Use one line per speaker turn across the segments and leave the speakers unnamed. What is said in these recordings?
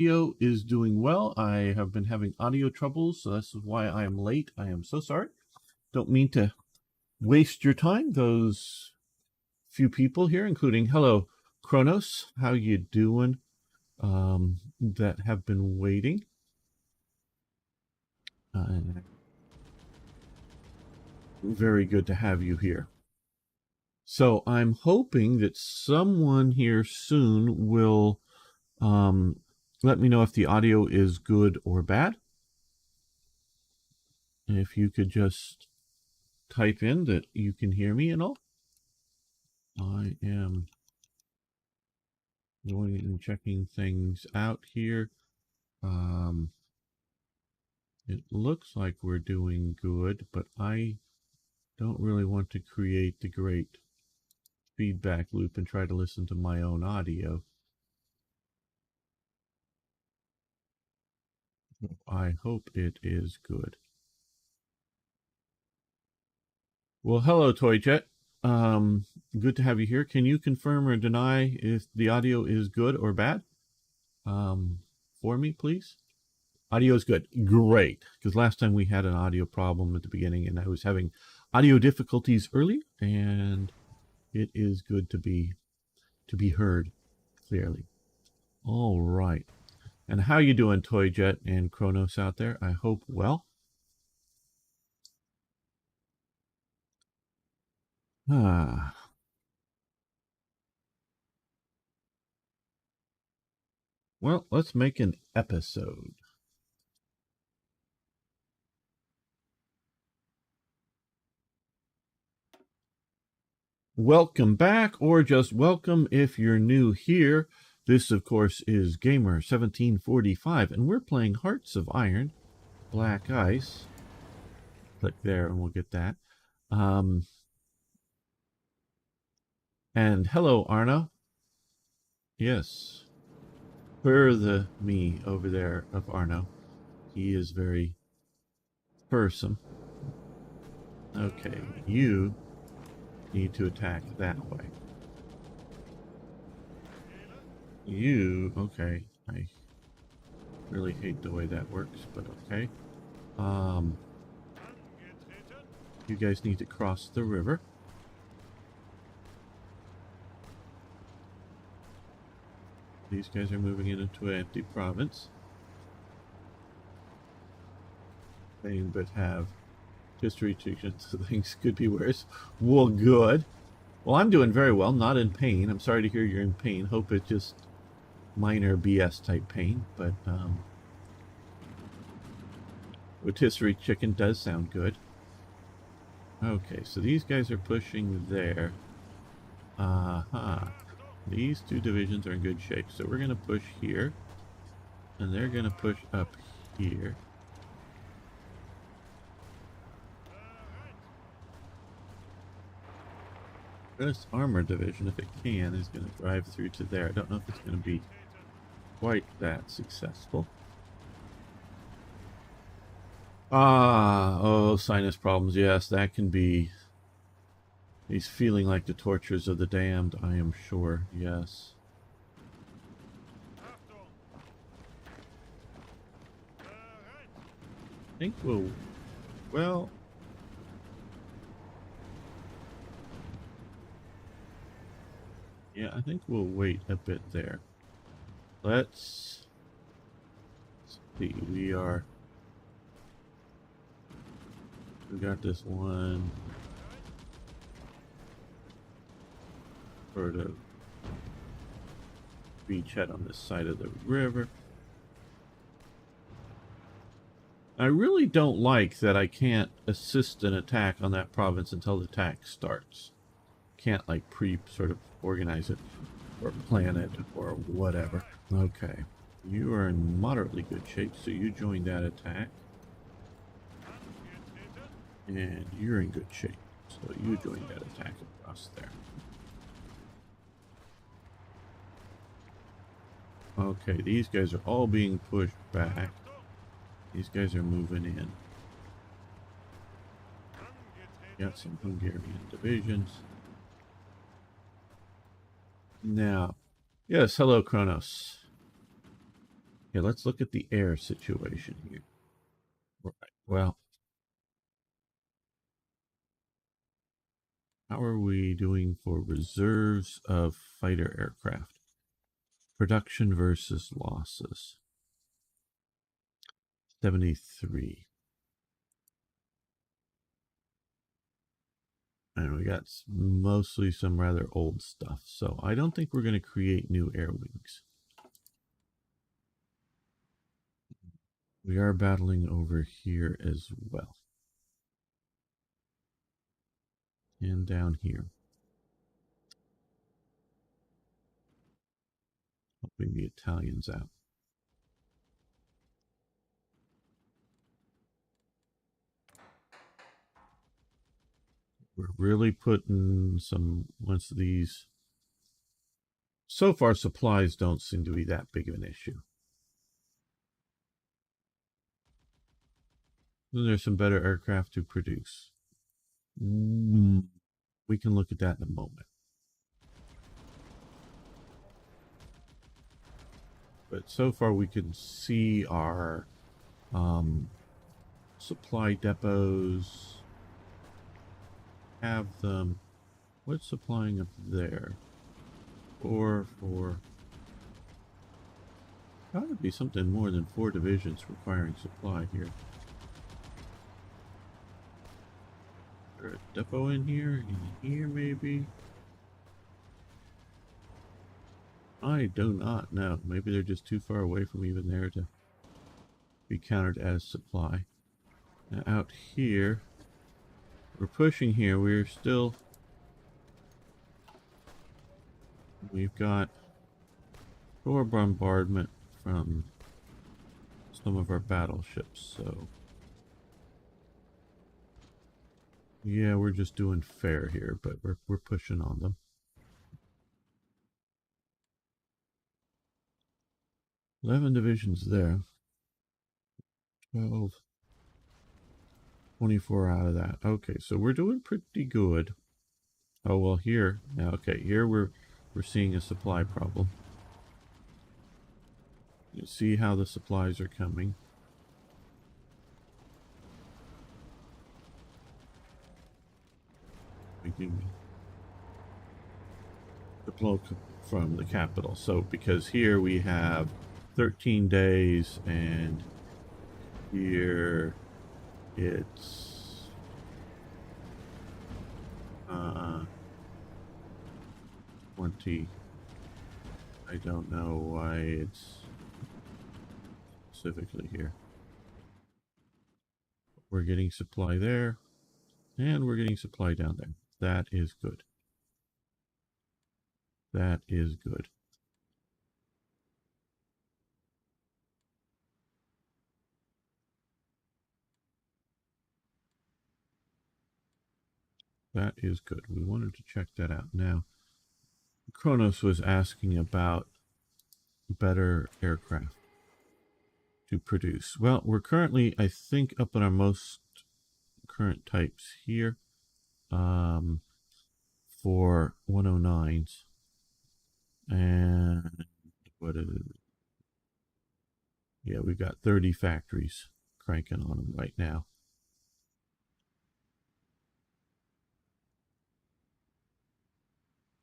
Audio is doing well. I have been having audio troubles, so this is why I am late. I am so sorry. Don't mean to waste your time. Those few people here, including hello, Kronos. How you doing? That have been waiting. Very good to have you here. So I'm hoping that someone here soon will let me know if the audio is good or bad. If you could just type in that you can hear me and all. I am going and checking things out here. It looks like we're doing good, but I don't really want to create the great feedback loop and try to listen to my own audio. I hope it is good. Well, hello, Toyjet. Good to have you here. Can you confirm or deny if the audio is good or bad? For me, please. Audio is good. Great. Because last time we had an audio problem at the beginning and I was having audio difficulties early, and it is good to be heard clearly. All right. And how you doing, Toyjet and Kronos out there? I hope well. Well, let's make an episode. Welcome back, or just welcome if you're new here. This, of course, is Gamer 1745, and we're playing Hearts of Iron, Black Ice. Click there and we'll get that. And hello, Arno. Yes. Per the me over there of Arno. He is very fearsome. Okay, you need to attack that way. You, okay, I really hate the way that works, but okay. You guys need to cross the river. These guys are moving into an empty province. They but have history achievements, so things could be worse. Well, good. Well, I'm doing very well, not in pain. I'm sorry to hear you're in pain. Hope it's just minor BS type pain, but rotisserie chicken does sound good. Okay, so these guys are pushing there. These two divisions are in good shape, so we're going to push here, and they're going to push up here. This armor division, if it can, is going to drive through to there. I don't know if it's going to be quite that successful. Oh, sinus problems. Yes, that can be. He's feeling like the tortures of the damned, I am sure. Yes. I think we'll. Well. Yeah, I think we'll wait a bit there. Let's see. We got this one sort of beachhead on this side of the river. I really don't like that I can't assist an attack on that province until the attack starts. Can't like sort of organize it or plan it or whatever. Okay, you are in moderately good shape, so you join that attack. And you're in good shape, so you join that attack across there. Okay, these guys are all being pushed back. These guys are moving in. Got some Hungarian divisions. Now, yes, hello, Kronos. Okay, let's look at the air situation here. Right. Well, how are we doing for reserves of fighter aircraft? Production versus losses. 73. And we got mostly some rather old stuff. So I don't think we're going to create new air wings. We are battling over here as well. And down here. Helping the Italians out. We're really putting some, once these, so far supplies don't seem to be that big of an issue. Then there's some better aircraft to produce. We can look at that in a moment. But so far we can see our supply depots. Have them. What's supplying up there? Or for... Gotta be something more than 4 divisions requiring supply here. Is there a depot in here? In here maybe? I do not know. Maybe they're just too far away from even there to be counted as supply. Now out here, we're pushing here. We're still... We've got shore bombardment from some of our battleships, so... Yeah, we're just doing fair here, but we're pushing on them. 11 divisions there. 12. 24 out of that. Okay, so we're doing pretty good. Oh, well, here. Now, okay, here we're seeing a supply problem. You see how the supplies are coming. The blow from the capital. So, because here we have 13 days, and here it's 20. I don't know why it's specifically here. We're getting supply there, and we're getting supply down there. That is good. That is good. That is good. We wanted to check that out. Now, Kronos was asking about better aircraft to produce. Well, we're currently, I think, up in our most current types here for 109s. And what is it? Yeah, we've got 30 factories cranking on them right now.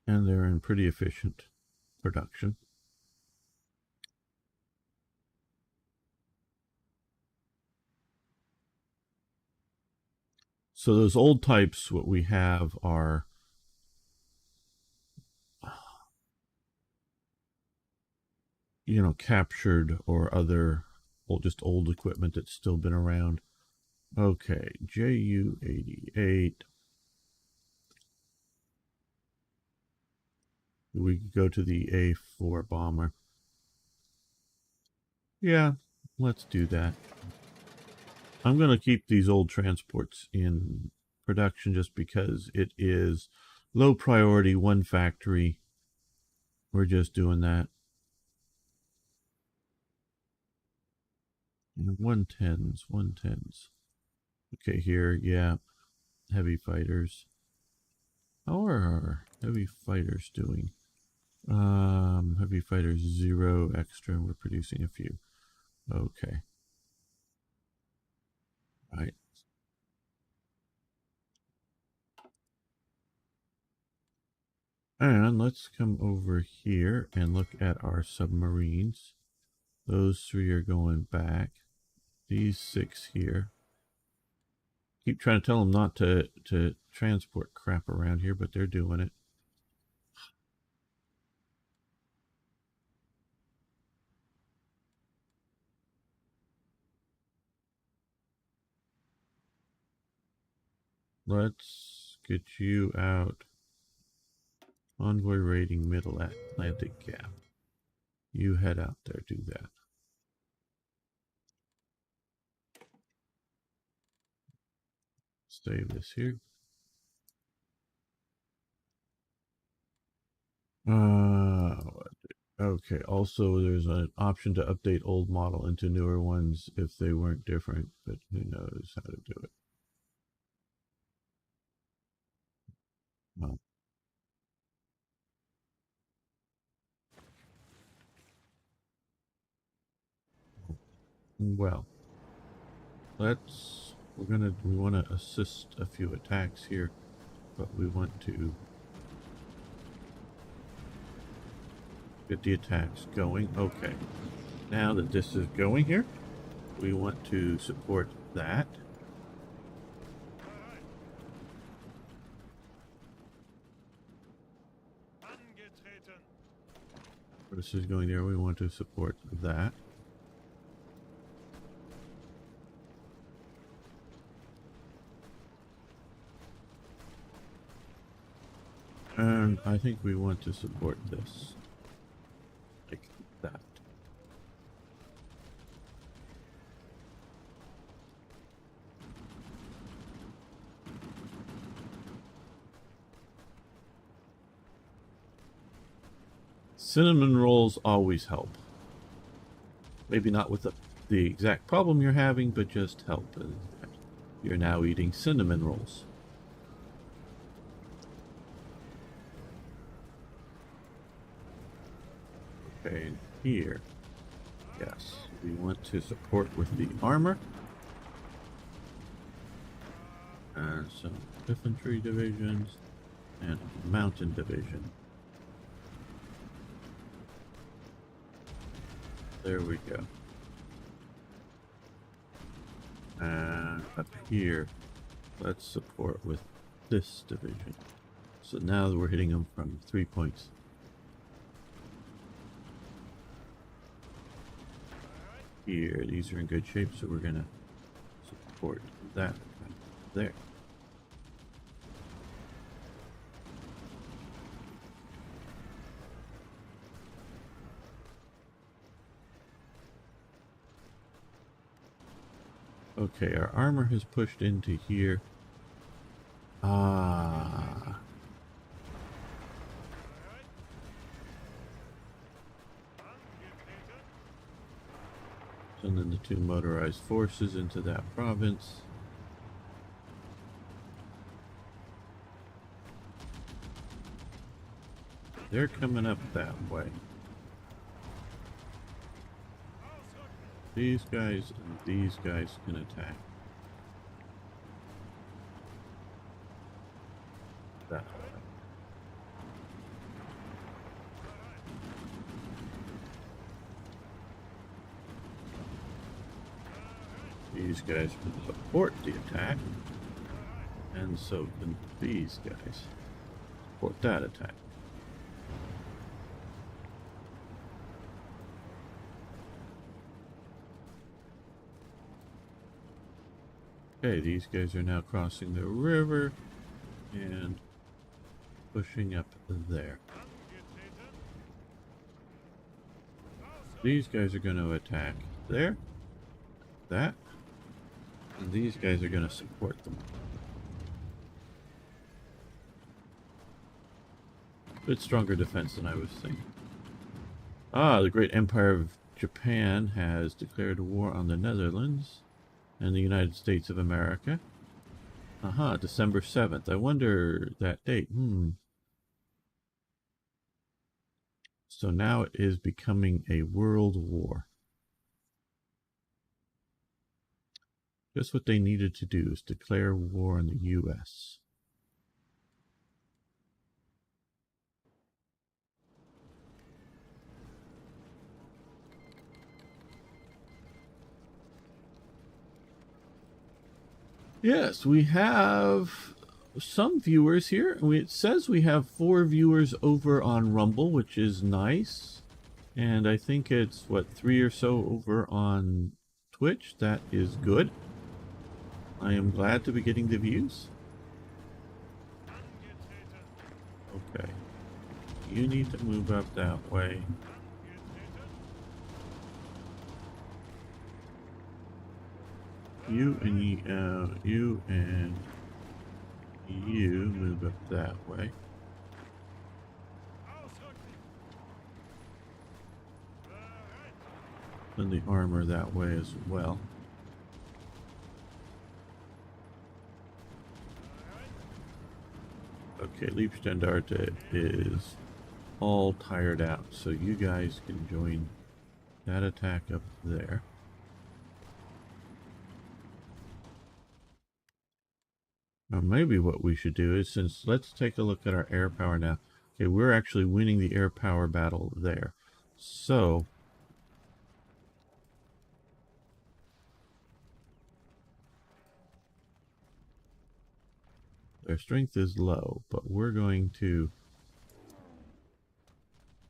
And they're in pretty efficient production. So those old types, what we have are captured or other just old equipment that's still been around. Okay, JU-88. We could go to the A4 bomber. Yeah, let's do that. I'm going to keep these old transports in production just because it is low priority, one factory. We're just doing that. 110s, 110s. Okay, here, yeah. Heavy fighters. How are our heavy fighters doing? Heavy fighters 0 extra. We're producing a few. Okay. Right. And let's come over here and look at our submarines. Those 3 are going back. These 6 here. Keep trying to tell them not to transport crap around here, but they're doing it. Let's get you out. Envoy rating Middle Atlantic Gap. You head out there, do that. Save this here. Okay, also there's an option to update old model into newer ones if they weren't different, but who knows how to do it. Oh. Well, we want to assist a few attacks here, but we want to get the attacks going. Okay, now that this is going here, we want to support that. This is going there, we want to support that. And I think we want to support this. Like that. Cinnamon rolls always help. Maybe not with the exact problem you're having, but just help. You're now eating cinnamon rolls. Okay, here. Yes, we want to support with the armor. And some infantry divisions and mountain division. There we go. And up here, let's support with this division. So now we're hitting them from 3 points. Here, these are in good shape, so we're gonna support that there. Okay, our armor has pushed into here. Ah. And then the 2 motorized forces into that province. They're coming up that way. These guys and these guys can attack. That way. These guys can support the attack. And so can these guys support that attack. Okay, these guys are now crossing the river and pushing up there. These guys are going to attack there, that, and these guys are going to support them. Bit stronger defense than I was thinking. Ah, the great empire of Japan has declared war on the Netherlands and the United States of America. Aha, December 7th. I wonder that date. So now it is becoming a world war. Just what they needed to do is declare war on the U.S. Yes, we have some viewers here. It says we have 4 viewers over on Rumble, which is nice. And I think it's, what, 3 or so over on Twitch. That is good. I am glad to be getting the views. Okay. You need to move up that way. You and you move up that way. And the armor that way as well. Okay, Liebstandarte is all tired out, so you guys can join that attack up there. Now maybe what we should do is, since, let's take a look at our air power now. Okay, we're actually winning the air power battle there. So their strength is low, but we're going to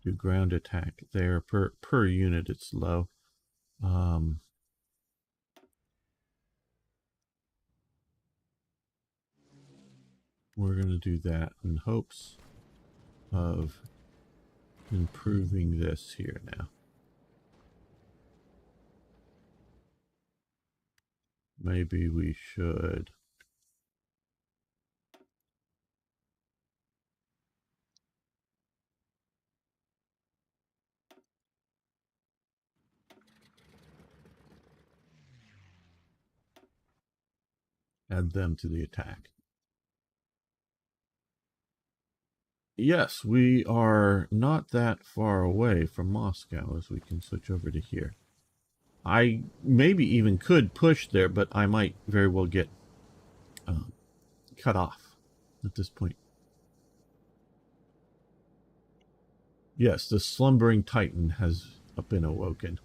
do ground attack there. Per unit it's low. We're going to do that in hopes of improving this here now. Maybe we should add them to the attack. Yes, we are not that far away from Moscow, as we can switch over to here. I maybe even could push there, but I might very well get cut off at this point. Yes, the slumbering titan has been awoken.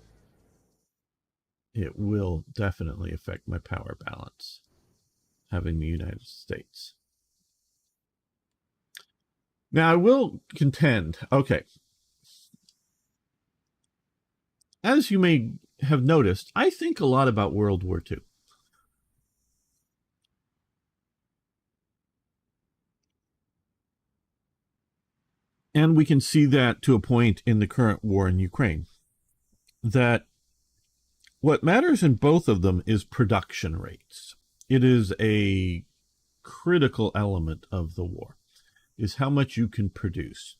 It will definitely affect my power balance, having the United States. Now, I will contend, okay, as you may have noticed, I think a lot about World War II. And we can see that to a point in the current war in Ukraine, that what matters in both of them is production rates. It is a critical element of the war, is how much you can produce.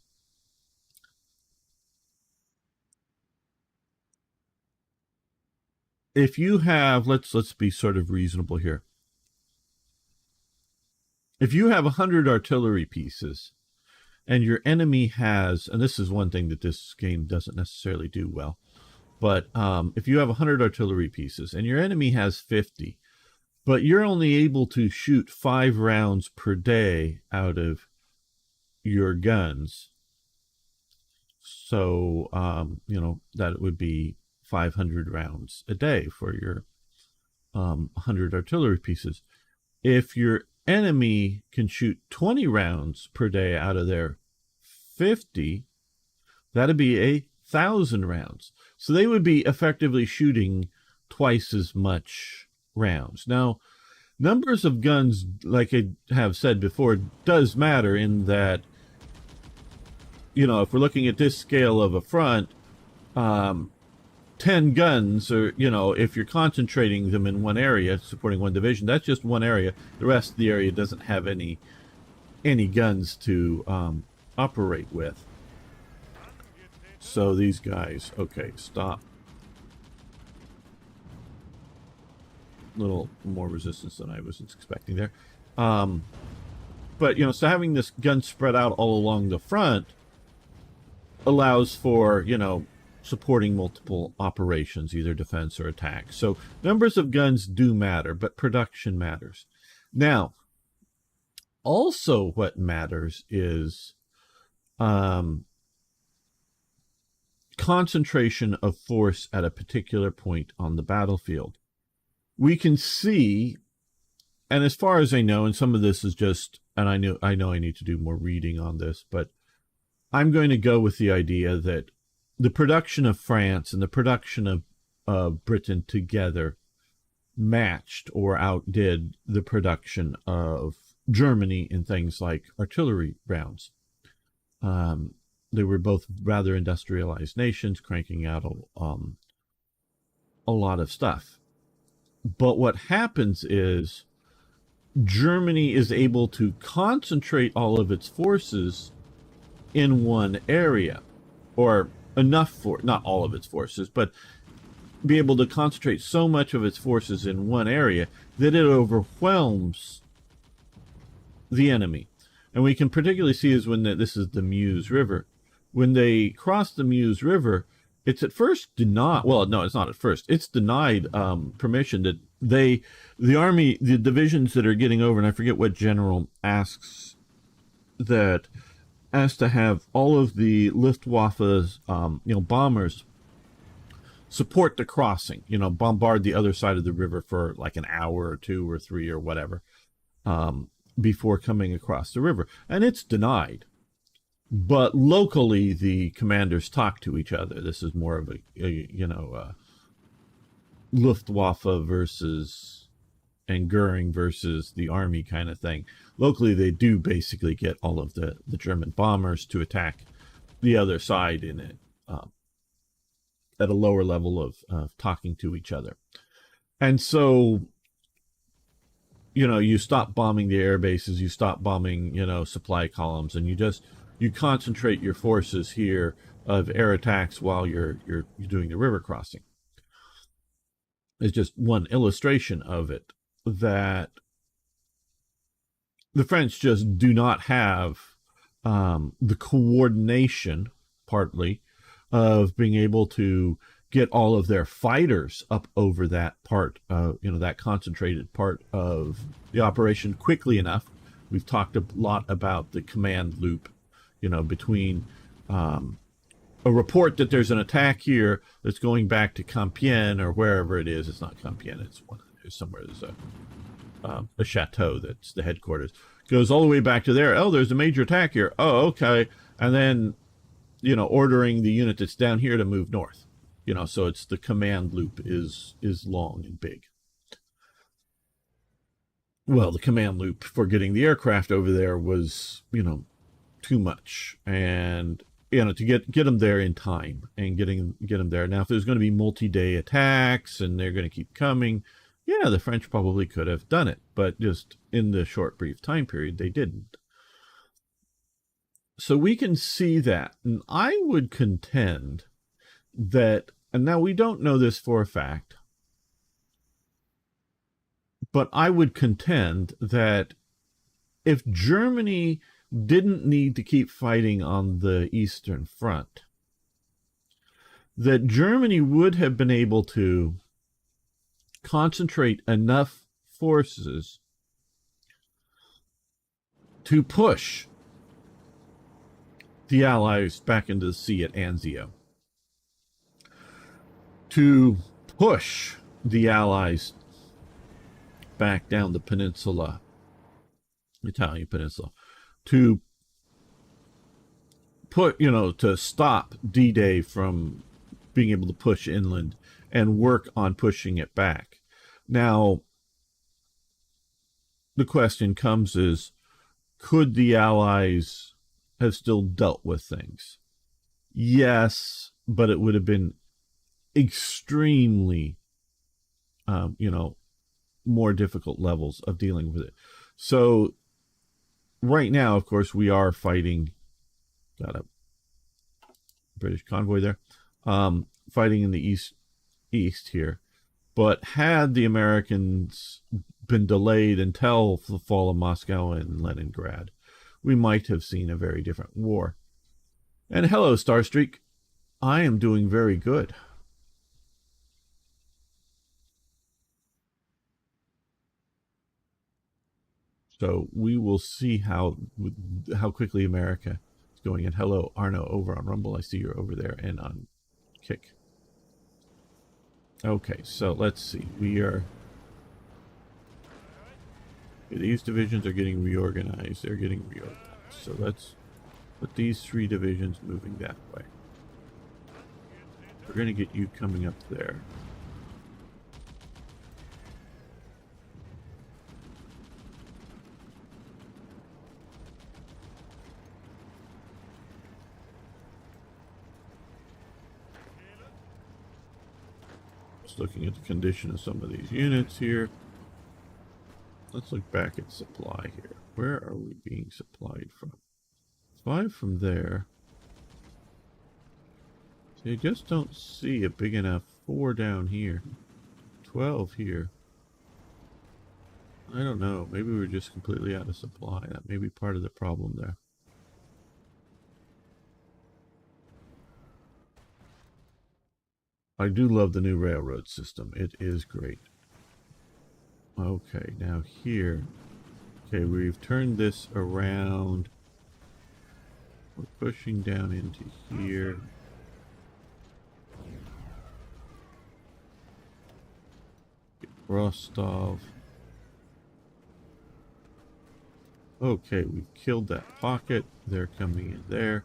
If you have, let's be sort of reasonable here. If you have 100 artillery pieces and your enemy has, and this is one thing that this game doesn't necessarily do well, but if you have 100 artillery pieces and your enemy has 50, but you're only able to shoot 5 rounds per day out of your guns, so you know, that would be 500 rounds a day for your 100 artillery pieces. If your enemy can shoot 20 rounds per day out of their 50, that'd be 1,000 rounds. So they would be effectively shooting twice as much rounds. Now, numbers of guns, like I have said before, does matter in that, you know, if we're looking at this scale of a front, 10 guns, or, you know, if you're concentrating them in one area, supporting one division, that's just one area. The rest of the area doesn't have any guns to operate with. So these guys, okay, stop. A little more resistance than I was expecting there. But, you know, so having this gun spread out all along the front allows for, you know, supporting multiple operations, either defense or attack. So numbers of guns do matter, but production matters. Now, also what matters is concentration of force at a particular point on the battlefield. We can see, and as far as I know, and some of this is just, and I know I need to do more reading on this, but I'm going to go with the idea that the production of France and the production of Britain together matched or outdid the production of Germany in things like artillery rounds. They were both rather industrialized nations, cranking out a lot of stuff. But what happens is Germany is able to concentrate all of its forces in one area, or enough for, not all of its forces, but be able to concentrate so much of its forces in one area that it overwhelms the enemy. And we can particularly see is when this is the Meuse River. When they cross the Meuse River, it's at first denied. Well, no, it's not at first. It's denied permission that the army, the divisions that are getting over, and I forget what general asks to have all of the Luftwaffe's, bombers support the crossing, bombard the other side of the river for like an hour or 2 or 3 or whatever, before coming across the river. And it's denied. But locally, the commanders talk to each other. This is more of a Luftwaffe versus and Goering versus the army kind of thing. Locally, they do basically get all of the German bombers to attack the other side in it at a lower level of talking to each other. And so, you stop bombing the air bases, you stop bombing, supply columns, and you concentrate your forces here of air attacks while you're doing the river crossing. It's just one illustration of it, that the French just do not have the coordination, partly, of being able to get all of their fighters up over that part, that concentrated part of the operation quickly enough. We've talked a lot about the command loop, between a report that there's an attack here that's going back to Compiègne or wherever it is. It's not Compiègne. It's somewhere. There's a chateau that's the headquarters. Goes all the way back to there. Oh, there's a major attack here. Oh, okay. And then, ordering the unit that's down here to move north. So it's the command loop is long and big. Well, the command loop for getting the aircraft over there was, too much, and to get them there in time and get them there. Now, if there's going to be multi-day attacks and they're going to keep coming, the French probably could have done it, but just in the short, brief time period, they didn't. So we can see that, and I would contend that, and now we don't know this for a fact, but I would contend that if Germany didn't need to keep fighting on the Eastern Front, that Germany would have been able to concentrate enough forces to push the Allies back into the sea at Anzio, to push the Allies back down the peninsula, Italian peninsula, to put, to stop D-Day from being able to push inland and work on pushing it back. Now, the question comes is, could the Allies have still dealt with things? Yes, but it would have been extremely, more difficult levels of dealing with it. So right now, of course, we are fighting, got a British convoy there, fighting in the east here. But had the Americans been delayed until the fall of Moscow and Leningrad, we might have seen a very different war. And hello, Starstreak. I am doing very good. So we will see how quickly America is going. And hello, Arno, over on Rumble. I see you're over there, and on Kick. Okay, so let's see. These divisions are getting reorganized. They're getting reorganized. So let's put these 3 divisions moving that way. We're going to get you coming up there. Just looking at the condition of some of these units here. Let's look back at supply here. Where are we being supplied from? 5 from there. So you just don't see a big enough 4 down here. 12 here. I don't know. Maybe we're just completely out of supply. That may be part of the problem there. I do love the new railroad system. It is great. Okay, now here. Okay, we've turned this around. We're pushing down into here. Rostov. Okay, we've killed that pocket. They're coming in there.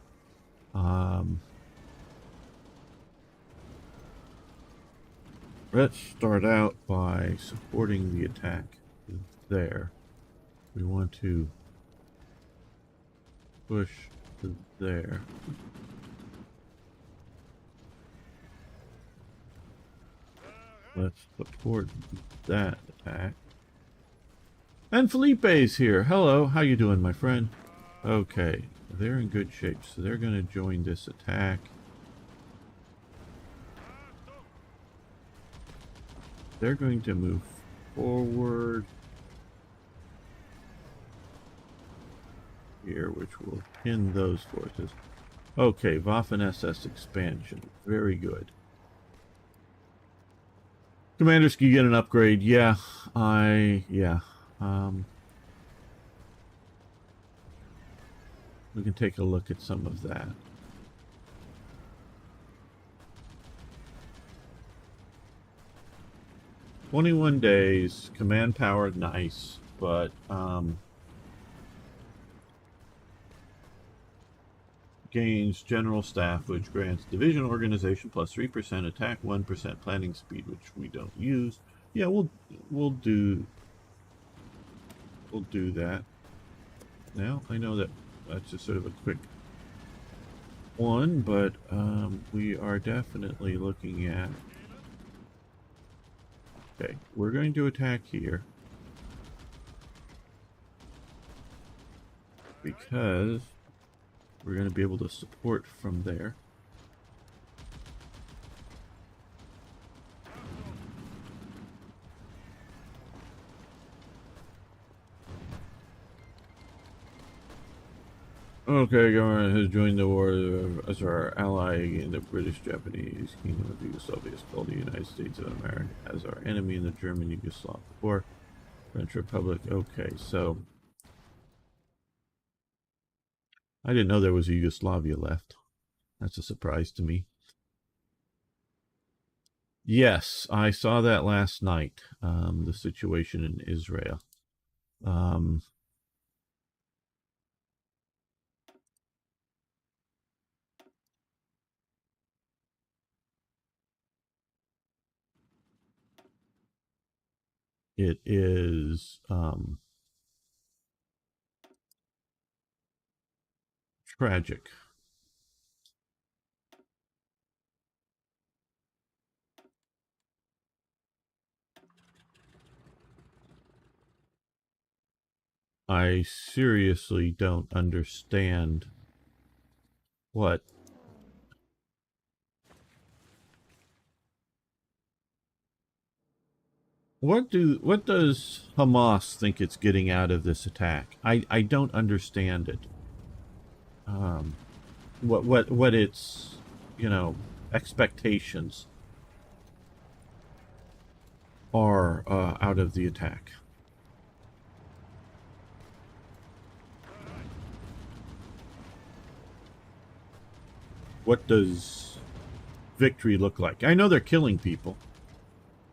Let's start out by supporting the attack there. We want to push to there. Let's support that attack. And Felipe's here. Hello, how you doing, my friend? Okay, they're in good shape, so they're going to join this attack. They're going to move forward here, which will pin those forces. Okay, Waffen-SS expansion. Very good. Commanders, can you get an upgrade? Yeah, we can take a look at some of that. "21 days, command power, nice, but gains general staff, which grants division organization plus 3%, attack 1%, planning speed, which we don't use. Yeah, we'll do that. Now I know that's just sort of a quick one, but we are definitely looking at. Okay, we're going to attack here because we're going to be able to support from there. Okay, government has joined the war as our ally against the British-Japanese Kingdom of Yugoslavia, is called the United States of America, as our enemy in the German-Yugoslav War. French Republic. Okay, so I didn't know there was a Yugoslavia left. That's a surprise to me. Yes, I saw that last night, the situation in Israel. It is tragic. I seriously don't understand what does Hamas think it's getting out of this attack? I don't understand it. What it's you know, expectations are out of the attack. What does victory look like? I know they're killing people,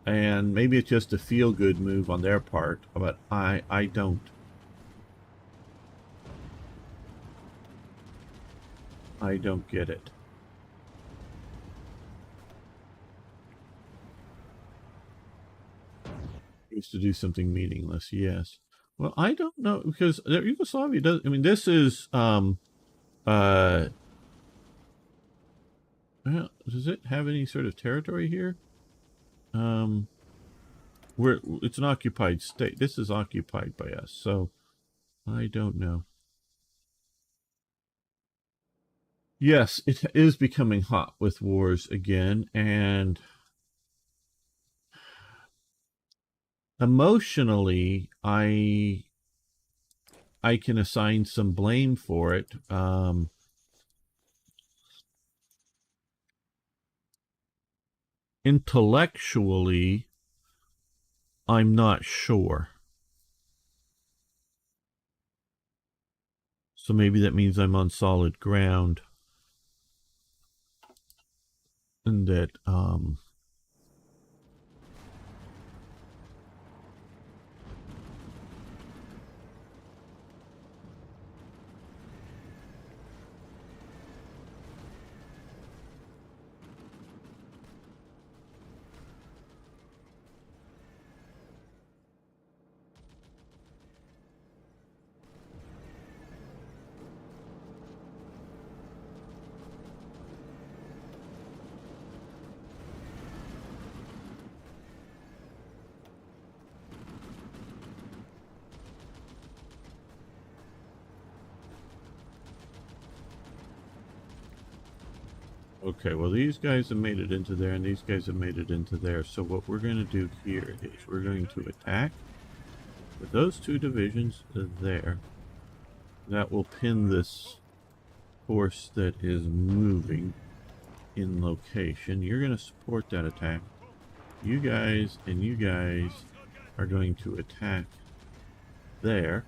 and maybe it's just a feel-good move on their part, but I don't. I don't get it. Used to do something meaningless, yes. Well, I don't know, because Yugoslavia does. I mean, this is does it have any sort of territory here? Where it's an occupied state. This is occupied by us, so I don't know. Yes, it is becoming hot with wars again, and emotionally, I can assign some blame for it. Intellectually, I'm not sure. So maybe that means I'm on solid ground. And that, okay, well, these guys have made it into there, and these guys have made it into there. So what we're going to do here is we're going to attack with those two divisions there. That will pin this force that is moving in location. You're going to support that attack. You guys and you guys are going to attack there.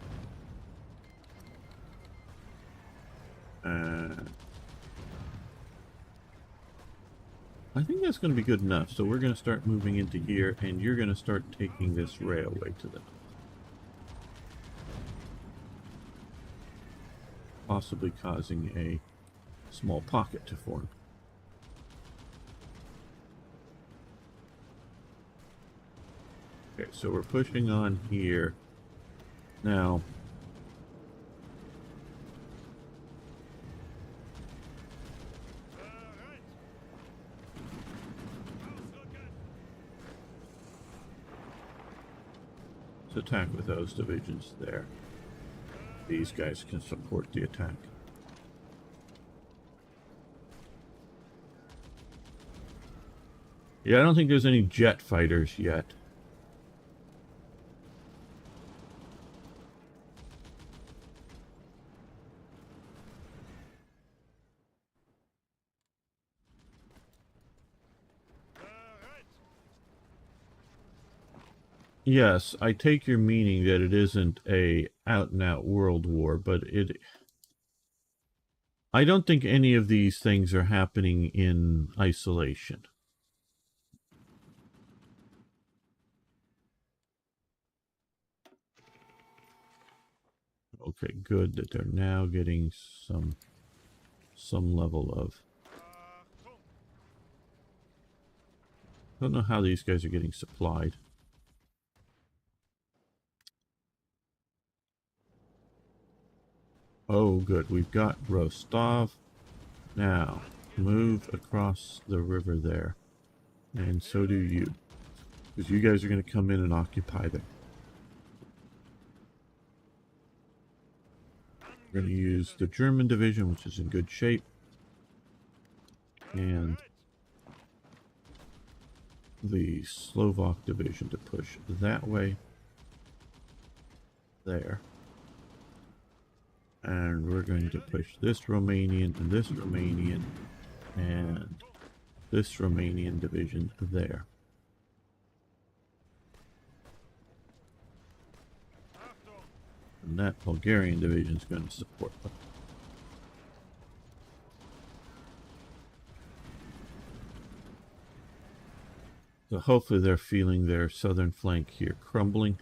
I think that's going to be good enough. So we're going to start moving into here, and you're going to start taking this railway to them. Possibly causing a small pocket to form. Okay, so we're pushing on here. Now, let's attack with those divisions there. These guys can support the attack. Yeah, I don't think there's any jet fighters yet. Yes, I take your meaning that it isn't a out-and-out world war, but I don't think any of these things are happening in isolation. Okay, good that they're now getting some level of... I don't know how these guys are getting supplied. Oh, good. We've got Rostov. Now, move across the river there. And so do you. Because you guys are going to come in and occupy them. We're going to use the German division, which is in good shape. And the Slovak division to push that way. There. And we're going to push this Romanian and this Romanian and this Romanian division there. And that Bulgarian division is going to support them. So hopefully they're feeling their southern flank here crumbling.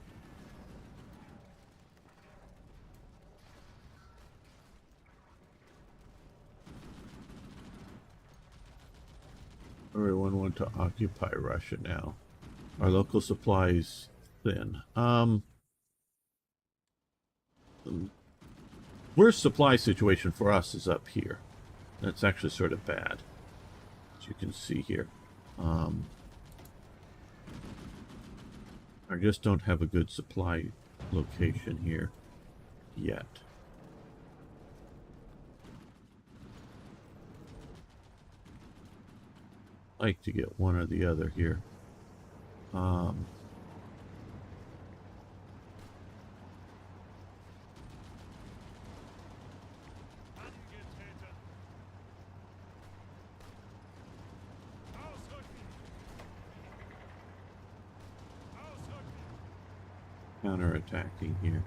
Everyone want to occupy Russia now. Our local supplies thin. Worst supply situation for us is up here. That's actually sort of bad, as you can see here. I just don't have a good supply location here yet. I like to get one or the other here. Counter-attacking here.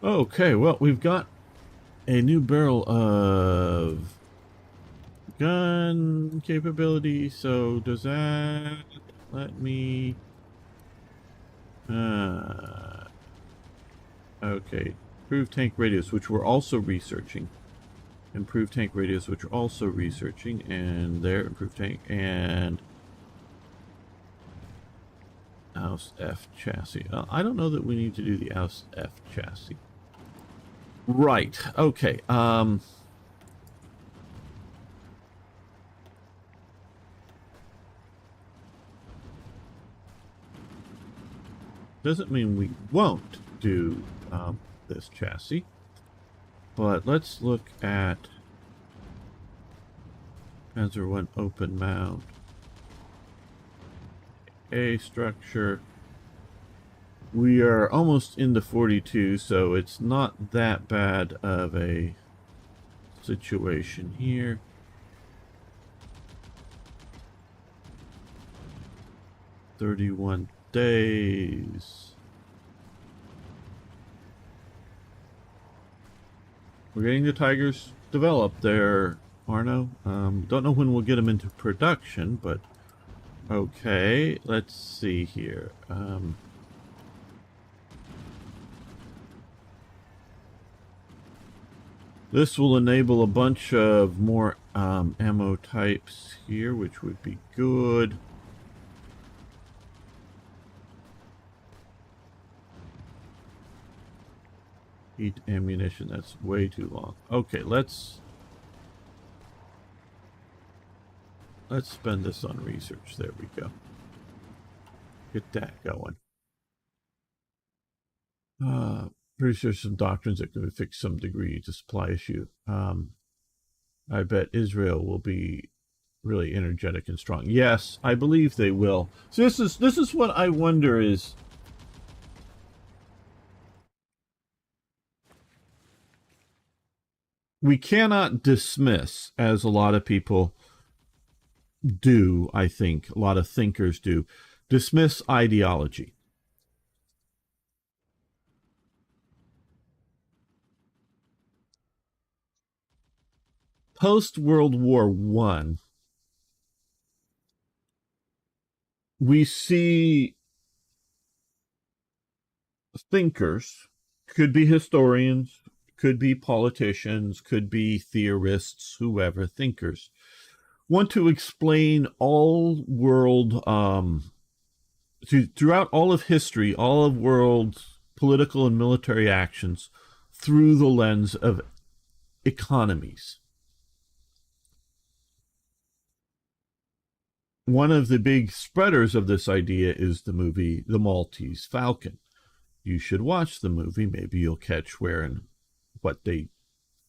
Okay, well, we've got a new barrel of gun capability, so does that let me... okay, improved tank radius, which we're also researching. Improved tank radius, which we're also researching, and there, improved tank, and Aus F chassis. I don't know that we need to do the Aus F chassis. Right, okay, doesn't mean we won't do this chassis, but let's look at Panzer 1 open mount. A structure. We are almost into 42, so it's not that bad of a situation here. "31 days. We're getting the Tigers developed there, Arno. Don't know when we'll get them into production, but okay. Let's see here. This will enable a bunch of more ammo types here, which would be good. Heat ammunition, that's way too long. Okay, let's spend this on research. There we go. Get that going. Research some doctrines that could fix some degree to supply issue. I bet Israel will be really energetic and strong. Yes, I believe they will. So this is what I wonder is, we cannot dismiss, as a lot of people do, I think, a lot of thinkers do, dismiss ideology. Post-World War I, we see thinkers, could be historians, could be politicians, could be theorists, whoever, thinkers, want to explain all world, throughout all of history, all of world's political and military actions through the lens of economies. One of the big spreaders of this idea is the movie The Maltese Falcon. You should watch the movie. Maybe you'll catch where and what they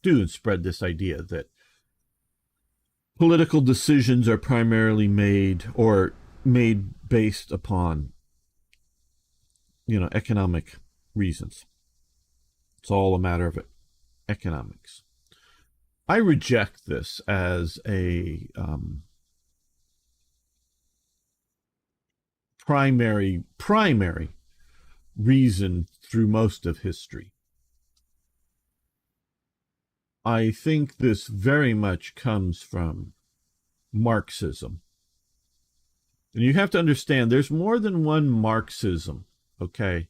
do and spread this idea that political decisions are primarily made based upon, economic reasons. It's all a matter of economics. I reject this as a primary reason through most of history. I think this very much comes from Marxism. And you have to understand there's more than one Marxism, okay?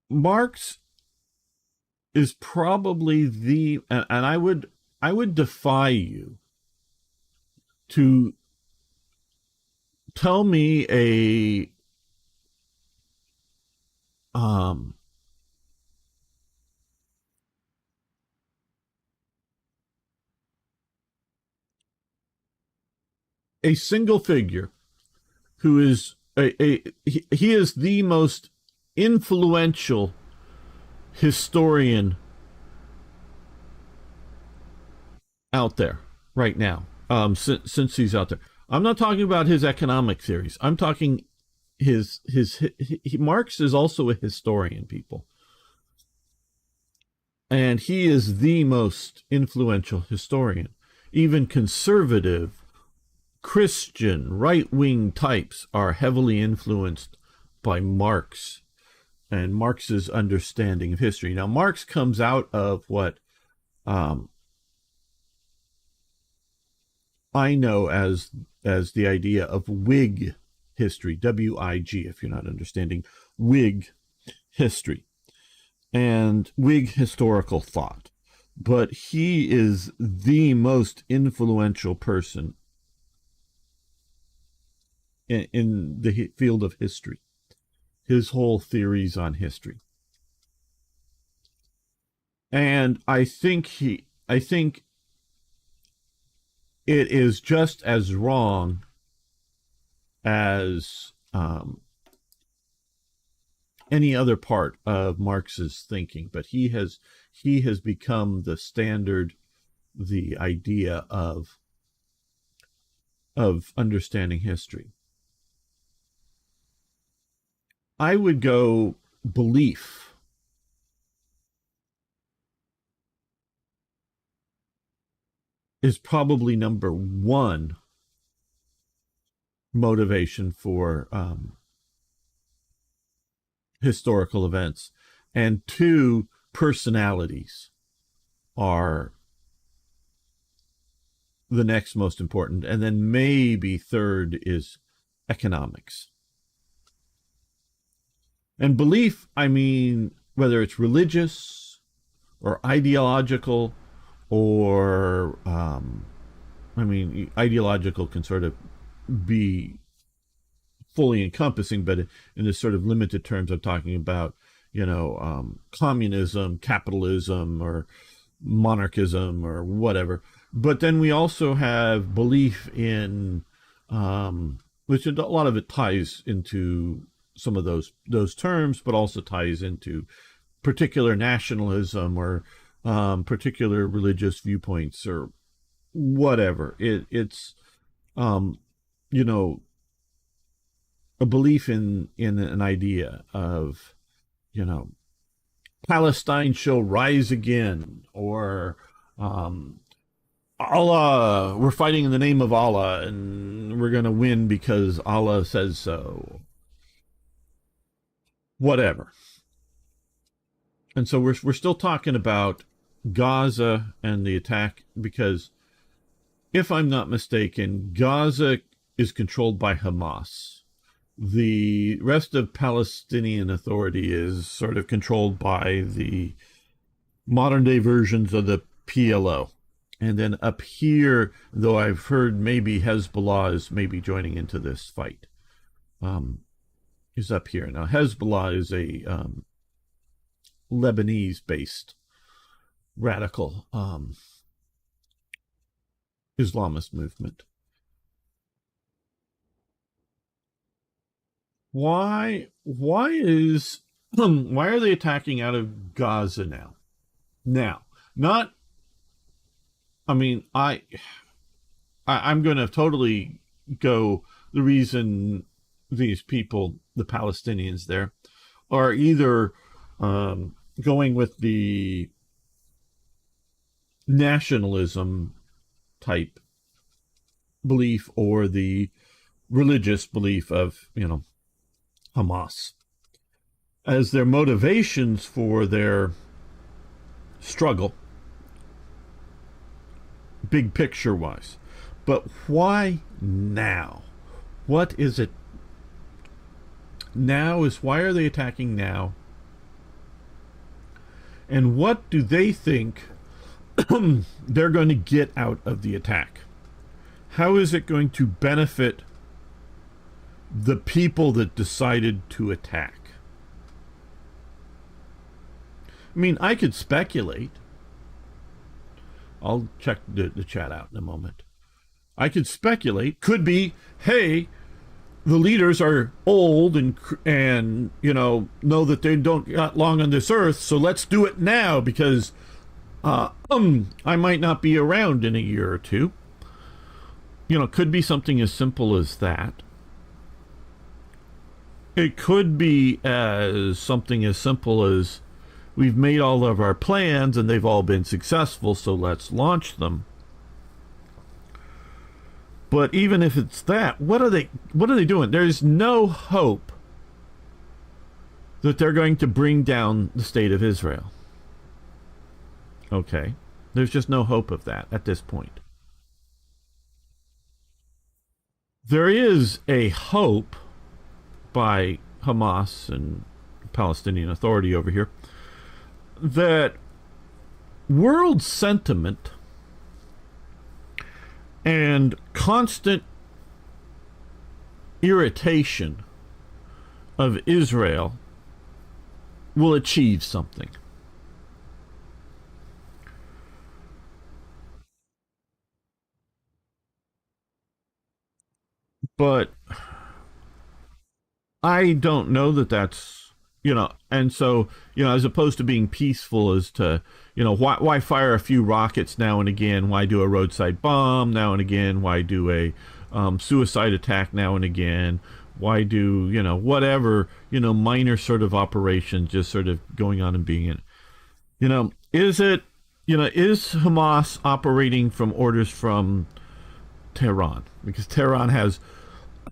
Marx is probably and I would defy you to tell me um a single figure who is he is the most influential historian out there right now, since he's out there. I'm not talking about his economic theories. I'm talking Marx is also a historian, people. And he is the most influential historian. Even conservative, Christian, right-wing types are heavily influenced by Marx and Marx's understanding of history. Now, Marx comes out of what I know as the idea of Whig history, WIG, if you're not understanding Whig history, and Whig historical thought. But he is the most influential person in the field of history. His whole theories on history. And I think it is just as wrong as any other part of Marx's thinking, but he has become the standard, the idea of understanding history. I would go belief. Is probably number one motivation for historical events, and two, personalities are the next most important, and then maybe third is economics. And belief, I mean, whether it's religious or ideological or I mean, ideological can sort of be fully encompassing, but in this sort of limited terms, I'm talking about, communism, capitalism, or monarchism, or whatever. But then we also have belief in, which a lot of it ties into some of those terms, but also ties into particular nationalism or particular religious viewpoints or whatever. It's a belief in an idea of, Palestine shall rise again, or Allah, we're fighting in the name of Allah and we're going to win because Allah says so. Whatever. And so we're still talking about Gaza and the attack, because if I'm not mistaken, Gaza is controlled by Hamas. The rest of Palestinian Authority is sort of controlled by the modern day versions of the PLO. And then up here, though I've heard maybe Hezbollah is maybe joining into this fight, is up here. Now, Hezbollah is a Lebanese-based radical Islamist movement. Why are they attacking out of Gaza now? Now, not. I mean, I'm going to totally go the reason these people, the Palestinians there, are either going with the nationalism type belief or the religious belief of, Hamas as their motivations for their struggle, big picture wise. But why now? What is it now? Why are they attacking now? And what do they think they're going to get out of the attack? How is it going to benefit the people that decided to attack? I mean, I could speculate. I'll check the chat out in a moment. I could speculate. Could be, hey, the leaders are old and know that they don't got long on this earth, so let's do it now because I might not be around in a year or two. Could be something as simple as that. It could be as something as simple as we've made all of our plans and they've all been successful, so let's launch them. But even if it's that, what are they doing? There's no hope that they're going to bring down the state of Israel. Okay. There's just no hope of that at this point. There is a hope by Hamas and Palestinian Authority over here that world sentiment and constant irritation of Israel will achieve something. But I don't know that that's, and so, as opposed to being peaceful as to, why fire a few rockets now and again? Why do a roadside bomb now and again? Why do a suicide attack now and again? Why do, whatever, minor sort of operation just sort of going on and being in, is it, is Hamas operating from orders from Tehran? Because Tehran has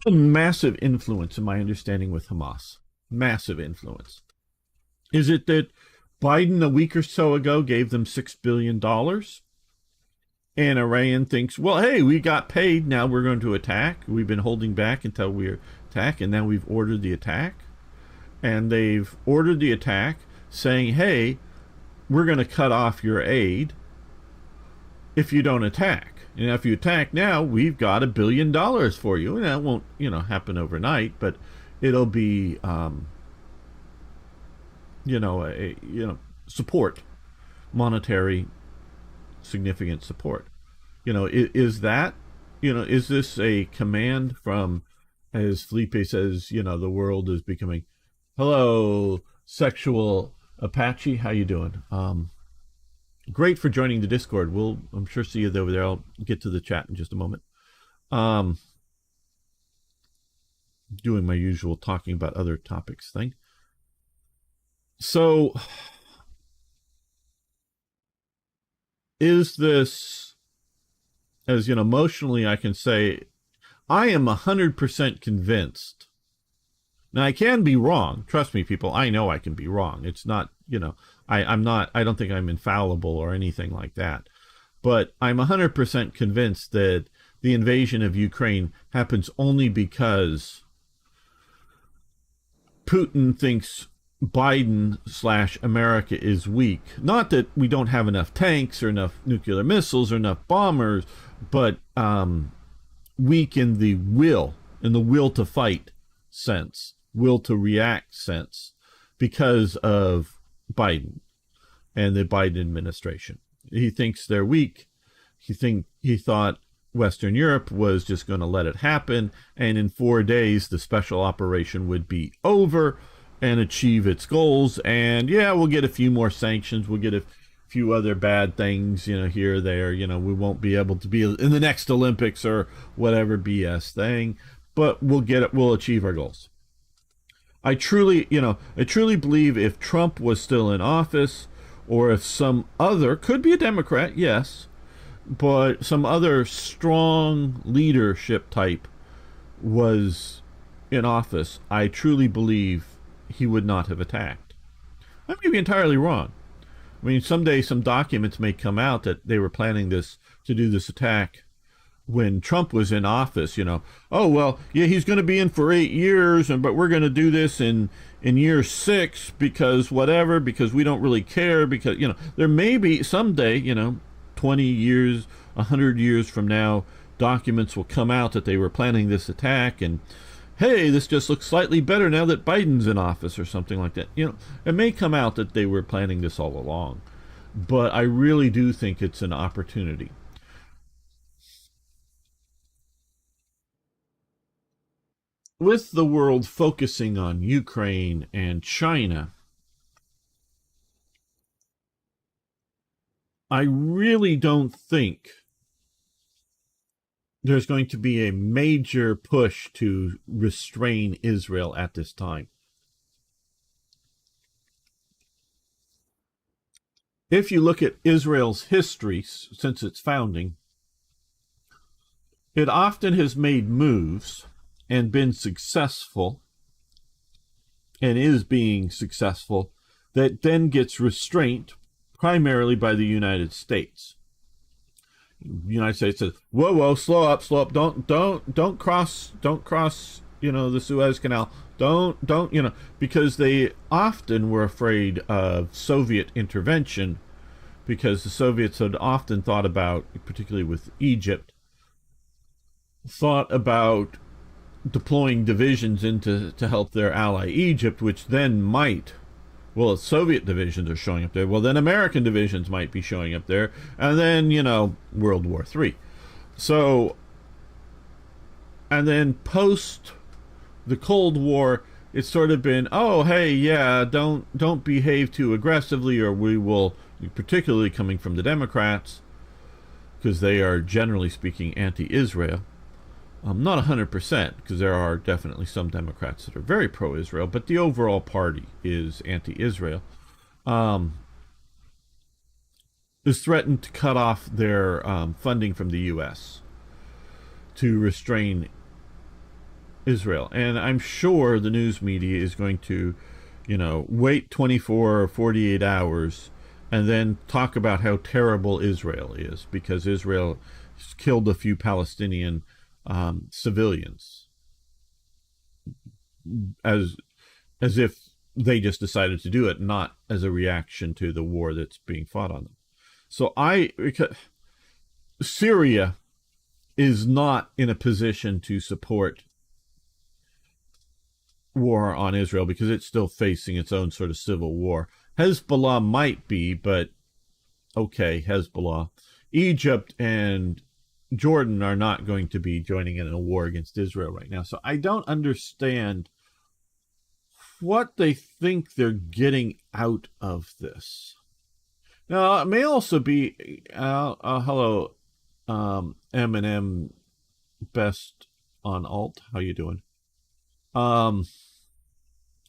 a massive influence, in my understanding, with Hamas. Massive influence. Is it that Biden a week or so ago gave them $6 billion and Iran thinks, well, hey, we got paid, now we're going to attack. We've been holding back until we attack, and now we've ordered the attack. And they've ordered the attack saying, hey, we're going to cut off your aid if you don't attack. And if you attack now, we've got $1 billion for you. And that won't, happen overnight, but it'll be, support, monetary, significant support. Is that, is this a command from, as Felipe says, the world is becoming, hello, sexual Apache, how you doing? Great for joining the Discord. I'm sure see you over there. I'll get to the chat in just a moment. Doing my usual talking about other topics thing. So, is this, as emotionally I can say, I am 100% convinced. Now, I can be wrong. Trust me, people. I know I can be wrong. It's not, I'm not, I don't think I'm infallible or anything like that. But I'm 100% convinced that the invasion of Ukraine happens only because Putin thinks Biden/America is weak. Not that we don't have enough tanks or enough nuclear missiles or enough bombers, but weak in the will to fight sense, will to react sense, because of Biden and the Biden administration. He thinks they're weak. He thought Western Europe was just going to let it happen, and in 4 days the special operation would be over and achieve its goals. And yeah, we'll get a few more sanctions. We'll get a few other bad things, here or there. We won't be able to be in the next Olympics or whatever BS thing. but we'll achieve our goals. I truly, I truly believe if Trump was still in office, or if some other, could be a Democrat, yes, but some other strong leadership type was in office, I truly believe he would not have attacked. I may be entirely wrong. I mean, someday some documents may come out that they were planning to do this attack when Trump was in office. Oh well, yeah, he's going to be in for 8 years, but we're going to do this in year 6 because whatever, because we don't really care, because there may be someday, 20 years, 100 years from now, documents will come out that they were planning this attack, and hey, this just looks slightly better now that Biden's in office or something like that. It may come out that they were planning this all along, but I really do think it's an opportunity. With the world focusing on Ukraine and China, I really don't think there's going to be a major push to restrain Israel at this time. If you look at Israel's history since its founding, it often has made moves and been successful, and is being successful, that then gets restrained primarily by the United States. The United States says, "Whoa, slow up, don't cross, the Suez Canal, don't, because they often were afraid of Soviet intervention, because the Soviets had often thought about, particularly with Egypt, thought about deploying divisions to help their ally Egypt, which then might, well, if Soviet divisions are showing up there, well, then American divisions might be showing up there, and then, World War III. So, and then post the Cold War, it's sort of been, oh, hey, yeah, don't behave too aggressively, or we will, particularly coming from the Democrats, because they are generally speaking anti-Israel. Not 100%, because there are definitely some Democrats that are very pro-Israel, but the overall party is anti-Israel. Is threatened to cut off their funding from the U.S. to restrain Israel. And I'm sure the news media is going to, wait 24 or 48 hours and then talk about how terrible Israel is, because Israel has killed a few Palestinian civilians, as if they just decided to do it, not as a reaction to the war that's being fought on them. So Syria is not in a position to support war on Israel because it's still facing its own sort of civil war. Hezbollah might be, but okay, Hezbollah. Egypt and Jordan are not going to be joining in a war against Israel right now. So I don't understand what they think they're getting out of this. Now, it may also be, hello, M&M Best on Alt. How you doing?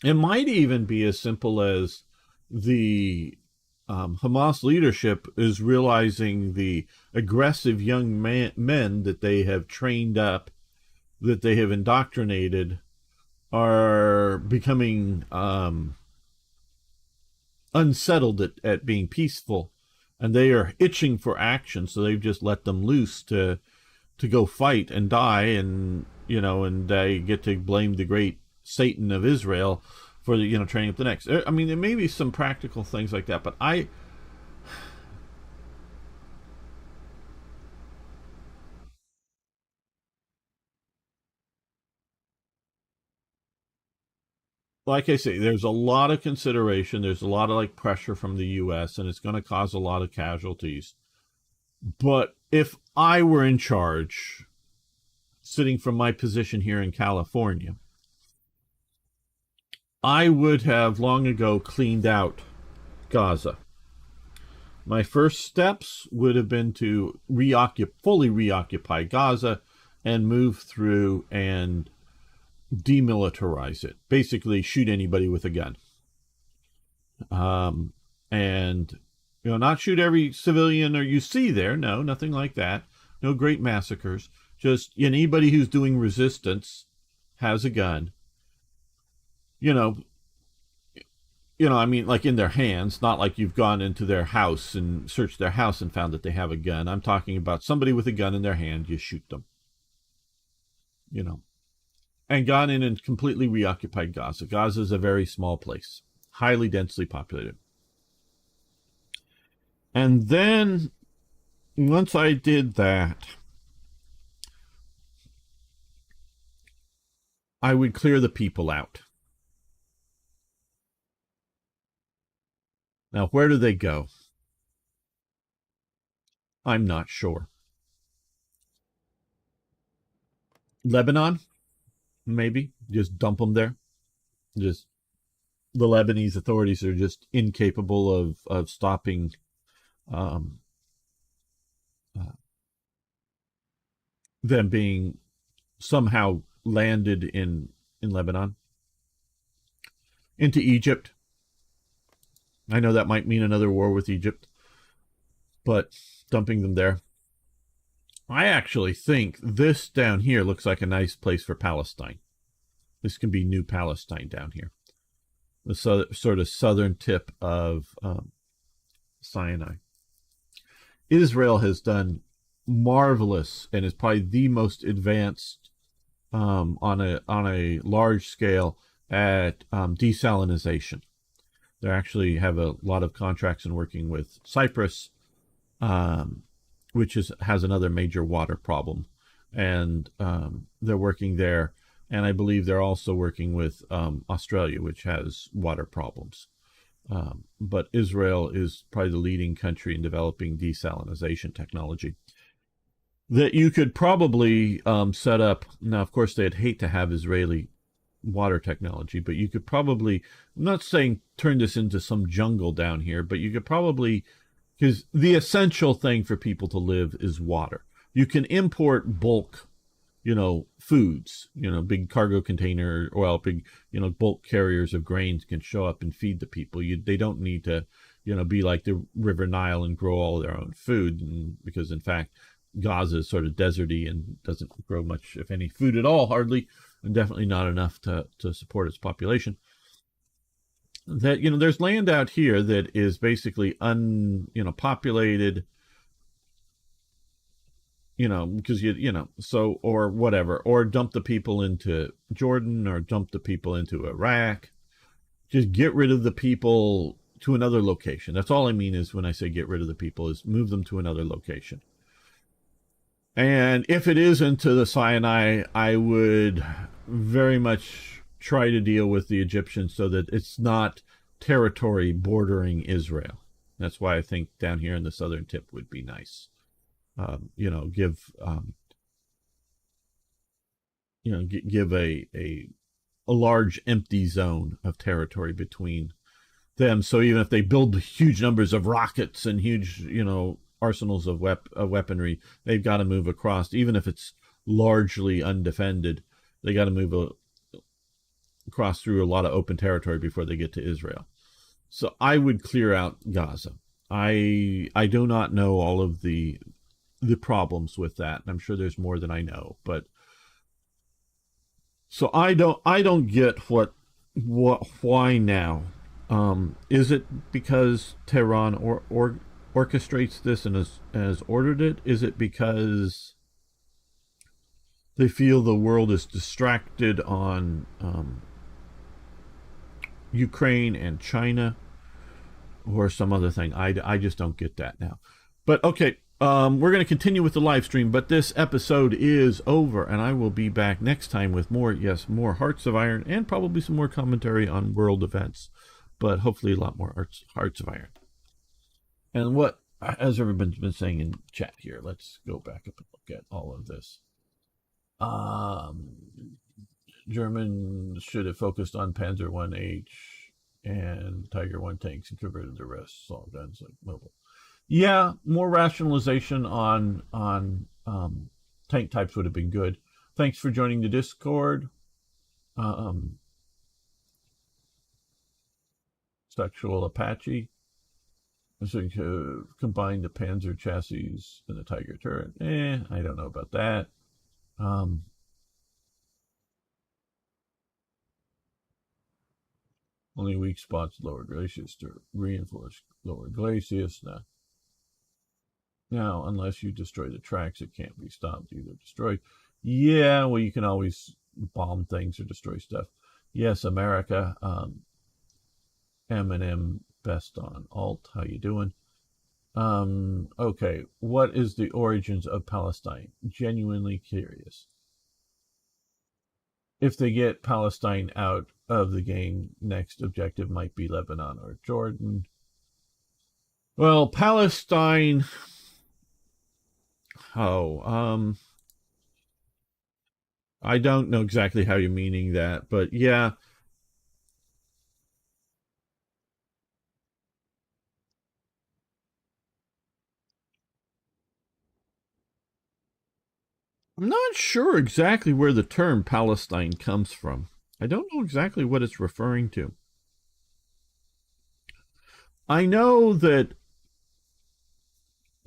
It might even be as simple as the Hamas leadership is realizing the aggressive young men that they have trained up, that they have indoctrinated, are becoming unsettled at being peaceful, and they are itching for action, so they've just let them loose to go fight and die, and and they get to blame the great Satan of Israel for the training up the next. I mean, there may be some practical things like that, but like I say, there's a lot of consideration. There's a lot of pressure from the U.S., and it's going to cause a lot of casualties. But if I were in charge, sitting from my position here in California, I would have long ago cleaned out Gaza. My first steps would have been to fully reoccupy Gaza and move through and demilitarize it. Basically, shoot anybody with a gun. And not shoot every civilian or you see there. No, nothing like that. No great massacres. Just anybody who's doing resistance has a gun. I mean, like in their hands, not like you've gone into their house and searched their house and found that they have a gun. I'm talking about somebody with a gun in their hand. You shoot them. And gone in and completely reoccupied Gaza. Gaza is a very small place, highly densely populated. And then once I did that, I would clear the people out. Now, where do they go? I'm not sure. Lebanon, maybe. Just dump them there. Just the Lebanese authorities are just incapable of stopping them being somehow landed in Lebanon. Into Egypt. I know that might mean another war with Egypt, but dumping them there. I actually think this down here looks like a nice place for Palestine. This can be New Palestine down here. The sort of southern tip of Sinai. Israel has done marvelous and is probably the most advanced on a large scale at desalination. They actually have a lot of contracts in working with Cyprus, which has another major water problem, and they're working there. And I believe they're also working with Australia, which has water problems. But Israel is probably the leading country in developing desalination technology that you could probably set up. Now, of course, they'd hate to have Israeli water technology, but you could probably, I'm not saying turn this into some jungle down here, but you could probably, because the essential thing for people to live is water. You can import bulk, foods, big cargo container, big, bulk carriers of grains can show up and feed the people. They don't need to, be like the River Nile and grow all their own food, because in fact, Gaza is sort of deserty and doesn't grow much, if any, food at all, hardly, and definitely not enough to support its population. That, there's land out here that is basically populated, because so, or whatever, or dump the people into Jordan or dump the people into Iraq. Just get rid of the people to another location. That's all I mean is when I say get rid of the people is move them to another location. And if it is into the Sinai, I would very much try to deal with the Egyptians so that it's not territory bordering Israel. That's why I think down here in the southern tip would be nice. Give a large empty zone of territory between them. So even if they build huge numbers of rockets and huge, arsenals of weaponry, they've got to move across. Even if it's largely undefended, they got to move across through a lot of open territory before they get to Israel. So I would clear out Gaza. I do not know all of the problems with that. I'm sure there's more than I know, but so I don't get why now. Is it because Tehran or orchestrates this and has ordered it? Is it because they feel the world is distracted on Ukraine and China, or some other thing? I just don't get that now. But okay, we're going to continue with the live stream, but this episode is over, and I will be back next time with more Hearts of Iron, and probably some more commentary on world events, but hopefully a lot more Hearts of Iron. And what has everyone been saying in chat here? Let's go back up and look at all of this. Germans should have focused on Panzer 1H and Tiger 1 tanks and converted the rest assault guns like mobile. Yeah, more rationalization on tank types would have been good. Thanks for joining the Discord. Um, Sexual Apache. So combine the Panzer chassis and the Tiger turret. I don't know about that. Um, Only weak spots lower glaciers to reinforce lower glaciers. Now, unless you destroy the tracks, it can't be stopped, either destroyed. Yeah, well, you can always bomb things or destroy stuff. Yes, America. M&M best on alt. How you doing? Okay, what is the origins of Palestine? Genuinely curious. If they get Palestine out of the game, next objective might be Lebanon or Jordan. Well, Palestine. Oh, I don't know exactly how you're meaning that, but yeah. I'm not sure exactly where the term Palestine comes from. I don't know exactly what it's referring to. I know that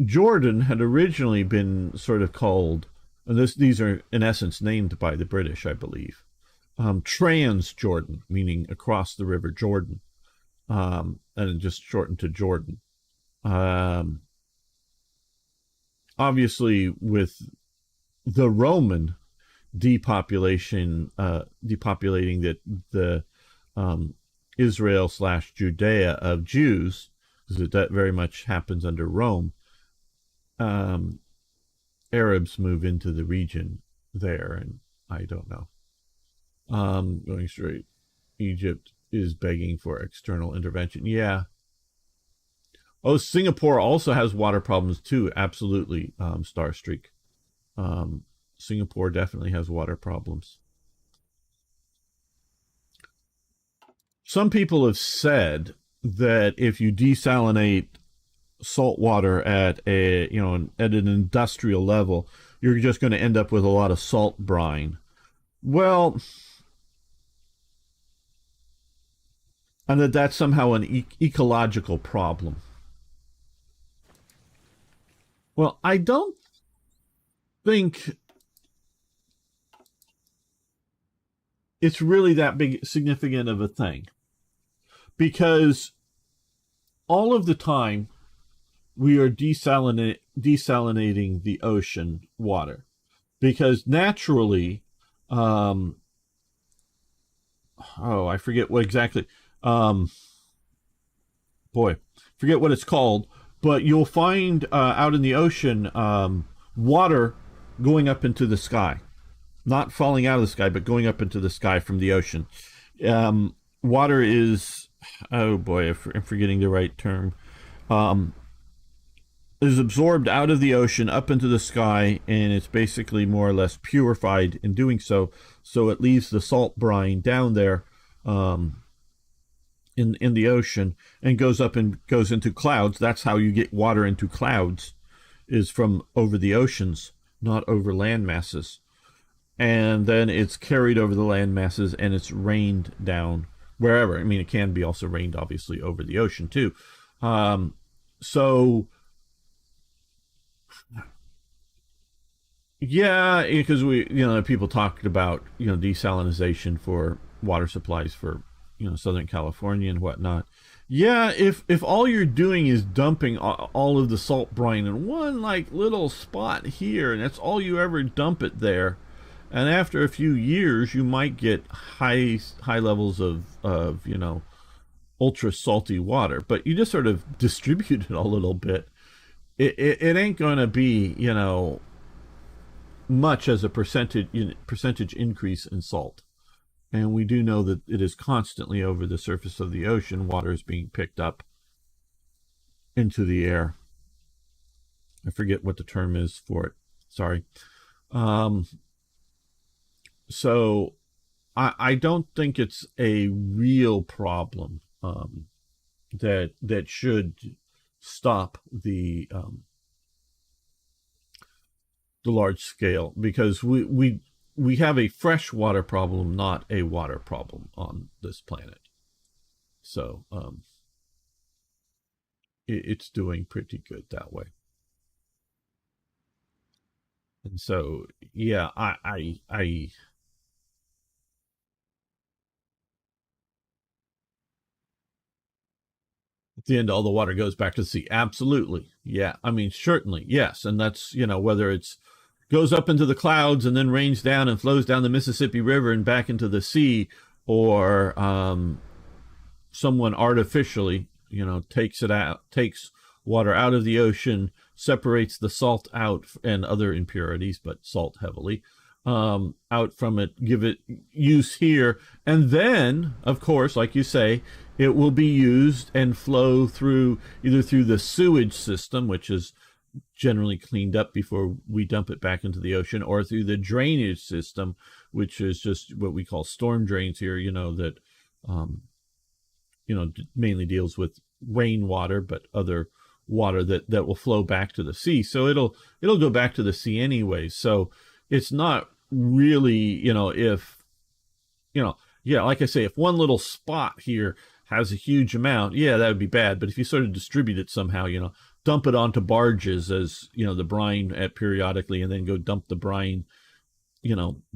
Jordan had originally been sort of called, and these are in essence named by the British, I believe, Trans-Jordan, meaning across the River Jordan, and just shortened to Jordan. Um, Obviously, with the Roman depopulating the Israel slash Judea of Jews, because that very much happens under Rome. Um, Arabs move into the region there, and I don't know. Going straight, Egypt is begging for external intervention. Yeah. Oh, Singapore also has water problems too. Absolutely, Starstreak. Um, Singapore definitely has water problems. Some people have said that if you desalinate salt water at at an industrial level, you're just going to end up with a lot of salt brine. Well, and that's somehow an ecological problem. Well, I don't think it's really that big significant of a thing, because all of the time we are desalinating the ocean water, because naturally, um, oh, I forget what exactly, um, boy, forget what it's called, but you'll find out in the ocean water going up into the sky, not falling out of the sky, but going up into the sky from the ocean. Water is, oh boy, I'm forgetting the right term. Um, is absorbed out of the ocean up into the sky, and it's basically more or less purified in doing so. So it leaves the salt brine down there, in the ocean, and goes up and goes into clouds. That's how you get water into clouds, is from over the oceans, not over land masses. And then it's carried over the land masses and it's rained down wherever. I mean, it can be also rained obviously over the ocean too. So yeah, because people talked about desalination for water supplies for Southern California and whatnot. Yeah, if all you're doing is dumping all of the salt brine in one like little spot here, and that's all you ever dump it there, and after a few years you might get high levels of ultra salty water, but you just sort of distribute it a little bit. It ain't going to be much as a percentage increase in salt. And we do know that it is constantly over the surface of the ocean. Water is being picked up into the air. I forget what the term is for it. Sorry. Um, so I don't think it's a real problem, that should stop the large scale, because we we have a freshwater problem, not a water problem on this planet. So it's doing pretty good that way. And so, yeah, at the end, all the water goes back to the sea. Absolutely. Yeah. I mean, certainly. Yes. And that's, whether it's goes up into the clouds and then rains down and flows down the Mississippi River and back into the sea, or someone artificially, takes water out of the ocean, separates the salt out and other impurities, but salt heavily, out from it, give it use here. And then, of course, like you say, it will be used and flow through either through the sewage system, which is generally cleaned up before we dump it back into the ocean, or through the drainage system, which is just what we call storm drains here, that mainly deals with rainwater, but other water that will flow back to the sea. So it'll go back to the sea anyway. So it's not really, if, yeah, like I say, if one little spot here has a huge amount, yeah, that would be bad. But if you sort of distribute it somehow, dump it onto barges as, the brine periodically, and then go dump the brine,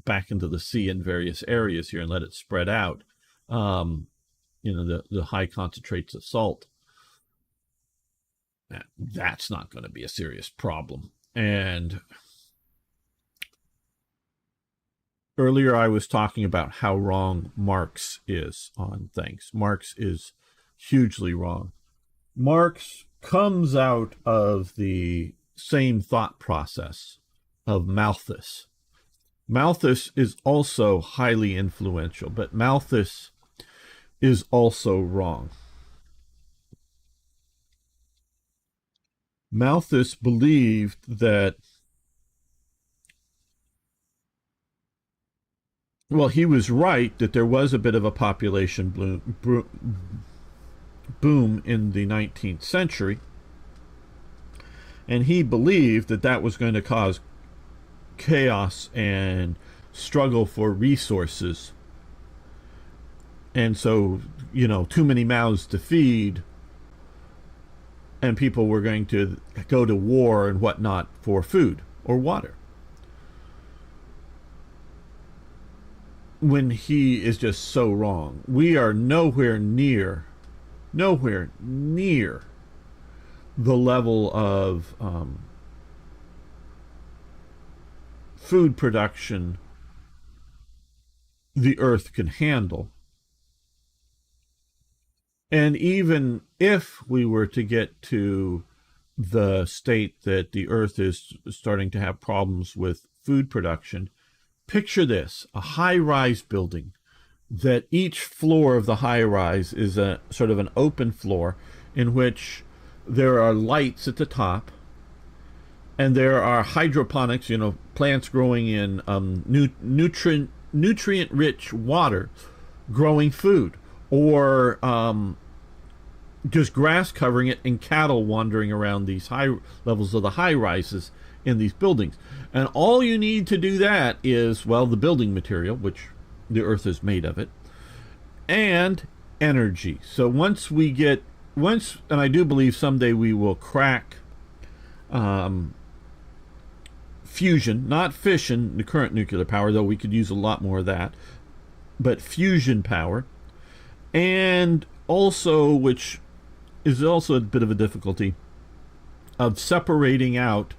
back into the sea in various areas here and let it spread out, the high concentrates of salt, that's not going to be a serious problem. And earlier I was talking about how wrong Marx is on things. Marx is hugely wrong. Marx comes out of the same thought process of Malthus. Malthus is also highly influential, but Malthus is also wrong. Malthus believed that, well, he was right that there was a bit of a population boom in the 19th century, and he believed that that was going to cause chaos and struggle for resources. And so, too many mouths to feed, and people were going to go to war and whatnot for food or water. When he is just so wrong. We are nowhere near the level of food production the earth can handle. And even if we were to get to the state that the earth is starting to have problems with food production, picture this: a high-rise building that each floor of the high-rise is a sort of an open floor in which there are lights at the top, and there are hydroponics, plants growing in nutrient-rich water, growing food, or just grass covering it and cattle wandering around these high levels of the high rises in these buildings. And all you need to do that is, well, the building material, which the earth is made of it, and energy. So once, and I do believe someday we will crack fusion, not fission, the current nuclear power, though we could use a lot more of that, but fusion power. And also, which is also a bit of a difficulty, of separating out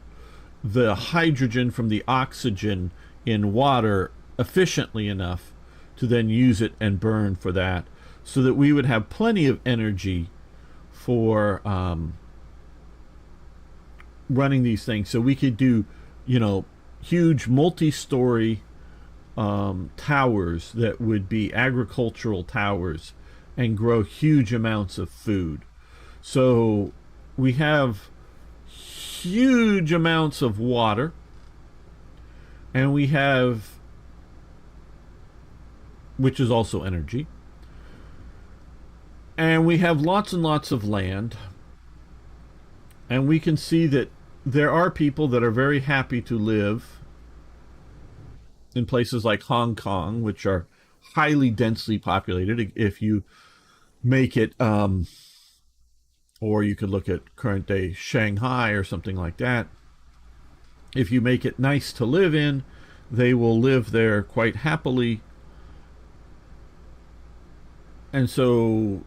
the hydrogen from the oxygen in water efficiently enough to then use it and burn for that, so that we would have plenty of energy for running these things. So we could do, huge multi-story towers that would be agricultural towers and grow huge amounts of food. So we have huge amounts of water, and we have, which is also energy, and we have lots and lots of land, and we can see that there are people that are very happy to live in places like Hong Kong, which are highly densely populated, if you make it, or you could look at current day Shanghai or something like that. If you make it nice to live in, they will live there quite happily. And so,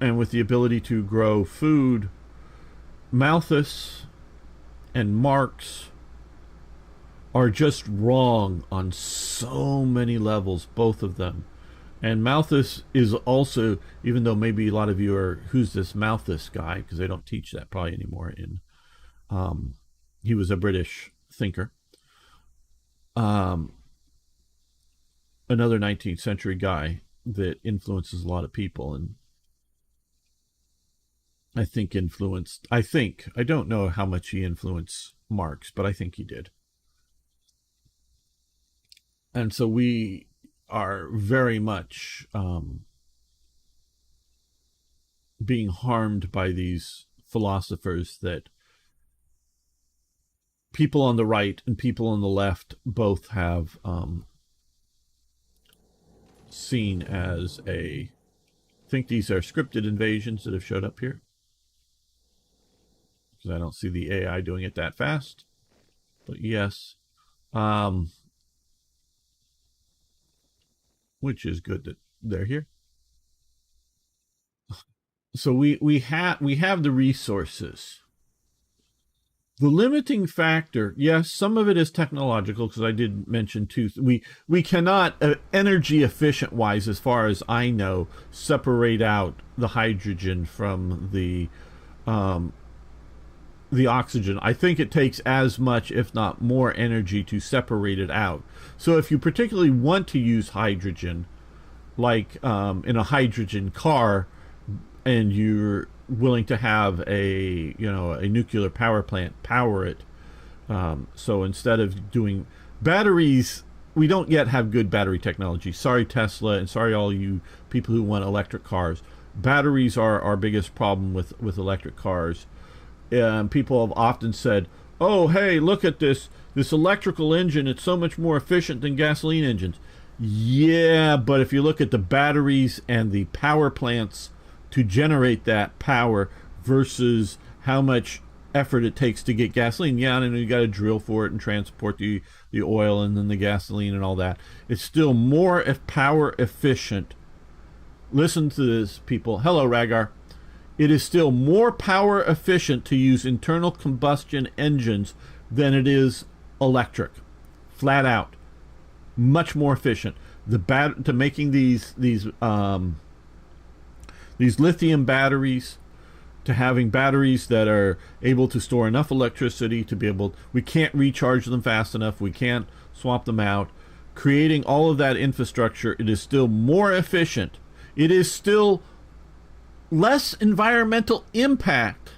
and with the ability to grow food, Malthus and Marx are just wrong on so many levels, both of them. And Malthus is also, even though maybe a lot of you are, who's this Malthus guy? Because they don't teach that probably anymore. He was a British thinker. Another 19th century guy that influences a lot of people, and I don't know how much he influenced Marx, but I think he did. And so we are very much being harmed by these philosophers that people on the right and people on the left both have seen as I think these are scripted invasions that have showed up here, because I don't see the AI doing it that fast. But yes, which is good that they're here. So we have the resources. The limiting factor, yes, some of it is technological, because I did mention too, we cannot, energy efficient wise, as far as I know, separate out the hydrogen from the oxygen. I think it takes as much, if not more, energy to separate it out. So if you particularly want to use hydrogen, like in a hydrogen car, and you're willing to have a nuclear power plant power it, so instead of doing batteries, we don't yet have good battery technology. Sorry Tesla, and sorry all you people who want electric cars. Batteries are our biggest problem with electric cars. People have often said, oh hey, look at this electrical engine, it's so much more efficient than gasoline engines. Yeah, but if you look at the batteries and the power plants to generate that power versus how much effort it takes to get gasoline. Yeah, and you got to drill for it and transport the oil and then the gasoline and all that. It's still more power efficient. Listen to this, people. Hello, Ragar. It is still more power efficient to use internal combustion engines than it is electric. Flat out. Much more efficient. To making these lithium batteries, to having batteries that are able to store enough electricity to be able, we can't recharge them fast enough, we can't swap them out, creating all of that infrastructure, it is still more efficient. It is still less environmental impact.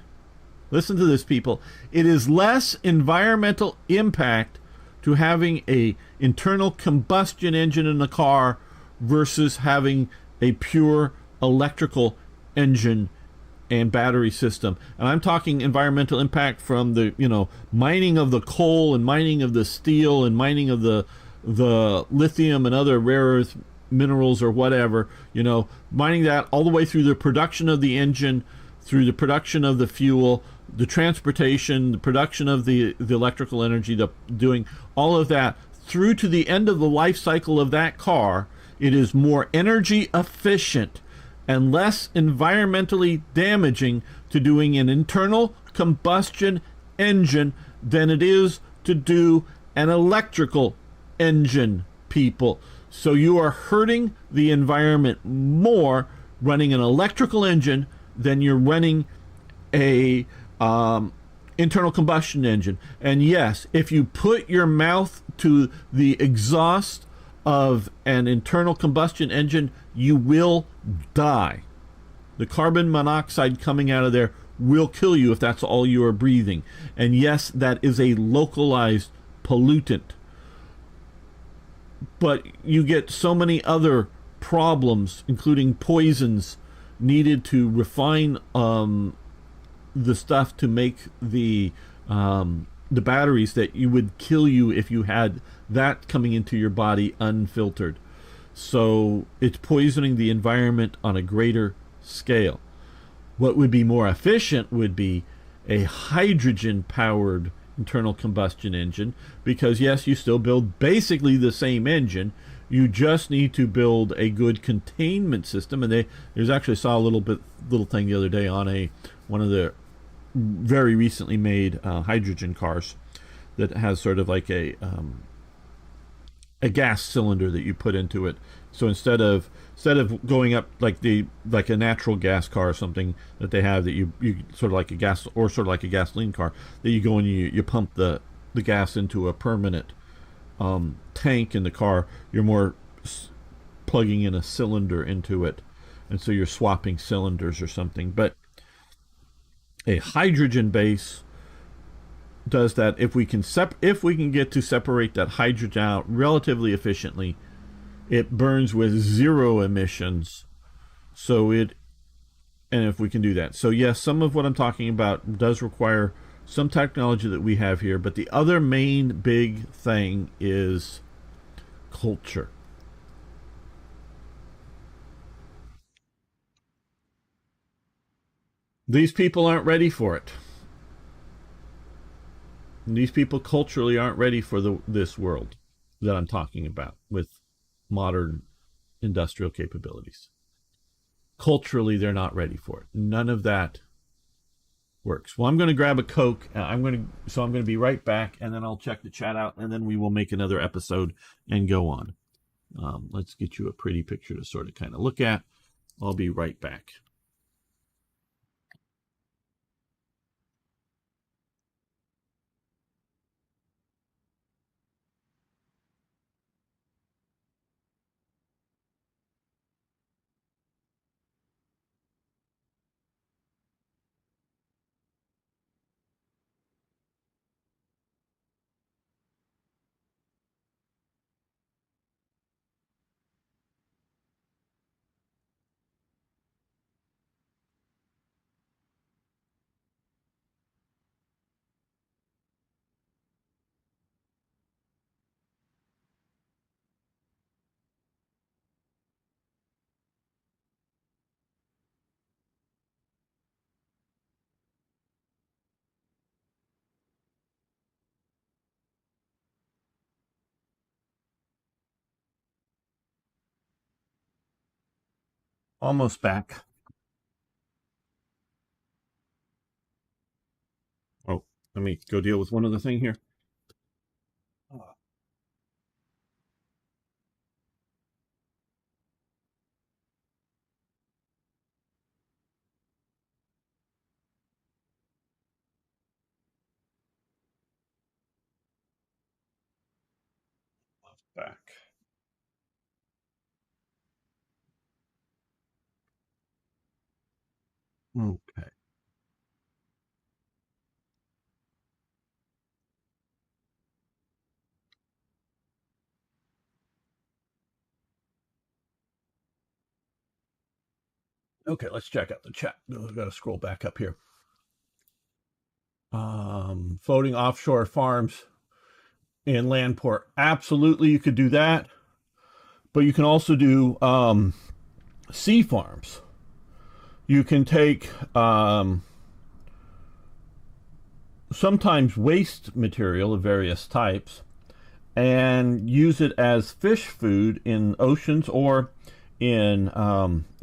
Listen to this, people. It is less environmental impact to having a internal combustion engine in the car versus having a pure electrical engine and battery system. And I'm talking environmental impact from the mining of the coal and mining of the steel and mining of the lithium and other rare earth minerals or whatever, mining that all the way through the production of the engine, through the production of the fuel, the transportation, the production of the electrical energy, doing all of that through to the end of the life cycle of that car. It is more energy efficient and less environmentally damaging to doing an internal combustion engine than it is to do an electrical engine, people. So you are hurting the environment more running an electrical engine than you're running a internal combustion engine. And yes, if you put your mouth to the exhaust of an internal combustion engine, you will die. The carbon monoxide coming out of there will kill you if that's all you are breathing. And yes, that is a localized pollutant. But you get so many other problems, including poisons needed to refine the stuff to make the the batteries that you would kill you if you had that coming into your body unfiltered. So it's poisoning the environment on a greater scale. What would be more efficient would be a hydrogen powered internal combustion engine, because yes, you still build basically the same engine. You just need to build a good containment system. And there's actually saw a little thing the other day on one of the very recently made hydrogen cars that has sort of like a gas cylinder that you put into it. So instead of going up like a natural gas car or something that they have, that you sort of like a gas, or sort of like a gasoline car, that you go and you pump the gas into a permanent tank in the car. You're more plugging in a cylinder into it, and so you're swapping cylinders or something. But a hydrogen base does that. If we can get to separate that hydrogen out relatively efficiently, it burns with zero emissions. And if we can do that, so yes, some of what I'm talking about does require some technology that we have here. But the other main big thing is culture. These people aren't ready for it. These people culturally aren't ready for this world that I'm talking about with modern industrial capabilities. Culturally, they're not ready for it. None of that works. Well, I'm going to grab a Coke. I'm going to be right back, and then I'll check the chat out, and then we will make another episode and go on. Let's get you a pretty picture to sort of kind of look at. I'll be right back. Almost back. Oh, let me go deal with one other thing here. Back. Okay. Okay, let's check out the chat. I've got to scroll back up here. Floating offshore farms in land port. Absolutely, you could do that. But you can also do sea farms. You can take sometimes waste material of various types and use it as fish food in oceans, or and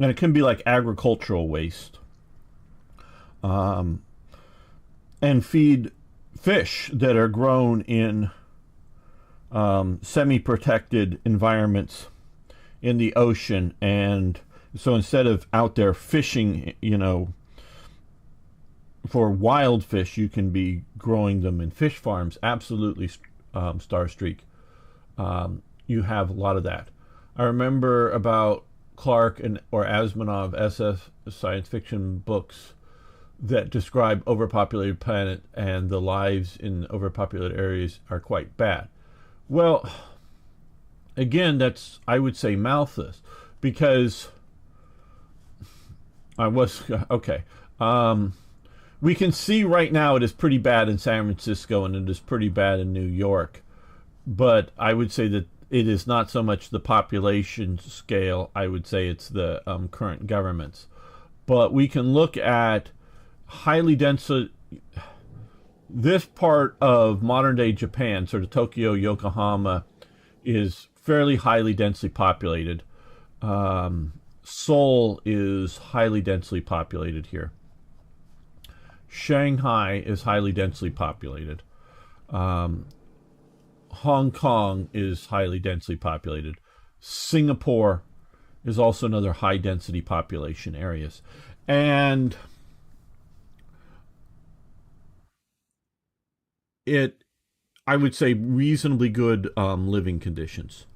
it can be like agricultural waste, and feed fish that are grown in semi-protected environments in the ocean. And so instead of out there fishing, for wild fish, you can be growing them in fish farms. Absolutely, Starstreak. You have a lot of that. I remember about Clark or Asimov SF science fiction books that describe overpopulated planet, and the lives in overpopulated areas are quite bad. Well, again, that's, I would say, Malthus, because I was okay. we can see right now it is pretty bad in San Francisco and it is pretty bad in New York. But I would say that it is not so much the population scale. I would say it's the current governments. But we can look at highly dense. This part of modern day Japan, sort of Tokyo, Yokohama, is fairly highly densely populated. Seoul is highly densely populated here. Shanghai is highly densely populated. Hong Kong is highly densely populated. Singapore is also another high density population areas. And I would say, reasonably good living conditions.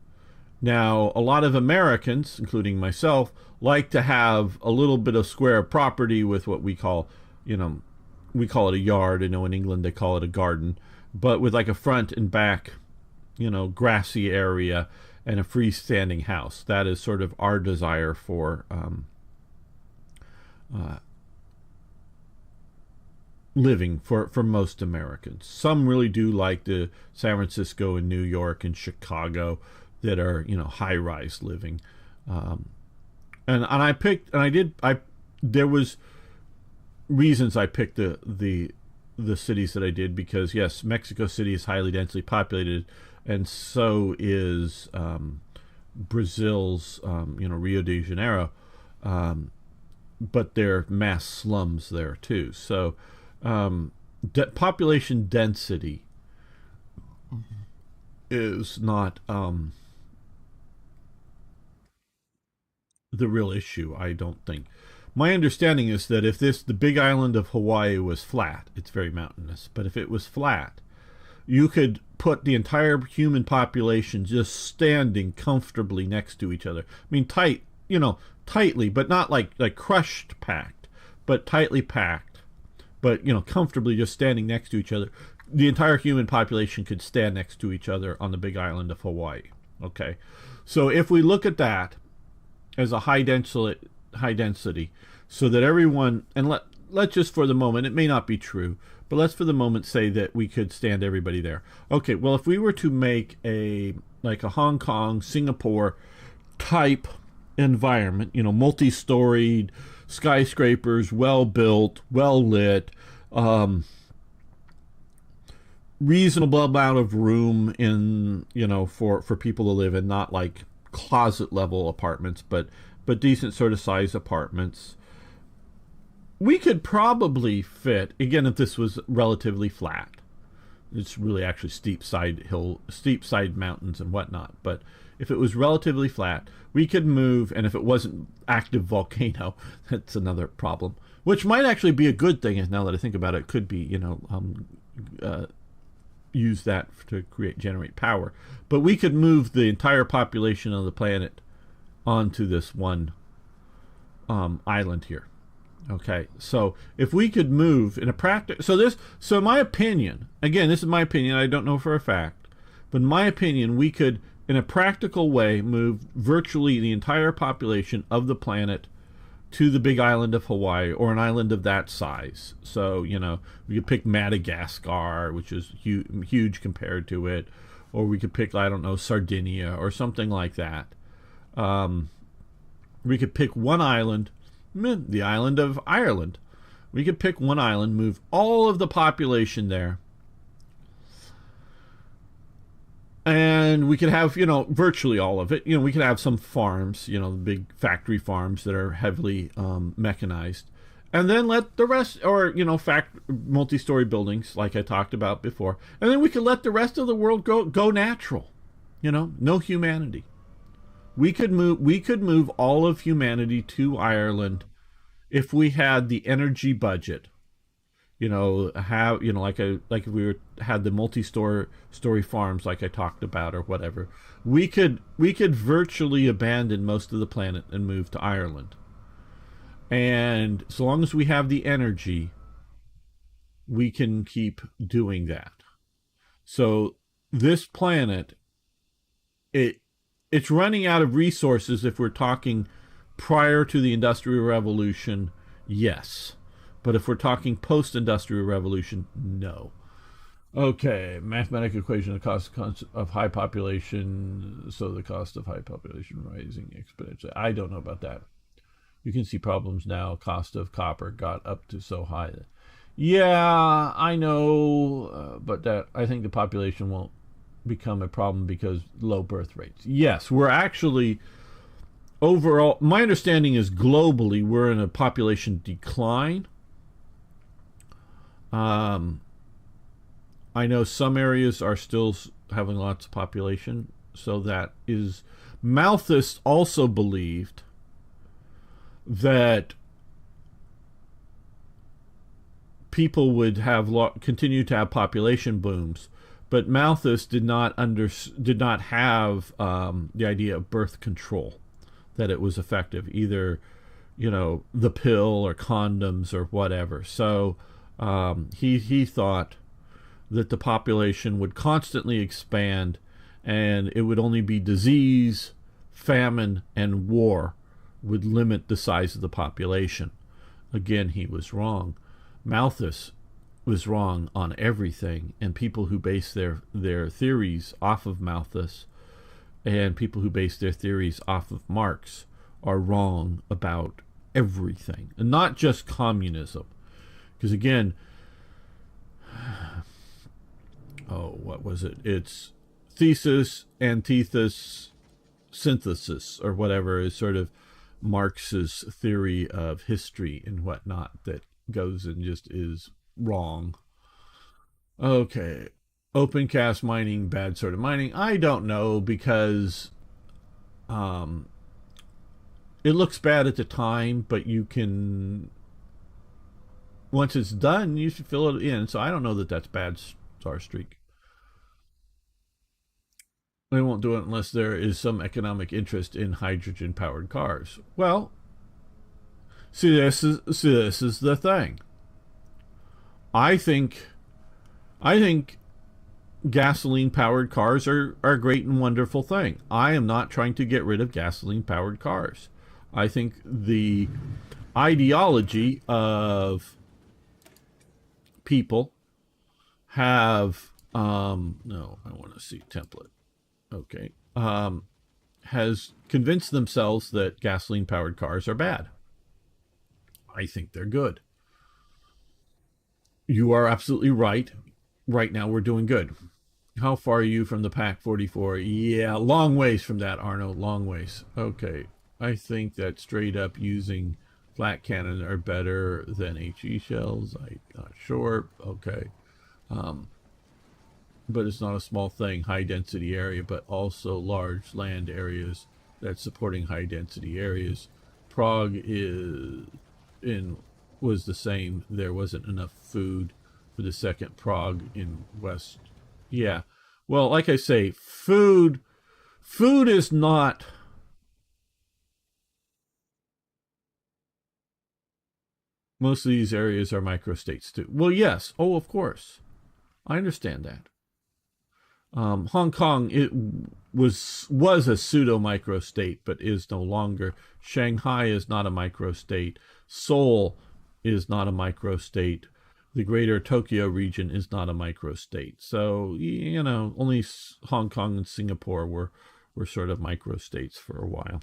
Now, a lot of Americans, including myself, like to have a little bit of square property with what we call, we call it a yard. I know in England they call it a garden, but with like a front and back, grassy area and a freestanding house. That is sort of our desire for living for most Americans. Some really do like the San Francisco and New York and Chicago that are high rise living. There was reasons I picked the cities that I did, because yes, Mexico City is highly densely populated, and so is Brazil's Rio de Janeiro, but there are mass slums there too. So population density is not the real issue, I don't think. My understanding is that if the big island of Hawaii was flat, it's very mountainous, but if it was flat, you could put the entire human population just standing comfortably next to each other. I mean, tightly, but not like crushed packed, but tightly packed, but comfortably just standing next to each other. The entire human population could stand next to each other on the big island of Hawaii. Okay, so if we look at that as a high density, so that everyone, and let's just for the moment, it may not be true, but let's for the moment say that we could stand everybody there. Okay, well, if we were to make a Hong Kong, Singapore type environment, multi-storied skyscrapers, well built, well lit, reasonable amount of room in for people to live in, not like closet level apartments, but decent sort of size apartments. We could probably fit, again, if this was relatively flat. It's really actually steep side mountains and whatnot. But if it was relatively flat, we could move, and if it wasn't active volcano, that's another problem, which might actually be a good thing. Now that I think about it, could be, use that to generate power. But we could move the entire population of the planet onto this one island here. Okay, so if we could move in a practice, so my opinion, again, this is my opinion, I don't know for a fact, but in my opinion, we could, in a practical way, move virtually the entire population of the planet to the big island of Hawaii, or an island of that size. So, we could pick Madagascar, which is huge compared to it, or we could pick, I don't know, Sardinia or something like that. We could pick one island, the island of Ireland. We could pick one island, move all of the population there, and we could have, virtually all of it. We could have some farms, the big factory farms that are heavily mechanized, and then let the rest, or multi-story buildings like I talked about before, and then we could let the rest of the world go natural. No humanity. We could move all of humanity to Ireland if we had the energy budget. Like if we had the multi-story farms like I talked about, or whatever. We could virtually abandon most of the planet and move to Ireland. And so long as we have the energy, we can keep doing that. So this planet, it's running out of resources if we're talking prior to the Industrial Revolution, yes. But if we're talking post-industrial revolution, no. Okay, mathematical equation: the cost of high population, so the cost of high population rising exponentially. I don't know about that. You can see problems now. Cost of copper got up to so high. Yeah, I know, but that I think the population won't become a problem because low birth rates. Yes, we're actually overall. My understanding is globally we're in a population decline. I know some areas are still having lots of population, so that is. Malthus also believed that people would have continue to have population booms, but Malthus did not have the idea of birth control, that it was effective, either the pill or condoms or whatever. So he thought that the population would constantly expand, and it would only be disease, famine, and war would limit the size of the population. Again, he was wrong. Malthus was wrong on everything, and people who base their theories off of Malthus and people who base their theories off of Marx are wrong about everything, and not just communism. Because again, what was it? It's thesis, antithesis, synthesis, or whatever is sort of Marx's theory of history and whatnot that goes and just is wrong. Okay. Open cast mining, bad sort of mining. I don't know, because it looks bad at the time, but you can, once it's done, you should fill it in. So I don't know that that's bad star streak. They won't do it unless there is some economic interest in hydrogen-powered cars. Well, see, this is the thing. I think gasoline-powered cars are a great and wonderful thing. I am not trying to get rid of gasoline-powered cars. I think the ideology of people have no, I want to see template. Okay. Has convinced themselves that gasoline-powered cars are bad. I think they're good. You are absolutely right. Right now we're doing good. How far are you from the PAC 44? Yeah, long ways from that, Arno. Long ways. Okay. I think that straight up using flat cannon are better than HE shells. I'm not sure. Okay. But it's not a small thing, high density area, but also large land areas that's supporting high density areas. Prague was the same. There wasn't enough food for the second Prague in West. Yeah. Well, like I say, food is not. Most of these areas are microstates too. Well, yes. Oh, of course. I understand that. Hong Kong, it was a pseudo microstate, but is no longer. Shanghai is not a microstate. Seoul is not a microstate. The greater Tokyo region is not a microstate. So, only Hong Kong and Singapore were sort of microstates for a while.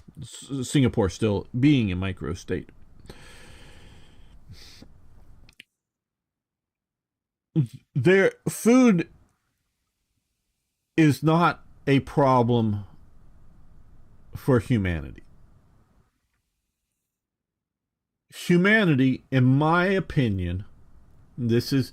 Singapore still being a microstate. Their food is not a problem for humanity. Humanity, in my opinion, this is,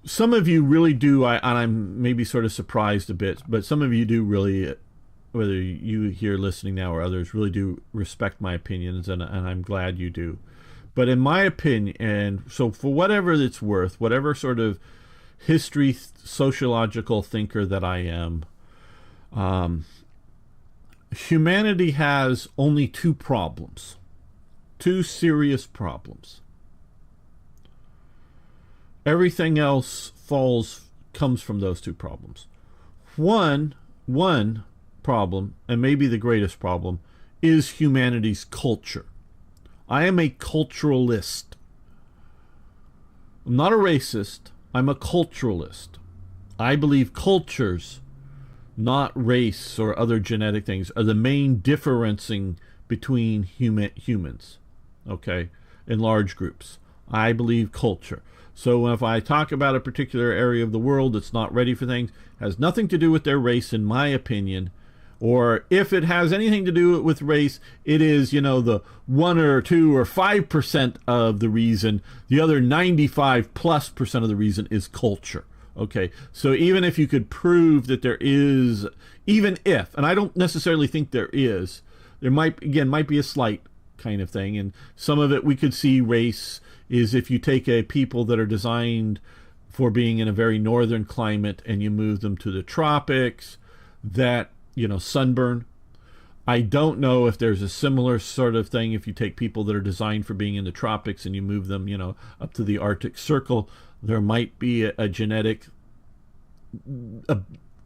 some of you really do, and I'm maybe sort of surprised a bit, but some of you do really, whether you here listening now or others, really do respect my opinions, and I'm glad you do. But in my opinion, and so for whatever it's worth, whatever sort of history, sociological thinker that I am, humanity has only two serious problems. Everything else comes from those two problems. One problem, and maybe the greatest problem, is humanity's culture. I am a culturalist. I'm not a racist. I'm a culturalist. I believe cultures, not race or other genetic things, are the main differencing between humans, okay, in large groups. I believe culture. So if I talk about a particular area of the world that's not ready for things, has nothing to do with their race, in my opinion. Or if it has anything to do with race, it is, the 1 or 2 or 5% of the reason. The other 95+% of the reason is culture. Okay, so even if you could prove that there is, even if, and I don't necessarily think there is, there might be a slight kind of thing, and some of it we could see race is if you take a people that are designed for being in a very northern climate and you move them to the tropics, that, sunburn. I don't know if there's a similar sort of thing if you take people that are designed for being in the tropics and you move them, up to the Arctic Circle. There might be a genetic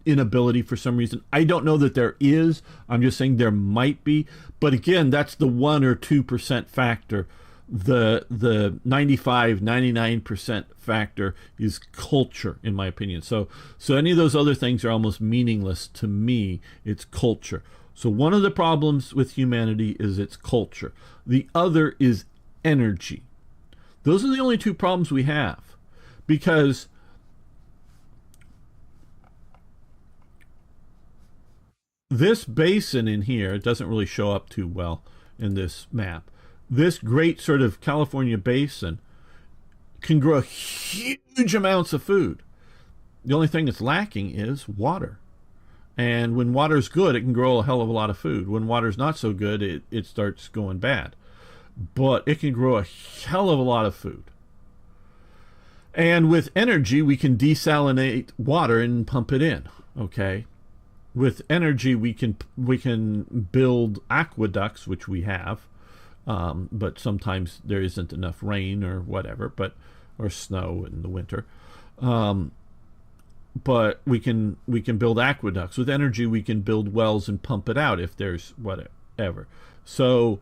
inability for some reason. I don't know that there is. I'm just saying there might be. But again, that's the 1 or 2% factor. The 95, 99% factor is culture, in my opinion. So any of those other things are almost meaningless to me. It's culture. So one of the problems with humanity is its culture. The other is energy. Those are the only two problems we have. Because this basin in here, it doesn't really show up too well in this map. This great sort of California basin can grow huge amounts of food. The only thing that's lacking is water. And when water's good, it can grow a hell of a lot of food. When water's not so good, it starts going bad. But it can grow a hell of a lot of food. And with energy, we can desalinate water and pump it in, okay? With energy, we can build aqueducts, which we have, but sometimes there isn't enough rain or whatever, or snow in the winter. But we can build aqueducts. With energy, we can build wells and pump it out if there's whatever. So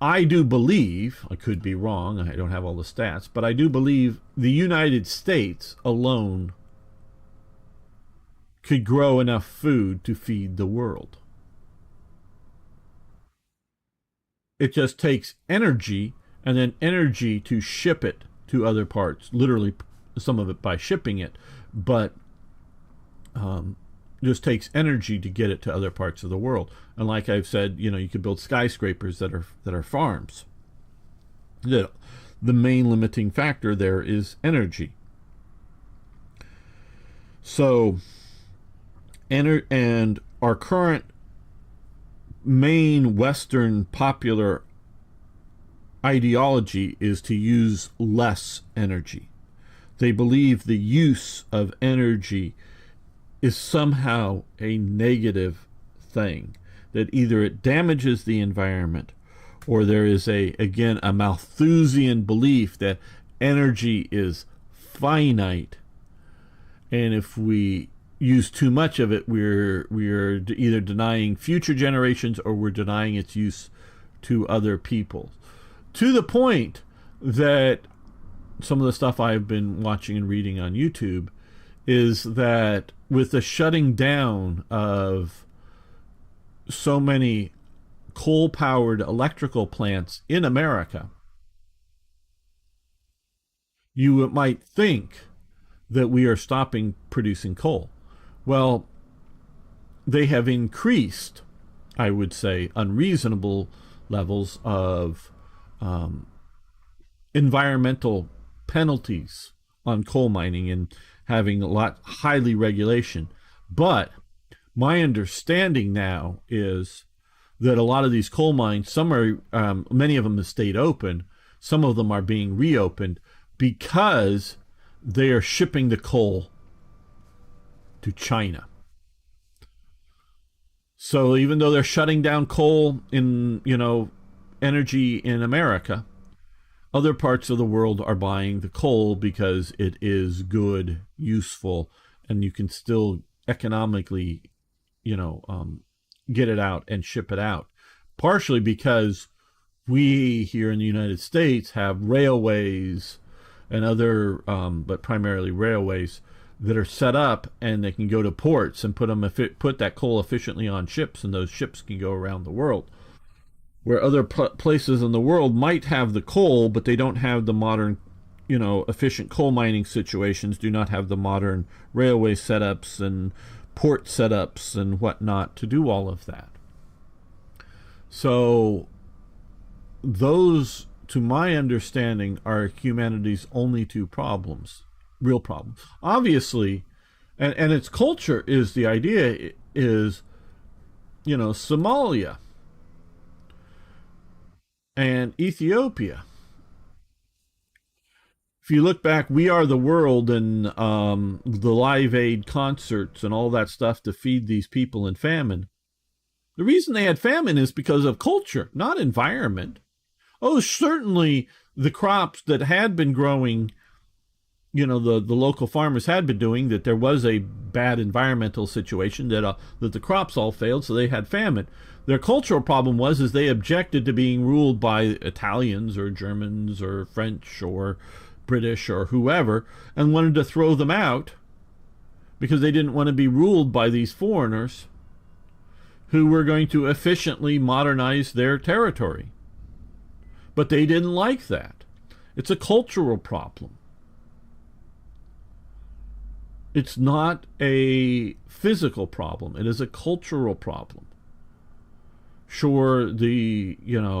I do believe, I could be wrong, I don't have all the stats, but I do believe the United States alone could grow enough food to feed the world. It just takes energy, and then energy to ship it to other parts, literally some of it by shipping it, but just takes energy to get it to other parts of the world. And like I've said, you could build skyscrapers that are farms. The main limiting factor there is energy. So, and our current main Western popular ideology is to use less energy. They believe the use of energy is somehow a negative thing, that either it damages the environment, or there is a Malthusian belief that energy is finite, and if we use too much of it, we're either denying future generations or we're denying its use to other people. To the point that some of the stuff I've been watching and reading on YouTube is that with the shutting down of so many coal-powered electrical plants in America, you might think that we are stopping producing coal. Well, they have increased, I would say, unreasonable levels of environmental penalties on coal mining and having a lot highly regulation. But my understanding now is that a lot of these coal mines, many of them have stayed open. Some of them are being reopened because they are shipping the coal to China. So even though they're shutting down coal in, energy in America, other parts of the world are buying the coal because it is good, useful, and you can still economically, get it out and ship it out. Partially because We here in the United States have railways and other, but primarily railways that are set up, and they can go to ports and put that coal efficiently on ships, and those ships can go around the world. Where other places in the world might have the coal, but they don't have the modern, efficient coal mining situations, do not have the modern railway setups and port setups and whatnot to do all of that. So those, to my understanding, are humanity's only two problems, real problems. Obviously, and its culture is the idea is, Somalia and Ethiopia. If you look back, We Are the World and the Live Aid concerts and all that stuff to feed these people in famine. The reason they had famine is because of culture, not environment. Oh, certainly the crops that had been growing, the local farmers had been doing, that there was a bad environmental situation, that the crops all failed, so they had famine. Their cultural problem was is they objected to being ruled by Italians or Germans or French or British or whoever, and wanted to throw them out because they didn't want to be ruled by these foreigners who were going to efficiently modernize their territory. But they didn't like that. It's a cultural problem. It's not a physical problem. It is a cultural problem. Sure, you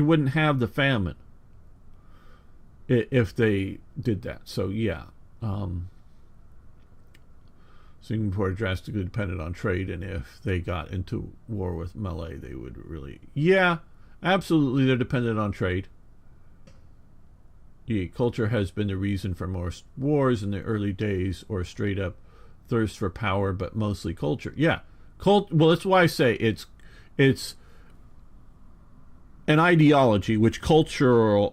wouldn't have the famine if they did that. So yeah, Singapore drastically depended on trade, and if they got into war with Malay, they would really, yeah, absolutely, they're dependent on trade. Yeah, culture has been the reason for most wars in the early days, or straight up thirst for power, but mostly culture. Yeah, well, that's why I say it's an ideology, which culture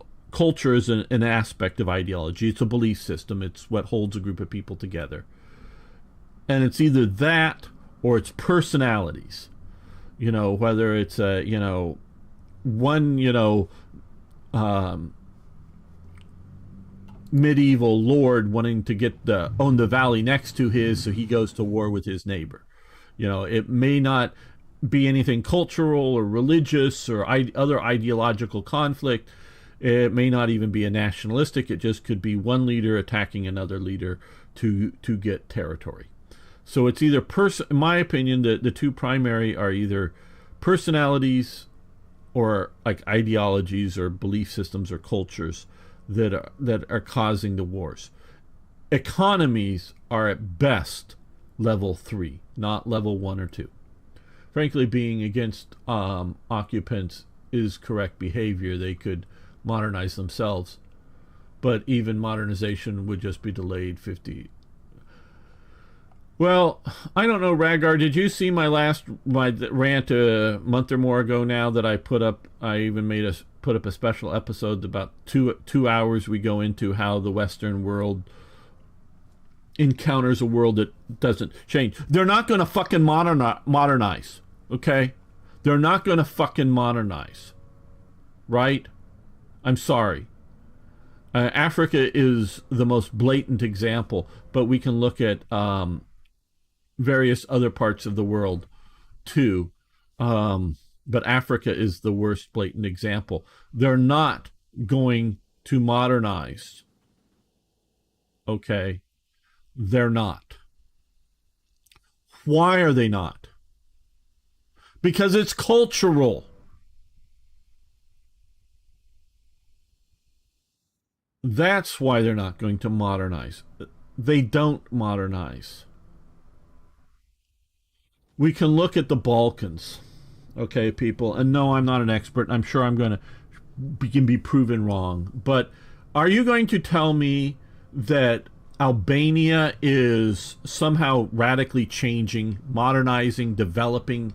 is an aspect of ideology. It's a belief system. It's what holds a group of people together. And it's either that or it's personalities. Whether it's one, medieval lord wanting to own the valley next to his, so he goes to war with his neighbor. It may not be anything cultural or religious or other ideological conflict. It may not even be a nationalistic. It just could be one leader attacking another leader to get territory. So it's either in my opinion, the two primary are either personalities or like ideologies or belief systems or cultures that are causing the wars. Economies are at best level 3, not level 1 or 2. Frankly, being against occupants is correct behavior. They could modernize themselves, but even modernization would just be delayed 50. Well, I don't know, Rhaegar, did you see my rant a month or more ago now that I put up? I even put up a special episode about 2 hours. We go into how the Western world encounters a world that doesn't change. They're not going to fucking modernize, okay? They're not going to fucking modernize, right? I'm sorry. Africa is the most blatant example, but we can look at various other parts of the world too. But Africa is the worst blatant example. They're not going to modernize. Okay? They're not. Why are they not? Because it's cultural. That's why they're not going to modernize. They don't modernize. We can look at the Balkans, okay, people, and no, I'm not an expert. I'm sure I'm going to be proven wrong. But are you going to tell me that Albania is somehow radically changing, modernizing, developing?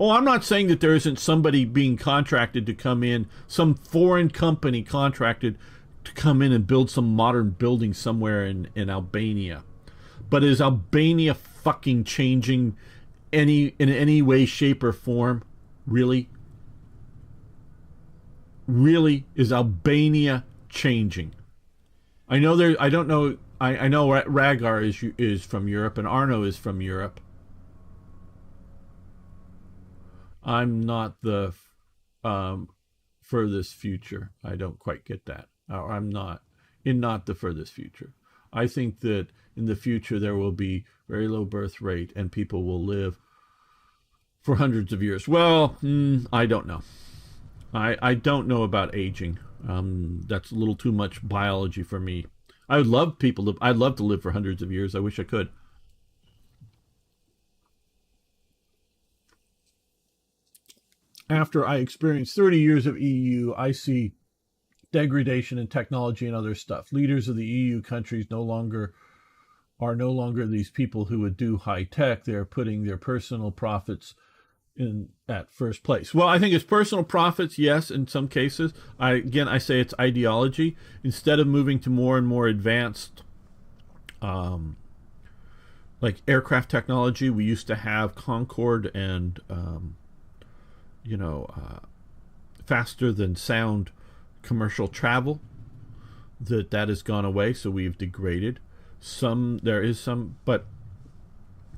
Oh, I'm not saying that there isn't somebody being contracted to come in, some foreign company contracted to come in and build some modern building somewhere in Albania. But is Albania fucking changing any way, shape, or form? Really? Really? Is Albania changing? I know there. I don't know. I know Ragar is from Europe and Arno is from Europe. I'm not the furthest future. I don't quite get that. Or I'm not the furthest future. I think that in the future there will be very low birth rate and people will live for hundreds of years. Well, I don't know. I don't know about aging. That's a little too much biology for me. I'd love to live for hundreds of years. I wish I could. After I experienced 30 years of EU, I see degradation in technology and other stuff. Leaders of the EU countries are no longer these people who would do high tech. They're putting their personal profits in at first place. Well, I think it's personal profits, yes, in some cases. I say it's ideology. Instead of moving to more and more advanced like aircraft technology, we used to have Concorde and faster than sound commercial travel. That has gone away, so we've degraded. There is some, but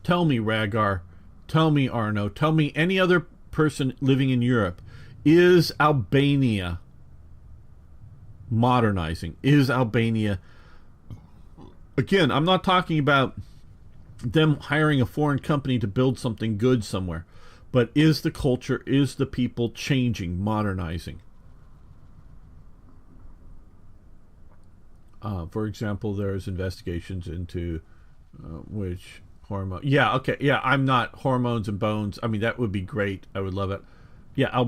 tell me, Ragar, tell me, Arno, tell me any other person living in Europe, is Albania modernizing? Is Albania, again, I'm not talking about them hiring a foreign company to build something good somewhere, but is the culture, is the people changing, modernizing? For example, there's investigations into which hormone. Yeah, okay, yeah, I'm not hormones and bones. I mean, that would be great. I would love it. Yeah,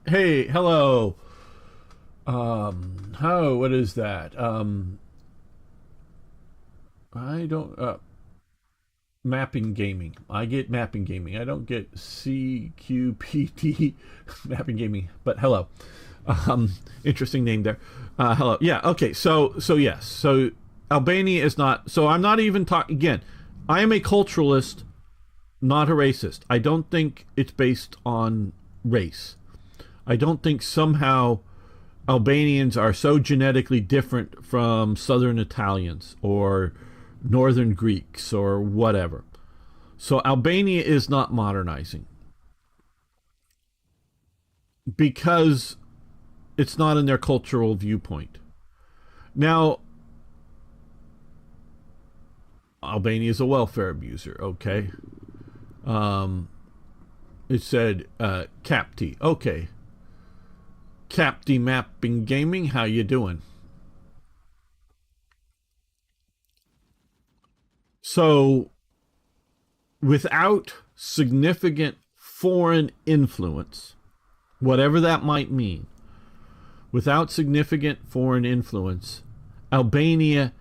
hey, hello. What is that? I don't. Mapping gaming. I get mapping gaming. I don't get CQPT mapping gaming. But hello. Interesting name there. Hello. Yeah. Okay. So yes. So Albania is not. So I'm not even talking again. I am a culturalist, not a racist. I don't think it's based on race. I don't think somehow Albanians are so genetically different from Southern Italians or Northern Greeks or whatever. So Albania is not modernizing because it's not in their cultural viewpoint. Now, Albania is a welfare abuser, okay? It said Capti. Okay. Capti Mapping Gaming, how you doing? So, without significant foreign influence, whatever that might mean, without significant foreign influence, Albania,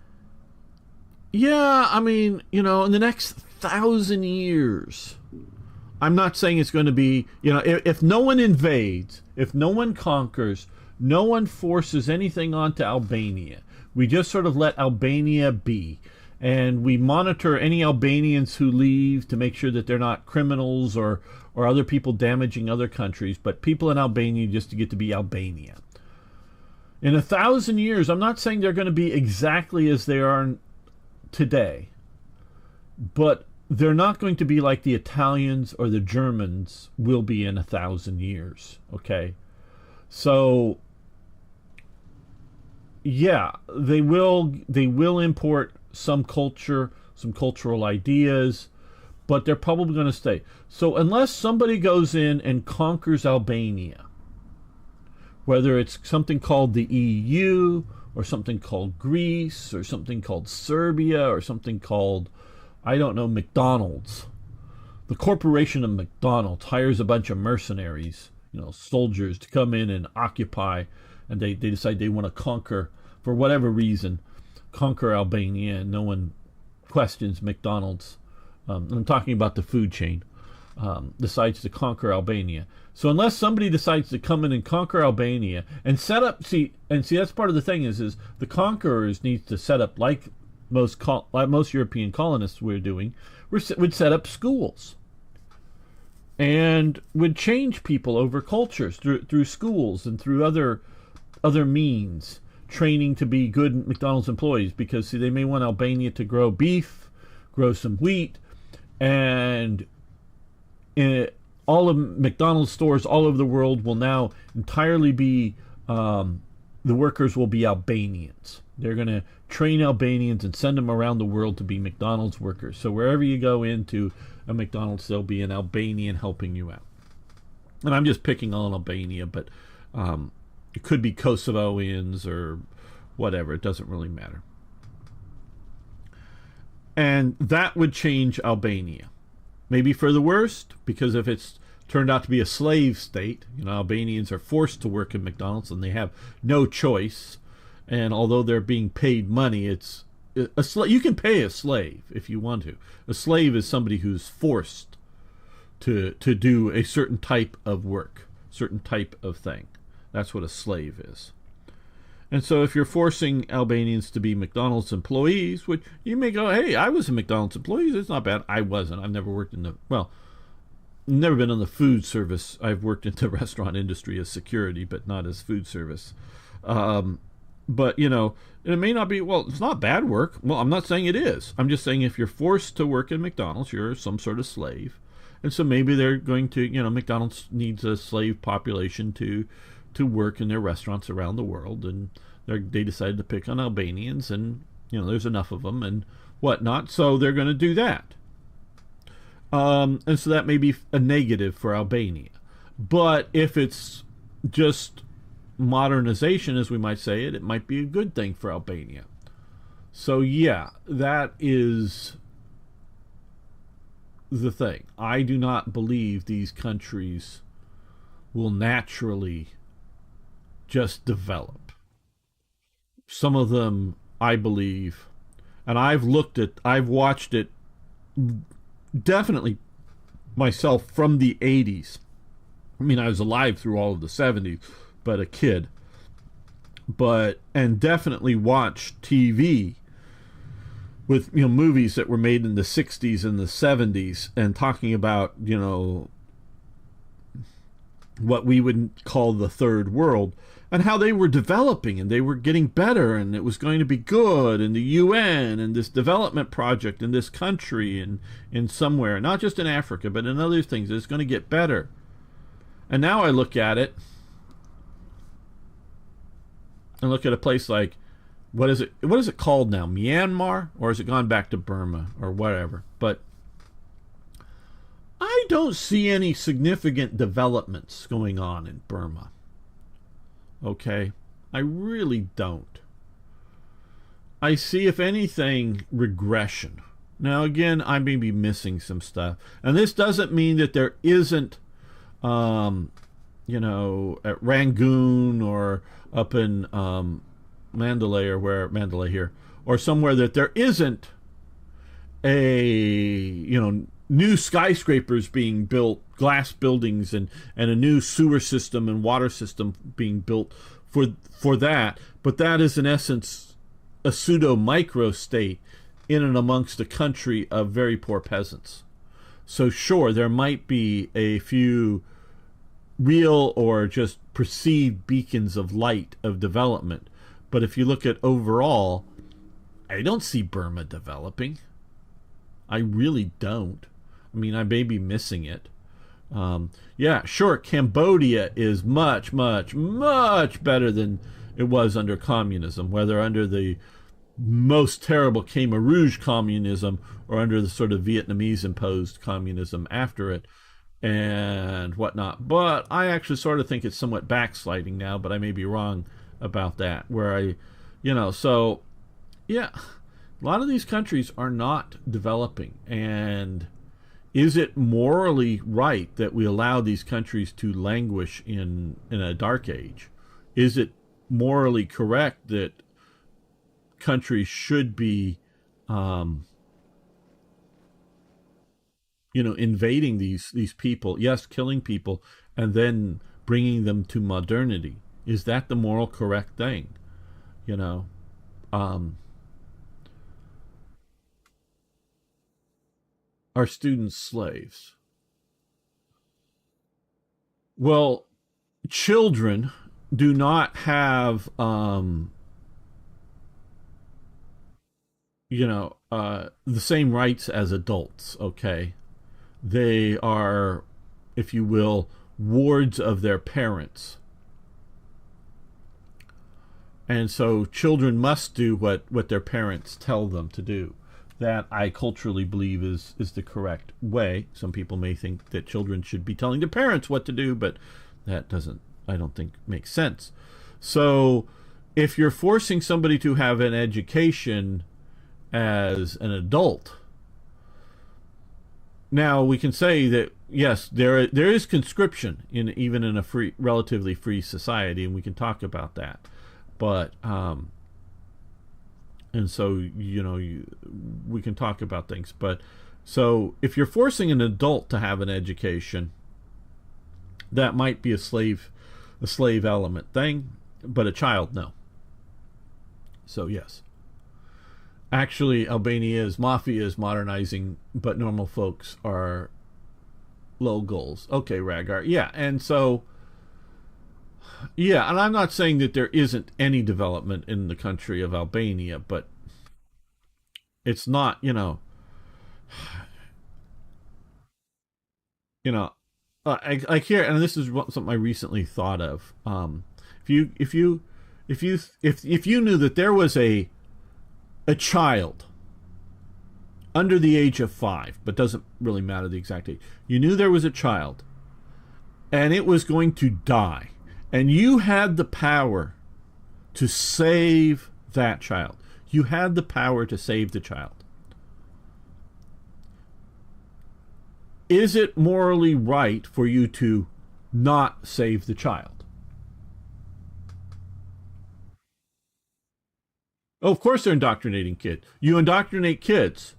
yeah, I mean, in the next 1,000 years, I'm not saying it's going to be, if no one invades, if no one conquers, no one forces anything onto Albania, we just sort of let Albania be. And we monitor any Albanians who leave to make sure that they're not criminals or other people damaging other countries, but people in Albania just to get to be Albania. In 1,000 years, I'm not saying they're going to be exactly as they are today, but they're not going to be like the Italians or the Germans will be in 1,000 years, okay? So, yeah, they will import some culture, some cultural ideas, but they're probably going to stay. So unless somebody goes in and conquers Albania, whether it's something called the EU or something called Greece or something called Serbia or something called, I don't know, McDonald's. The corporation of McDonald's hires a bunch of mercenaries, soldiers to come in and occupy, and they decide they want to conquer, for whatever reason, conquer Albania, and no one questions McDonald's. I'm talking about the food chain. Decides to conquer Albania. So unless somebody decides to come in and conquer Albania and set up, see that's part of the thing is the conquerors need to set up like most European colonists would set up schools. and would change people over cultures through schools and through other means, training to be good McDonald's employees, because see, they may want Albania to grow beef, grow some wheat, and all of McDonald's stores all over the world will now entirely be the workers will be Albanians. They're going to train Albanians and send them around the world to be McDonald's workers. So wherever you go into a McDonald's, there'll be an Albanian helping you out. And I'm just picking on Albania, but it could be Kosovoians or whatever. It doesn't really matter. And that would change Albania. Maybe for the worst, because if it's turned out to be a slave state, Albanians are forced to work in McDonald's and they have no choice. And although they're being paid money, it's you can pay a slave if you want to. A slave is somebody who's forced to do a certain type of work, certain type of thing. That's what a slave is. And so if you're forcing Albanians to be McDonald's employees, which you may go, hey, I was a McDonald's employee, it's not bad. I wasn't. I've never worked never been in the food service. I've worked in the restaurant industry as security, but not as food service. But, it may not be, it's not bad work. Well, I'm not saying it is. I'm just saying if you're forced to work in McDonald's, you're some sort of slave. And so maybe they're going to, McDonald's needs a slave population to work in their restaurants around the world, and they decided to pick on Albanians, and there's enough of them and whatnot, so they're going to do that. And so that may be a negative for Albania. But if it's just modernization, as we might say it might be a good thing for Albania. So yeah, that is the thing. I do not believe these countries will naturally just develop. Some of them, I believe, and I've watched it definitely myself from the 80s. I mean, I was alive through all of the 70s, but a kid. And definitely watched TV with movies that were made in the 60s and the 70s and talking about what we would call the third world, and how they were developing and they were getting better and it was going to be good, and the UN and this development project in this country and in somewhere, not just in Africa but in other things, it's going to get better. And now I look at it and look at a place like, what is it called now? Myanmar? Or has it gone back to Burma or whatever? But I don't see any significant developments going on in Burma. Okay? I really don't. I see, if anything, regression. Now, again, I may be missing some stuff. And this doesn't mean that there isn't, at Rangoon or up in Mandalay here, or somewhere, that there isn't new skyscrapers being built, glass buildings, and a new sewer system and water system being built for that. But that is, in essence, a pseudo micro state in and amongst a country of very poor peasants. So sure, there might be a few real or just perceived beacons of light of development, but if you look at overall, I don't see Burma developing. I really don't. I mean, I may be missing it. Yeah, sure, Cambodia is much, much, much better than it was under communism, whether under the most terrible Khmer Rouge communism or under the sort of Vietnamese imposed communism after it and whatnot. But I actually sort of think it's somewhat backsliding now, but I may be wrong about that, where so yeah, a lot of these countries are not developing. And is it morally right that we allow these countries to languish in a dark age? Is it morally correct that countries should be invading these people, yes, killing people, and then bringing them to modernity? Is that the moral correct thing? Are students slaves? Well, children do not have, the same rights as adults, okay? They are, if you will, wards of their parents. And so children must do what their parents tell them to do. That I culturally believe is the correct way. Some people may think that children should be telling their parents what to do, but that doesn't, I don't think, make sense. So if you're forcing somebody to have an education as an adult, now we can say that yes, there is conscription even in a relatively free society, and we can talk about that. But and so we can talk about things. But so if you're forcing an adult to have an education, that might be a slave element thing, but a child, no. So yes. Actually, Mafia is modernizing, but normal folks are low goals. Okay, Ragar. Yeah, and so, yeah, and I'm not saying that there isn't any development in the country of Albania, but it's not, I hear, and this is something I recently thought of. If you knew that there was a child under the age of 5, but doesn't really matter the exact age. You knew there was a child, and it was going to die, and you had the power to save that child. You had the power to save the child. Is it morally right for you to not save the child? Oh, of course they're indoctrinating kids. You indoctrinate kids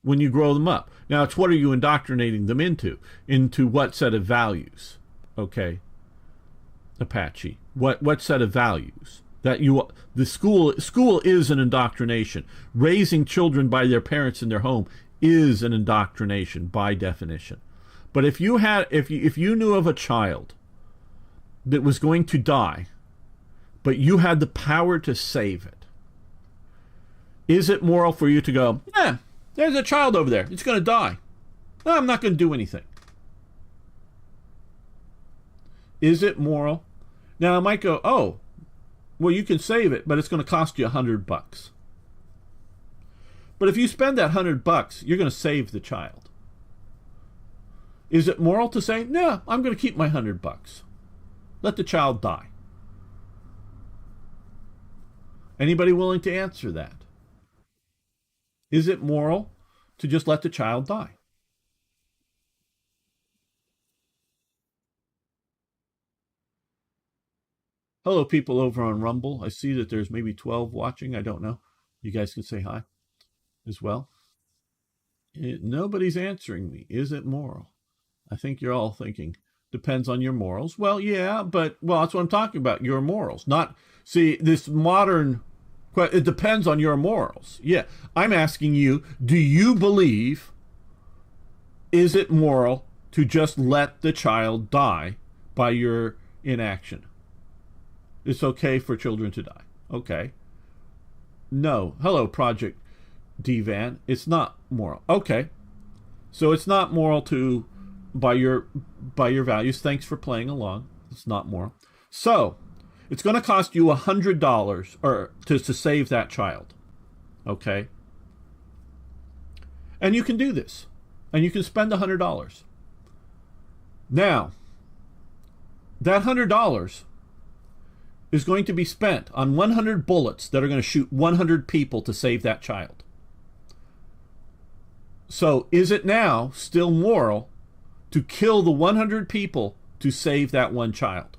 when you grow them up. Now, it's what are you indoctrinating them into? Into what set of values? Okay, Apache. What set of values? The school is an indoctrination. Raising children by their parents in their home is an indoctrination by definition. But if you knew of a child that was going to die, but you had the power to save it, is it moral for you to go, yeah, there's a child over there. It's going to die. No, I'm not going to do anything. Is it moral? Now, I might go, oh, well, you can save it, but it's going to cost you $100. But if you spend that $100, you're going to save the child. Is it moral to say, no, I'm going to keep my $100. Let the child die? Anybody willing to answer that? Is it moral to just let the child die? Hello, people over on Rumble. I see that there's maybe 12 watching. I don't know. You guys can say hi as well. Nobody's answering me. Is it moral? I think you're all thinking, depends on your morals. Well, yeah, but, that's what I'm talking about, your morals. Not, see, this modern, it depends on your morals. Yeah, I'm asking you, do you believe, is it moral to just let the child die by your inaction? It's okay for children to die. Okay. No. Hello, Project Divan. It's not moral. Okay. So it's not moral to, by your values. Thanks for playing along. It's not moral. So it's going to cost you $100 or to save that child. Okay. And you can do this. And you can spend $100. Now, that $100 is going to be spent on 100 bullets that are going to shoot 100 people to save that child. So is it now still moral to kill the 100 people to save that one child?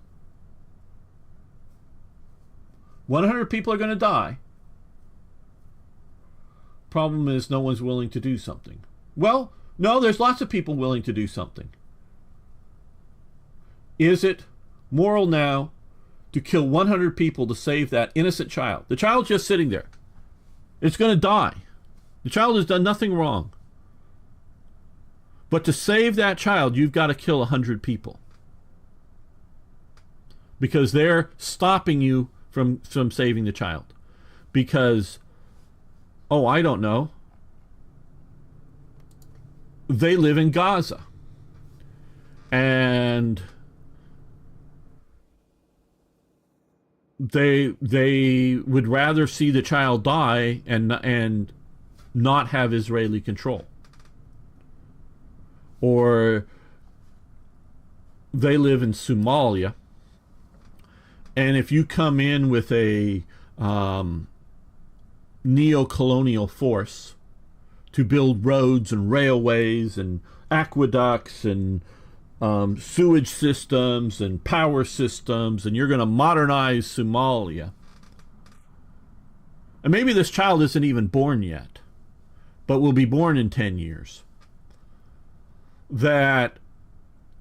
100 people are going to die. Problem is no one's willing to do something. Well, no, there's lots of people willing to do something. Is it moral now to kill 100 people to save that innocent child? The child's just sitting there. It's going to die. The child has done nothing wrong. But to save that child, you've got to kill 100 people. because they're stopping you from saving the child. Because, oh, I don't know, they live in Gaza. And they would rather see the child die and not have Israeli control. Or they live in Somalia, and if you come in with a neo-colonial force to build roads and railways and aqueducts and sewage systems and power systems, and you're going to modernize Somalia, and maybe this child isn't even born yet, but will be born in 10 years, that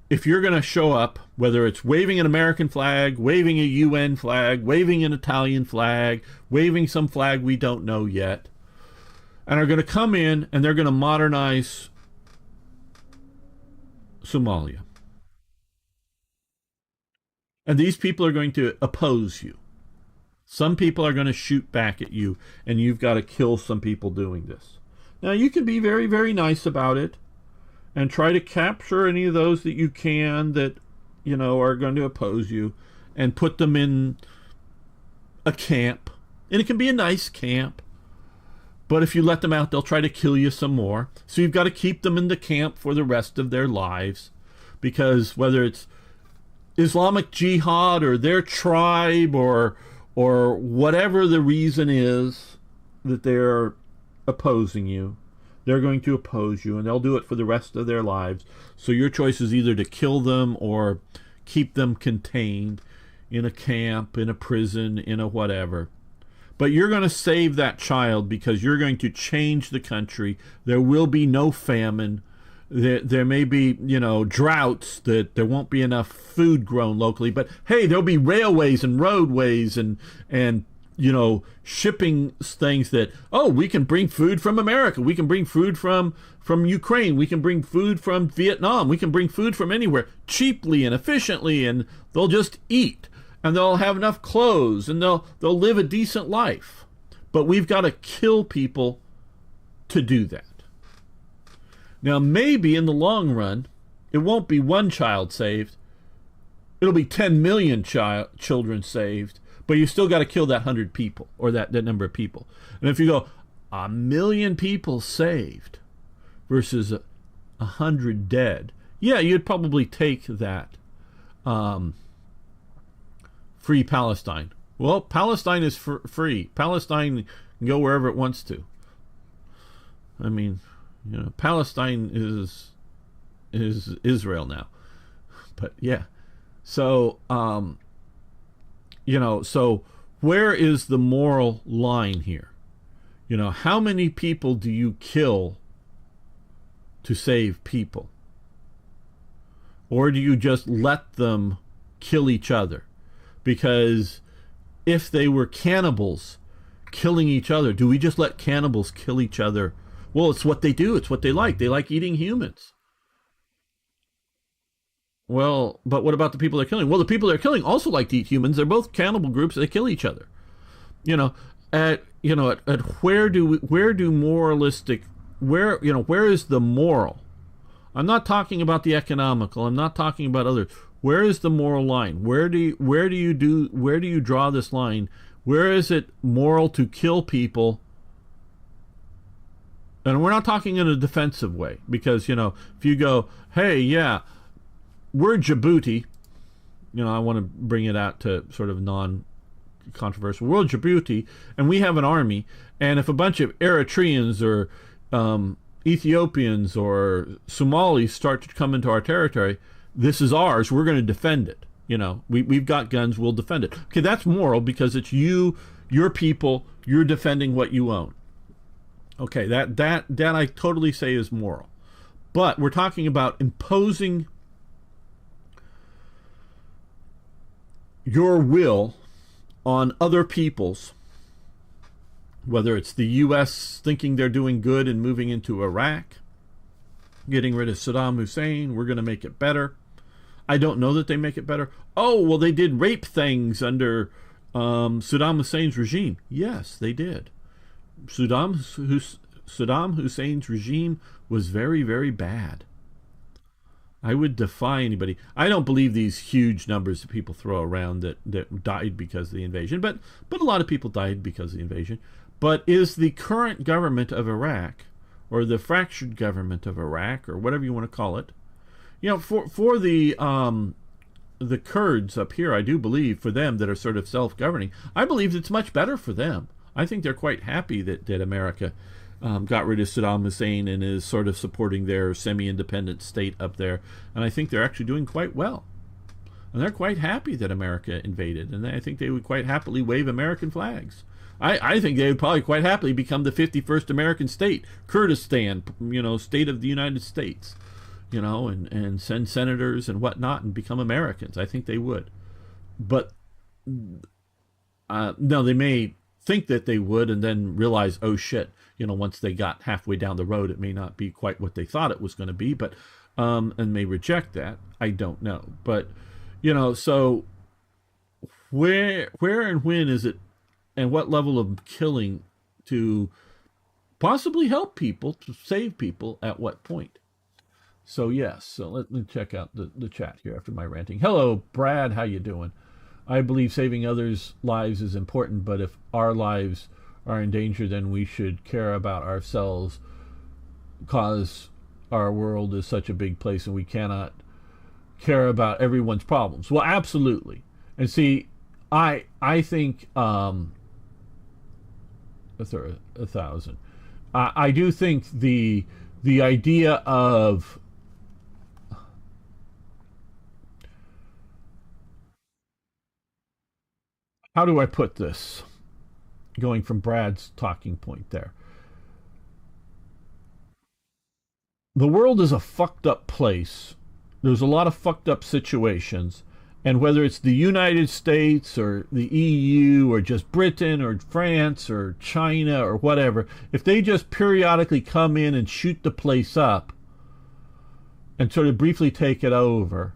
if you're going to show up, whether it's waving an American flag, waving a UN flag, waving an Italian flag, waving some flag we don't know yet, and are going to come in and they're going to modernize Somalia. And these people are going to oppose you. Some people are going to shoot back at you, and you've got to kill some people doing this. Now, you can be very, very nice about it and try to capture any of those that you can that, you know, are going to oppose you and put them in a camp. And it can be a nice camp. But if you let them out, they'll try to kill you some more. So you've got to keep them in the camp for the rest of their lives. Because whether it's Islamic Jihad or their tribe or whatever the reason is that they're opposing you, they're going to oppose you, and they'll do it for the rest of their lives. So your choice is either to kill them or keep them contained in a camp, in a prison, in a whatever. But you're going to save that child because you're going to change the country. There will be no famine. There may be, you know, droughts, that there won't be enough food grown locally. But hey, there'll be railways and roadways and you know, shipping things that, oh, we can bring food from America. We can bring food from Ukraine. We can bring food from Vietnam. We can bring food from anywhere cheaply and efficiently, and they'll just eat, and they'll have enough clothes, and they'll live a decent life. But we've got to kill people to do that. Now, maybe in the long run, it won't be one child saved. It'll be 10 million children saved. But you still got to kill that 100 people, or that number of people. And if you go, 1 million people saved versus 100 dead, yeah, you'd probably take that free Palestine. Well, Palestine is free. Palestine can go wherever it wants to. I mean, you know, Palestine is Israel now. But yeah, so you know, so where is the moral line here? You know, how many people do you kill to save people? Or do you just let them kill each other? Because if they were cannibals killing each other, do we just let cannibals kill each other? Well, it's what they do. It's what they like. They like eating humans. Well, but what about the people they're killing? Well, the people they're killing also like to eat humans. They're both cannibal groups. They kill each other. At where is the moral? I'm not talking about the economical. I'm not talking about others. Where is the moral line? Where do you draw this line? Where is it moral to kill people? And we're not talking in a defensive way, because, if you go, hey, yeah, we're Djibouti, I want to bring it out to sort of non-controversial. We're Djibouti, and we have an army, and if a bunch of Eritreans or Ethiopians or Somalis start to come into our territory, this is ours, we're going to defend it. We've got guns, we'll defend it. Okay, that's moral because it's you, your people, you're defending what you own. Okay, that I totally say is moral. But we're talking about imposing your will on other peoples, whether it's the U.S. thinking they're doing good and moving into Iraq, getting rid of Saddam Hussein, we're going to make it better. I don't know that they make it better. Oh, well, they did rape things under Saddam Hussein's regime. Yes, they did. Saddam Hussein's regime was very, very bad. I would defy anybody. I don't believe these huge numbers that people throw around that died because of the invasion, but a lot of people died because of the invasion. But is the current government of Iraq, or the fractured government of Iraq, or whatever you want to call it, for the Kurds up here, I do believe for them that are sort of self-governing, I believe it's much better for them. I think they're quite happy that America got rid of Saddam Hussein and is sort of supporting their semi-independent state up there. And I think they're actually doing quite well. And they're quite happy that America invaded. And I think they would quite happily wave American flags. I think they would probably quite happily become the 51st American state, Kurdistan, state of the United States, and send senators and whatnot and become Americans. I think they would. But no, they may think that they would and then realize, oh shit, once they got halfway down the road, it may not be quite what they thought it was going to be, but and may reject that. I don't know. But so where and when is it, and what level of killing to possibly help people, to save people, at what point? So yes, so let me check out the chat here after my ranting. Hello, Brad, how you doing? I believe saving others' lives is important, but if our lives are in danger, then we should care about ourselves, because our world is such a big place and we cannot care about everyone's problems. Well, absolutely. And see, I think 1,000. I do think the idea of how do I put this? Going from Brad's talking point there. The world is a fucked up place. There's a lot of fucked up situations. And whether it's the United States or the EU or just Britain or France or China or whatever, if they just periodically come in and shoot the place up and sort of briefly take it over,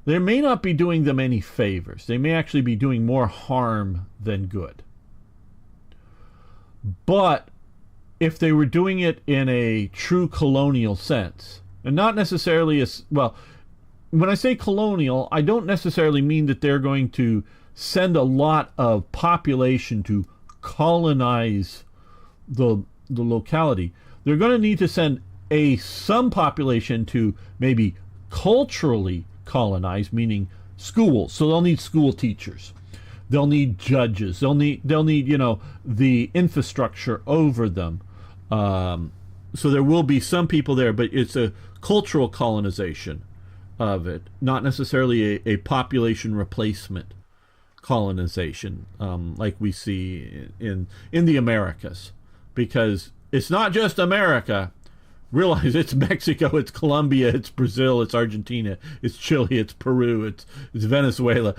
they may not be doing them any favors. They may actually be doing more harm than good. But if they were doing it in a true colonial sense, and not necessarily as well, when I say colonial, I don't necessarily mean that they're going to send a lot of population to colonize the locality. They're going to need to send some population to maybe culturally colonize, meaning schools. So they'll need school teachers. They'll need judges. They'll need the infrastructure over them. So there will be some people there, but it's a cultural colonization of it, not necessarily a population replacement colonization like we see in the Americas, because it's not just America. Realize it's Mexico, it's Colombia, it's Brazil, it's Argentina, it's Chile, it's Peru, it's Venezuela.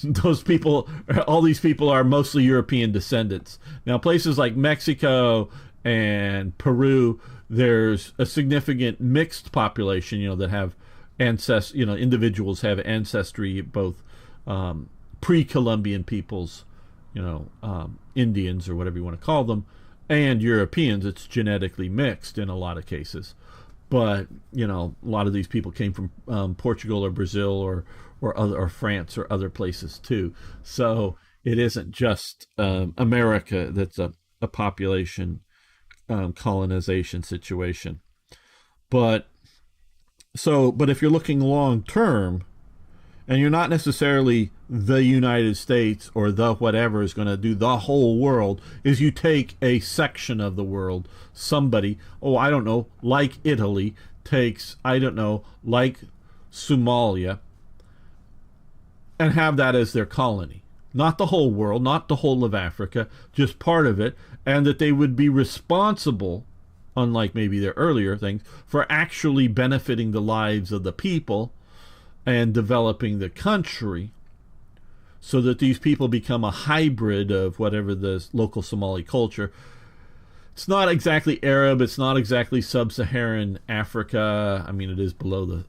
Those people, all these people are mostly European descendants. Now, places like Mexico and Peru, there's a significant mixed population, that have individuals have ancestry, both pre-Columbian peoples, Indians or whatever you want to call them, and Europeans. It's genetically mixed in a lot of cases. But, a lot of these people came from Portugal or Brazil or France or other places too. So it isn't just America that's a population colonization situation. But if you're looking long term, and you're not necessarily the United States or the whatever is going to do the whole world, is you take a section of the world, somebody, I don't know, like Italy takes, like Somalia, and have that as their colony. Not the whole world, not the whole of Africa, just part of it, and that they would be responsible, unlike maybe their earlier things, for actually benefiting the lives of the people and developing the country, so that these people become a hybrid of whatever the local Somali culture. It's not exactly Arab. It's not exactly sub-Saharan Africa. I mean, it is below the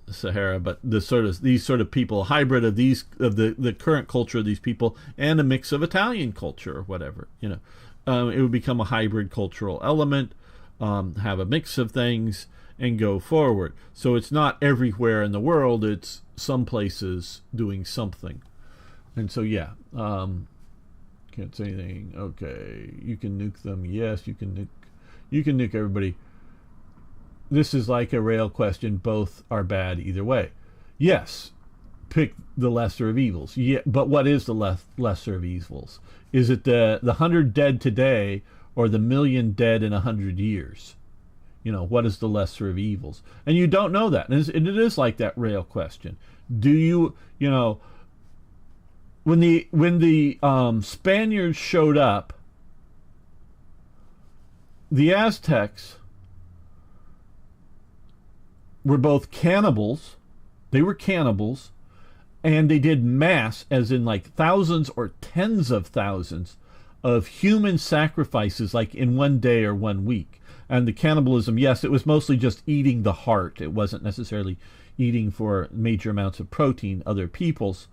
Sahara, but these sort of people, a hybrid of the current culture of these people, and a mix of Italian culture or whatever. It would become a hybrid cultural element, have a mix of things, and go forward. So it's not everywhere in the world. It's some places doing something, and so yeah. Can't say anything. Okay, you can nuke them. Yes, you can nuke everybody. This is like a rail question. Both are bad either way. Yes, pick the lesser of evils. Yeah, but what is the lesser of evils? Is it the 100 dead today or the 1,000,000 dead in 100 years? What is the lesser of evils? And you don't know that. And it is like that rail question. Do you when the Spaniards showed up, the Aztecs were both cannibals. They were cannibals, and they did mass, as in like thousands or tens of thousands of human sacrifices, like in one day or 1 week. And the cannibalism, yes, it was mostly just eating the heart. It wasn't necessarily eating for major amounts of protein, other people's.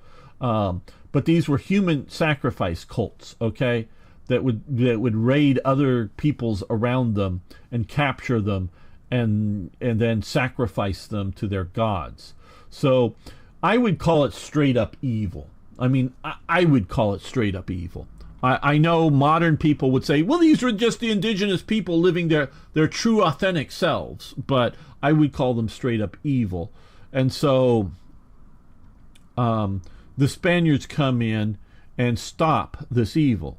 But these were human sacrifice cults, okay, that would raid other peoples around them and capture them and then sacrifice them to their gods. So I would call it straight up evil. I mean, I would call it straight up evil. I know modern people would say, well, these were just the indigenous people living their true authentic selves, but I would call them straight up evil. And so the Spaniards come in and stop this evil.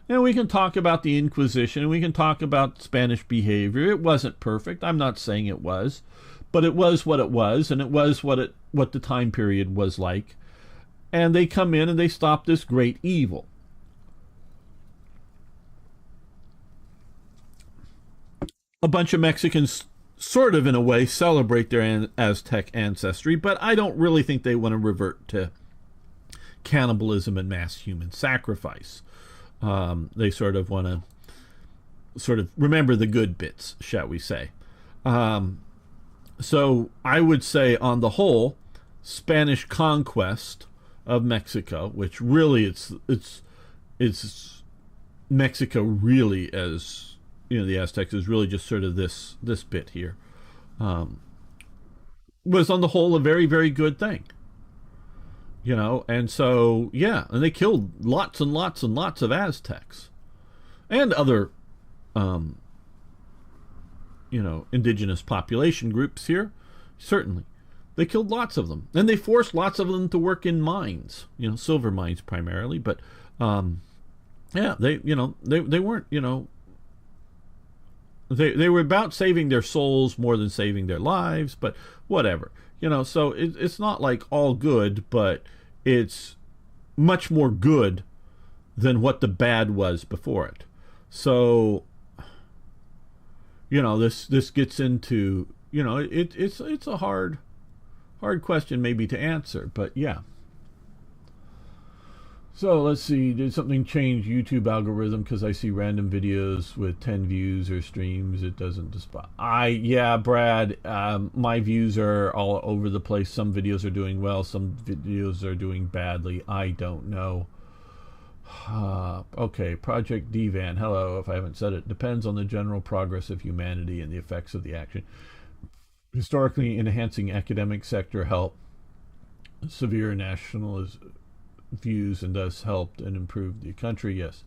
And we can talk about the Inquisition, and we can talk about Spanish behavior. It wasn't perfect. I'm not saying it was, but it was what it was, and it was what the time period was like. And they come in and they stop this great evil. A bunch of Mexicans sort of, in a way, celebrate their Aztec ancestry, but I don't really think they want to revert to cannibalism and mass human sacrifice. They sort of want to remember the good bits, shall we say. So I would say, on the whole, Spanish conquest of Mexico, which really it's Mexico really, as the Aztecs, is really just sort of this bit here, was on the whole a very, very good thing. And so, yeah, and they killed lots and lots and lots of Aztecs and other, indigenous population groups here. Certainly, they killed lots of them, and they forced lots of them to work in mines, silver mines primarily. But, yeah, they weren't, they were about saving their souls more than saving their lives, but whatever. So it's not like all good, but it's much more good than what the bad was before it. So, this gets into, it's a hard question maybe to answer, but yeah. So let's see, did something change YouTube algorithm because I see random videos with 10 views or streams? It doesn't display. Yeah, Brad, my views are all over the place. Some videos are doing well, some videos are doing badly. I don't know. Okay, Project Divan, hello, if I haven't said it. Depends on the general progress of humanity and the effects of the action. Historically, enhancing academic sector help. Severe nationalism views and thus helped and improved the country. Yes.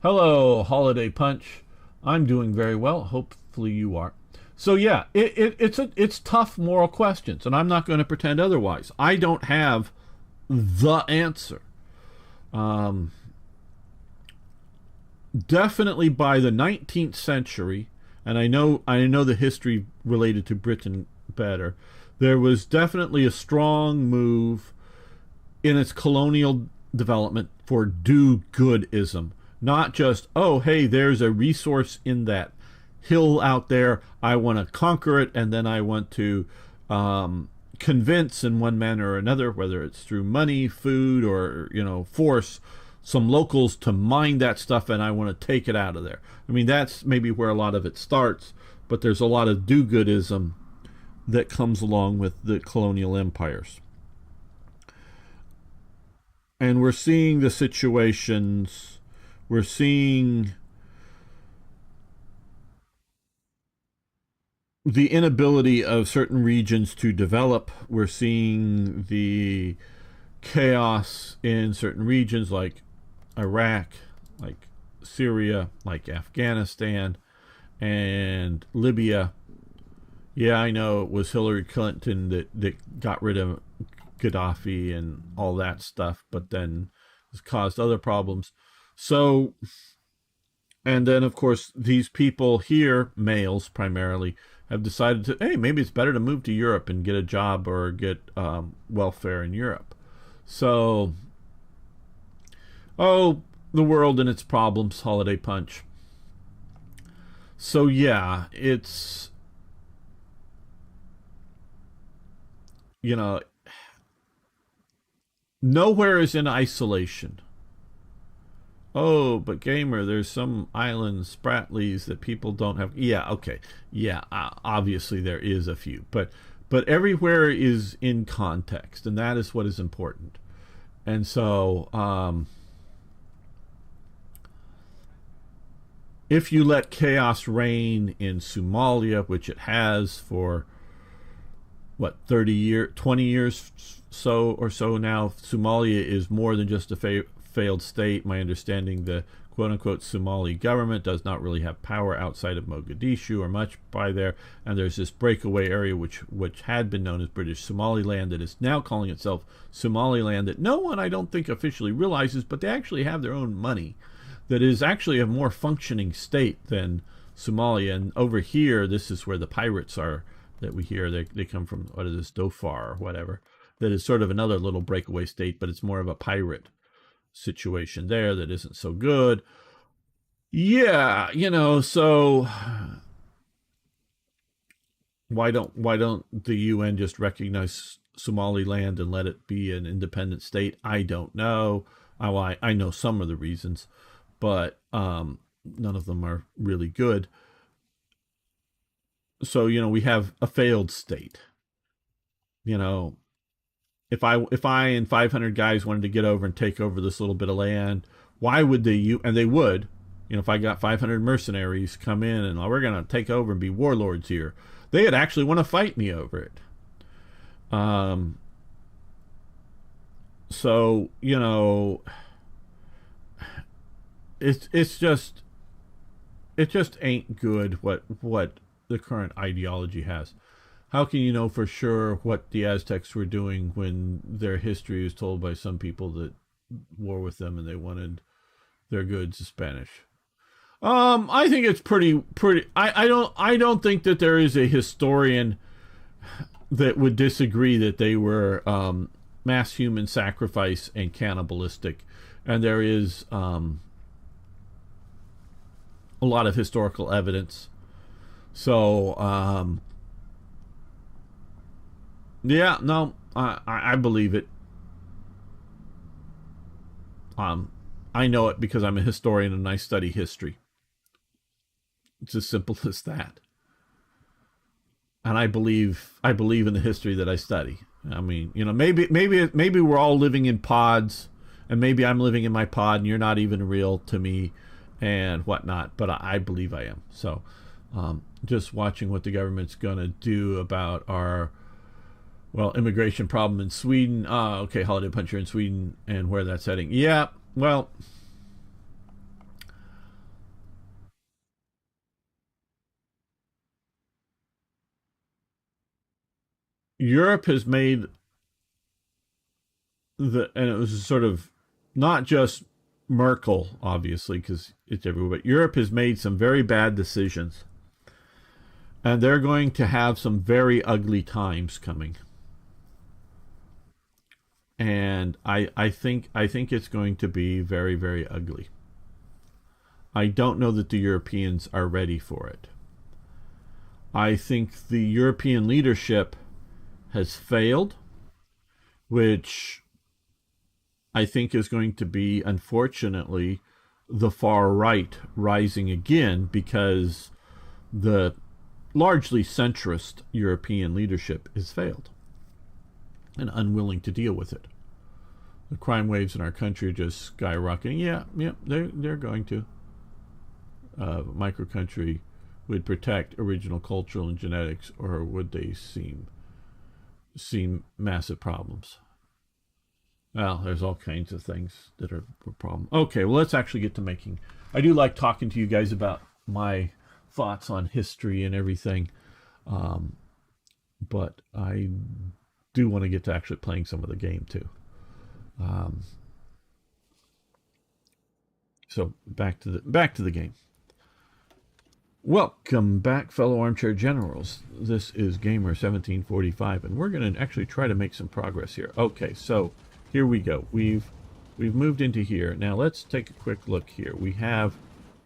Hello, Holiday Punch. I'm doing very well. Hopefully you are. So yeah, it's tough moral questions, and I'm not going to pretend otherwise. I don't have the answer. Definitely by the 19th century, and I know the history related to Britain better, there was definitely a strong move in its colonial development for do-goodism. Not just, oh, hey, there's a resource in that hill out there, I want to conquer it, and then I want to convince in one manner or another, whether it's through money, food, or force, some locals to mine that stuff, and I want to take it out of there. I mean, that's maybe where a lot of it starts, but there's a lot of do-goodism that comes along with the colonial empires. And we're seeing the situations, we're seeing the inability of certain regions to develop. We're seeing the chaos in certain regions like Iraq, like Syria, like Afghanistan, and Libya. Yeah, I know it was Hillary Clinton that got rid of Gaddafi and all that stuff, but then it's caused other problems. So, and then of course, these people here, males primarily, have decided to, hey, maybe it's better to move to Europe and get a job or get welfare in Europe. So, oh, the world and its problems, holiday punch. So, yeah, it's, you know, nowhere is in isolation. Oh, but gamer, there's some islands, Spratlys, that people don't have. Yeah, okay, yeah, obviously there is a few, but everywhere is in context, and that is what is important. And so, if you let chaos reign in Somalia, which it has for what 30 years, 20 years so or so now, Somalia is more than just a failed state. My understanding, the quote-unquote Somali government does not really have power outside of Mogadishu or much by there, and there's this breakaway area which had been known as British Somaliland that is now calling itself Somaliland, that no one, I don't think, officially realizes, but they actually have their own money that is actually a more functioning state than Somalia. And over here, this is where the pirates are that we hear. They come from, what is this, Dhofar or whatever, that is sort of another little breakaway state, but it's more of a pirate situation there that isn't so good. Yeah, so why don't the UN just recognize Somaliland and let it be an independent state? I don't know. I know some of the reasons, but none of them are really good. So we have a failed state. You know, if I and 500 guys wanted to get over and take over this little bit of land, why would and they would, if I got 500 mercenaries come in and, oh, we're going to take over and be warlords here, they'd actually want to fight me over it. So, it's just, it just ain't good what the current ideology has. How can you know for sure what the Aztecs were doing when their history is told by some people that war with them and they wanted their goods to Spanish? I think it's pretty. I don't think that there is a historian that would disagree that they were mass human sacrifice and cannibalistic, and there is a lot of historical evidence. So, yeah, no, I believe it. I know it because I'm a historian and I study history. It's as simple as that. And I believe in the history that I study. I mean, maybe we're all living in pods, and maybe I'm living in my pod, and you're not even real to me, and whatnot. But I believe I am. So, just watching what the government's gonna do about our immigration problem in Sweden. Okay, holiday puncher in Sweden and where that's heading. Yeah, well, Europe has made and it was sort of not just Merkel, obviously, because it's everywhere, but Europe has made some very bad decisions. And they're going to have some very ugly times coming. And I think it's going to be very, very ugly. I don't know that the Europeans are ready for it. I think the European leadership has failed, which I think, is going to be, unfortunately, the far right rising again, because the largely centrist European leadership has failed and unwilling to deal with it. The crime waves in our country are just skyrocketing. Yeah, they're going to. Microcountry would protect original cultural and genetics, or would they seem massive problems? Well, there's all kinds of things that are a problem. Okay, well, let's actually get to making. I do like talking to you guys about my thoughts on history and everything, but I do want to get to actually playing some of the game too. So back to the game. Welcome back, fellow armchair generals. This is Gamer 1745, and we're going to actually try to make some progress here. Okay, so here we go. We've moved into here. Now let's take a quick look here. We have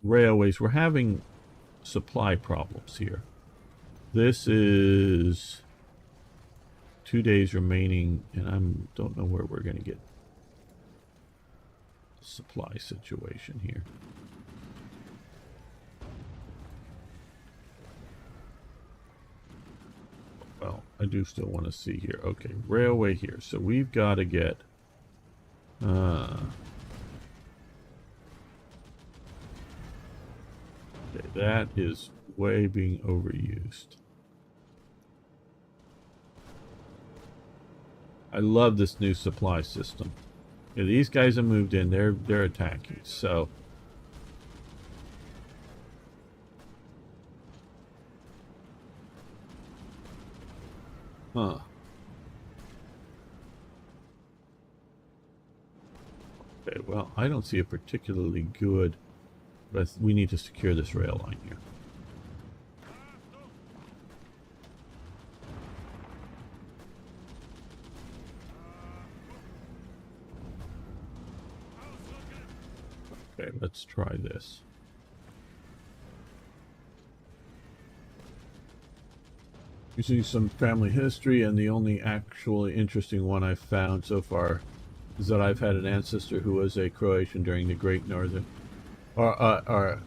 railways. We're having supply problems here. This is 2 days remaining, and I don't know where we're going to get the supply situation here. Well, I do still want to see here. Okay, railway here. So we've got to get... okay, that is way being overused. I love this new supply system. Yeah, these guys have moved in. They're attacking. So... Huh. Okay, well, I don't see a particularly good... But we need to secure this rail line here. Okay, let's try this. You see some family history, and the only actually interesting one I've found so far is that I've had an ancestor who was a Croatian during the Great Northern... or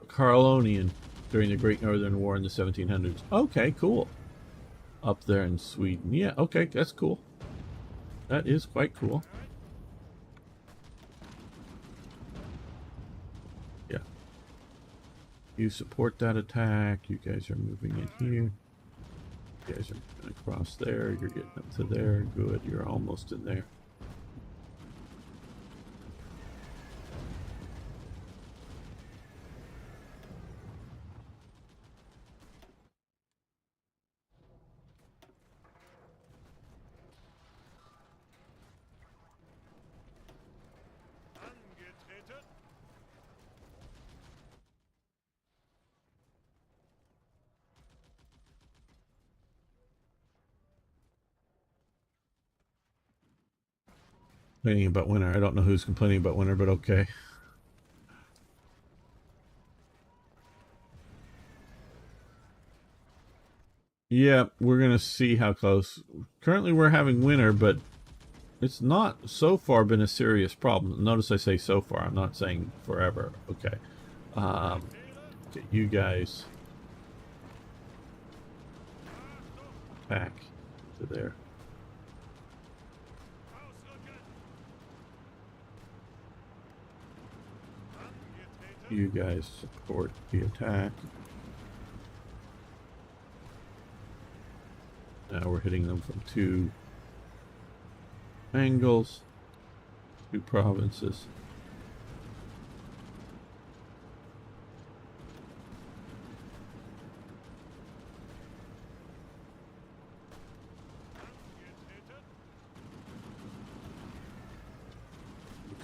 Carolonian during the Great Northern War in the 1700s. Okay, cool. Up there in Sweden. Yeah, okay, that's cool. That is quite cool. Yeah. You support that attack. You guys are moving in here. You guys are moving across there. You're getting up to there. Good. You're almost in there. Complaining about winter. I don't know who's complaining about winter, but okay. Yeah, we're going to see how close. Currently we're having winter, but it's not so far been a serious problem. Notice I say so far. I'm not saying forever. Okay. Okay, you guys back to there. You guys support the attack. Now we're hitting them from two angles, two provinces.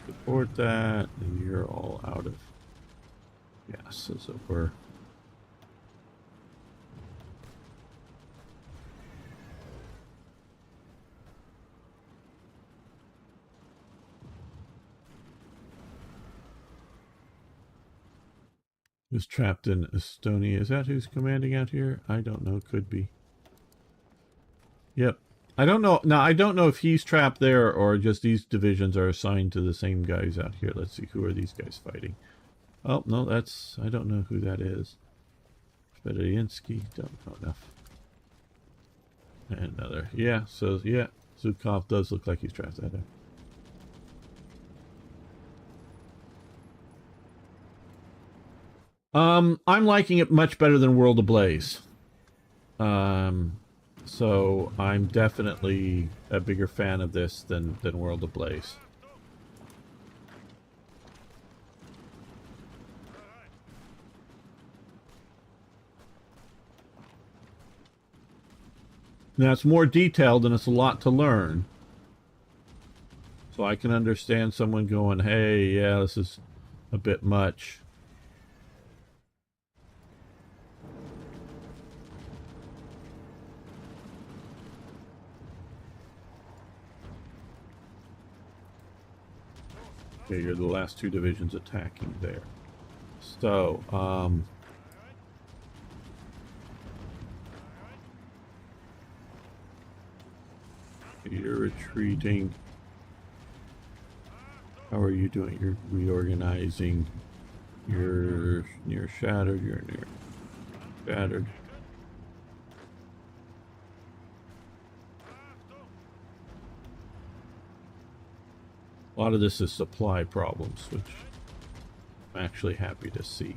Support that, and you're all out of gas, as it were. Who's trapped in Estonia? Is that who's commanding out here? I don't know. Could be. Yep. I don't know. Now, I don't know if he's trapped there or just these divisions are assigned to the same guys out here. Let's see. Who are these guys fighting? Oh, no, that's... I don't know who that is. Federinsky. Don't know enough. And another. Yeah, so, yeah. Zukov does look like he's trapped out there. I'm liking it much better than World Ablaze. So I'm definitely a bigger fan of this than World Ablaze. Now it's more detailed and it's a lot to learn. So I can understand someone going, hey, yeah, this is a bit much. Okay, you're the last two divisions attacking there. So, you're retreating. How are you doing? You're reorganizing. You're near shattered. You're near shattered. A lot of this is supply problems, which I'm actually happy to see.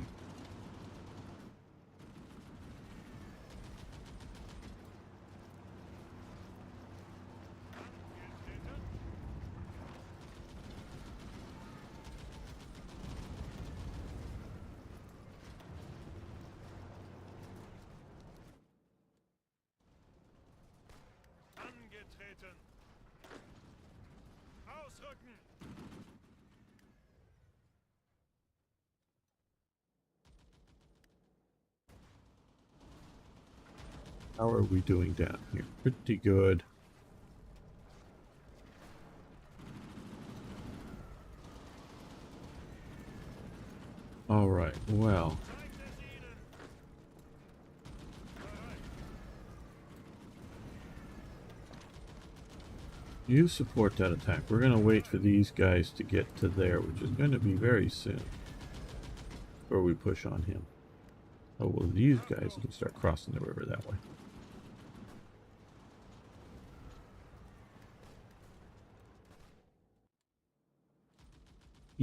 How are we doing down here? Pretty good. All right, well. You support that attack. We're going to wait for these guys to get to there, which is going to be very soon. Before we push on him. Oh, well, these guys can start crossing the river that way.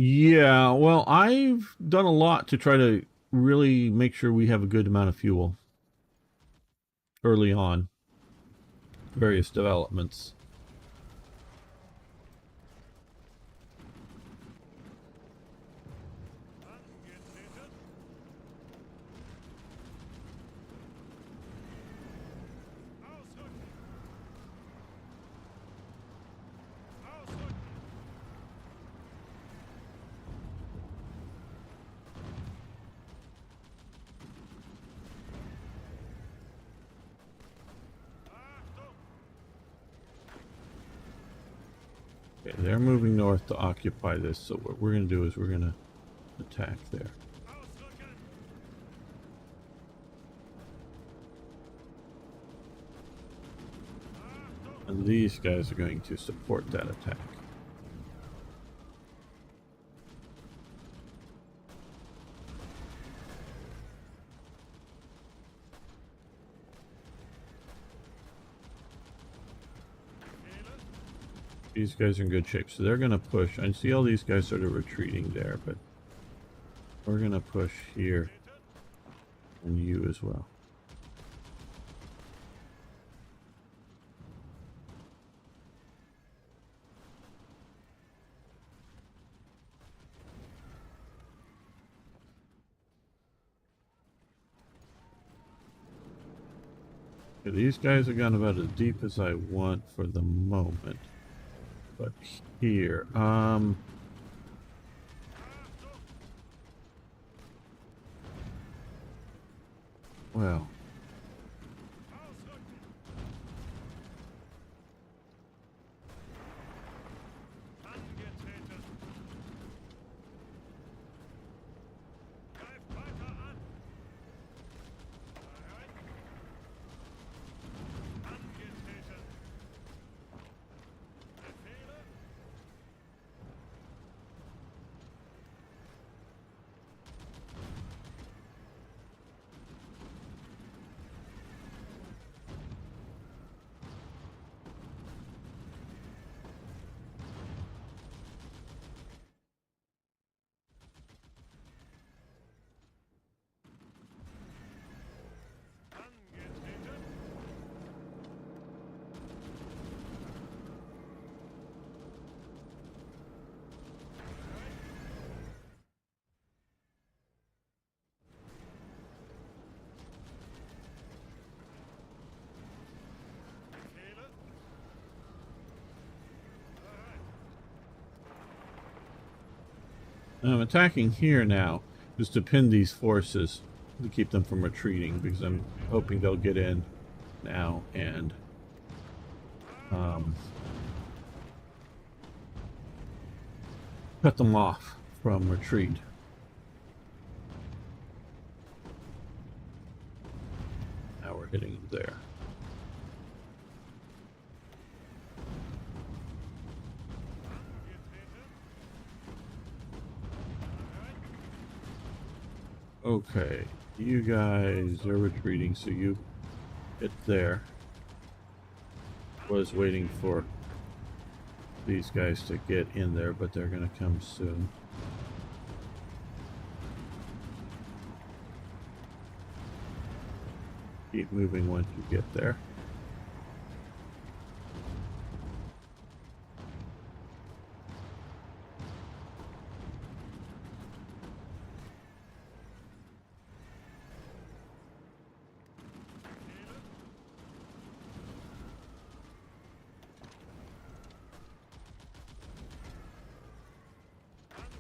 Yeah, well, I've done a lot to try to really make sure we have a good amount of fuel early on. Various developments. They're moving north to occupy this, so what we're going to do is we're going to attack there. And these guys are going to support that attack. These guys are in good shape, so they're going to push. I see all these guys sort of retreating there, but we're going to push here. And you as well. Okay, these guys are going about as deep as I want for the moment. But here, well. I'm attacking here now just to pin these forces to keep them from retreating, because I'm hoping they'll get in now and cut them off from retreat. Now we're hitting them there. Okay, you guys are retreating, so you hit there. Was waiting for these guys to get in there, but they're going to come soon. Keep moving once you get there.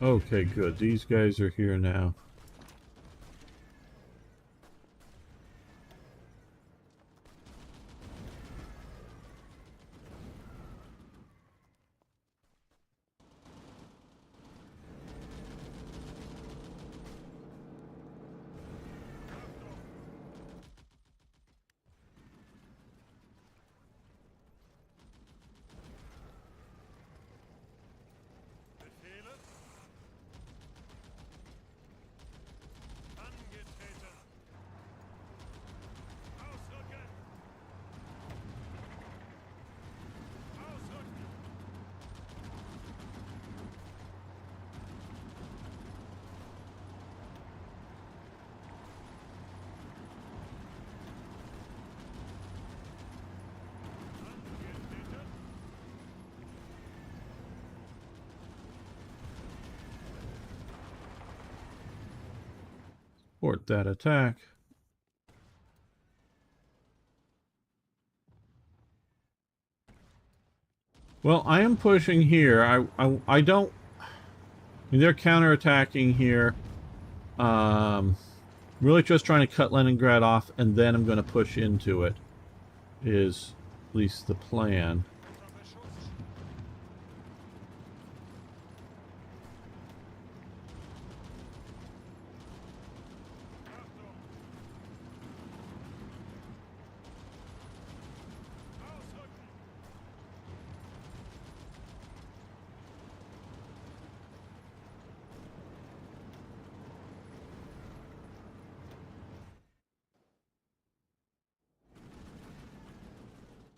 Okay, good. These guys are here now. Support that attack. Well, I am pushing here. I don't... I mean, they're counterattacking here. Really just trying to cut Leningrad off, and then I'm going to push into it. Is at least the plan.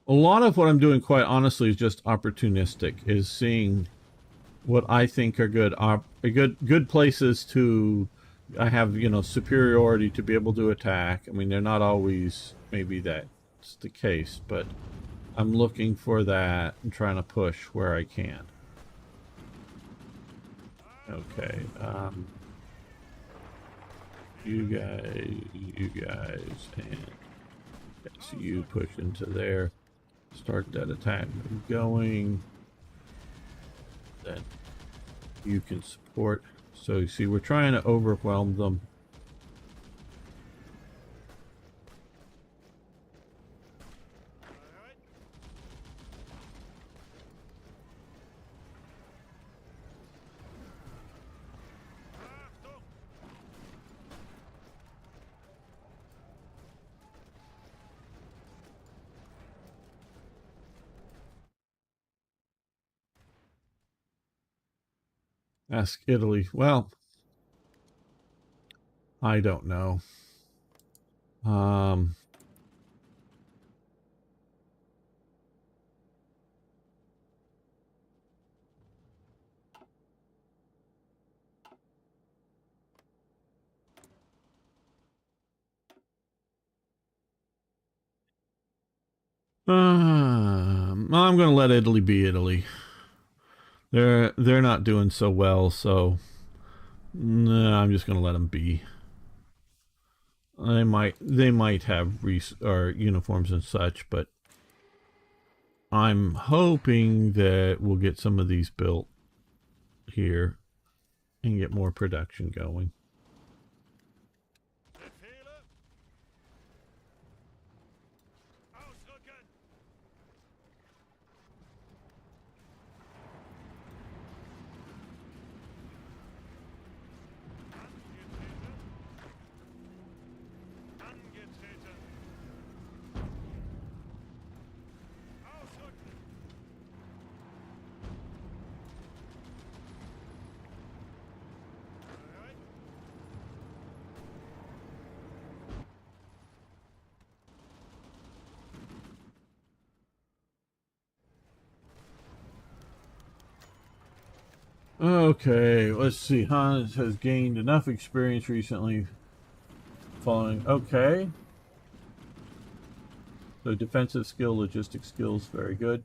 A lot of what I'm doing, quite honestly, is just opportunistic. Is seeing what I think are good places to. I have, you know, superiority to be able to attack. I mean, they're not always maybe that's the case, but I'm looking for that and trying to push where I can. Okay. You guys, and yes, you push into there. Start that attack going. Then you can support. So you see, we're trying to overwhelm them. Ask Italy. Well, I don't know. I'm going to let Italy be Italy. They're not doing so well, so no, I'm just going to let them be. They might have or uniforms and such, but I'm hoping that we'll get some of these built here. and get more production going. Okay, let's see. Hans has gained enough experience recently following. Okay. So defensive skill, logistic skills, very good.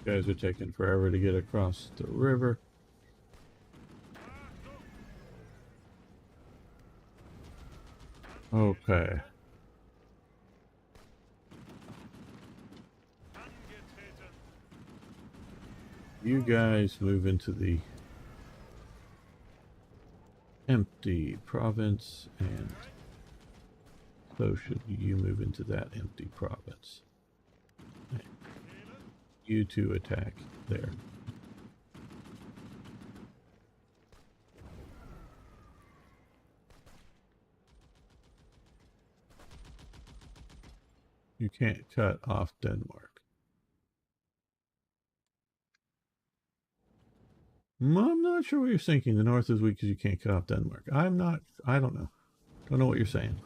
Guys are taking forever to get across the river. Okay. You guys move into the empty province, and so should you move into that empty province. You two attack there. You can't cut off Denmark. I'm not sure what you're thinking. The North is weak because you can't cut off Denmark. I don't know. Don't know what you're saying.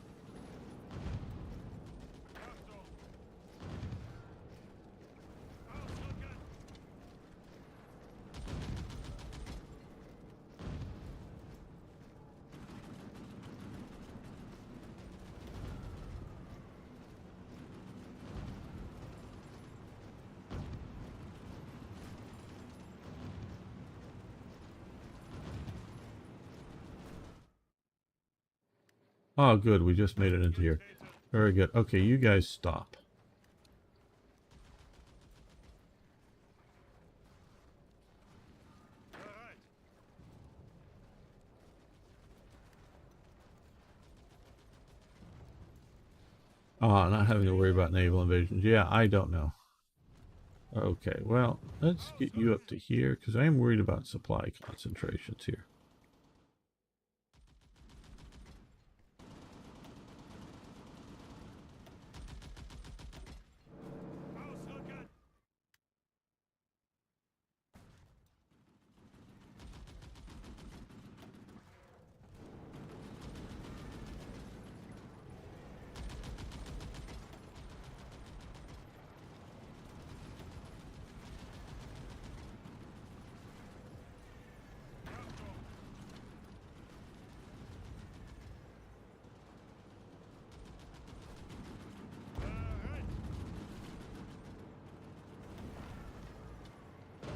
Oh, good. We just made it into here. Very good. Okay, you guys stop. Oh, not having to worry about naval invasions. Yeah, I don't know. Okay, well, let's get you up to here, because I am worried about supply concentrations here.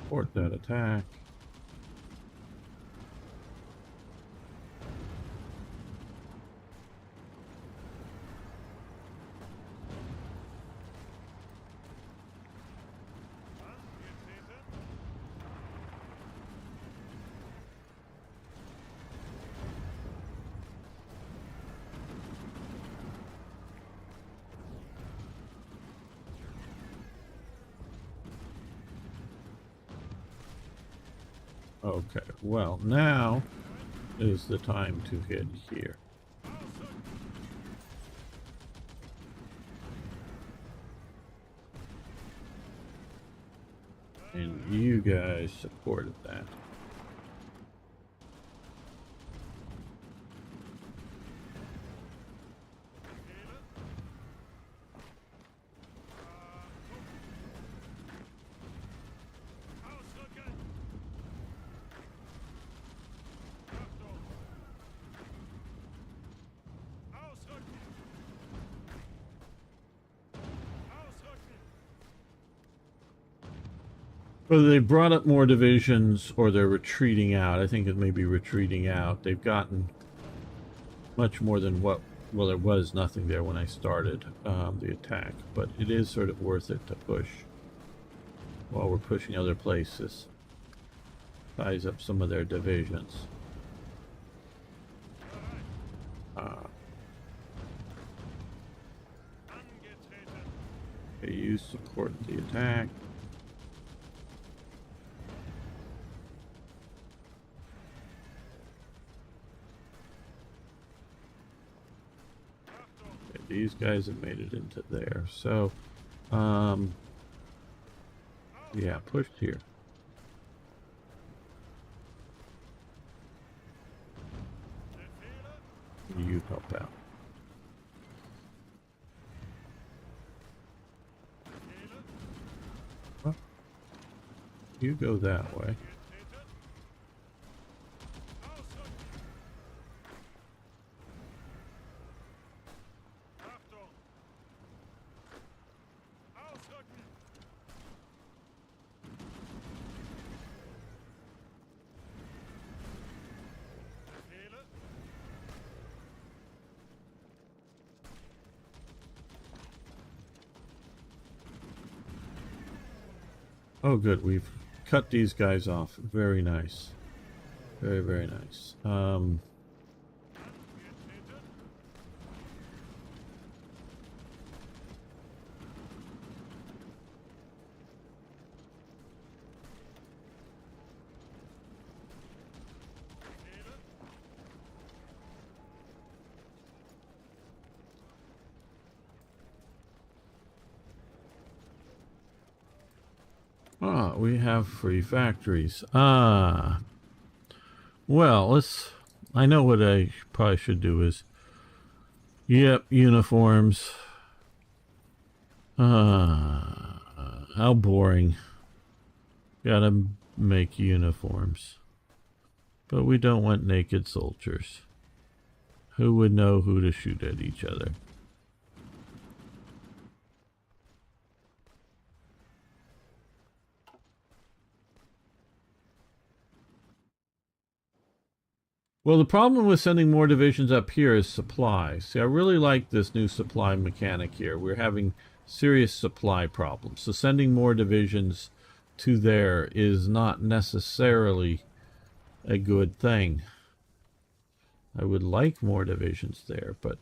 Support that attack. Okay, well, now is the time to hit here. And you guys supported that. Whether they brought up more divisions or they're retreating out. I think it may be retreating out. They've gotten much more than what... Well, there was nothing there when I started the attack, but it is sort of worth it to push while we're pushing other places. Size up some of their divisions. Okay, you support the attack. Okay, these guys have made it into there, so yeah, pushed here. You help out. Well, you go that way. Oh, good. We've cut these guys off. Very nice. Very, very nice. We have free factories. Well, let's... I know what I probably should do is... Yep, uniforms. How boring. Gotta make uniforms. But we don't want naked soldiers. Who would know who to shoot at each other? Well, the problem with sending more divisions up here is supply. See, I really like this new supply mechanic here. We're having serious supply problems. So sending more divisions to there is not necessarily a good thing. I would like more divisions there, but...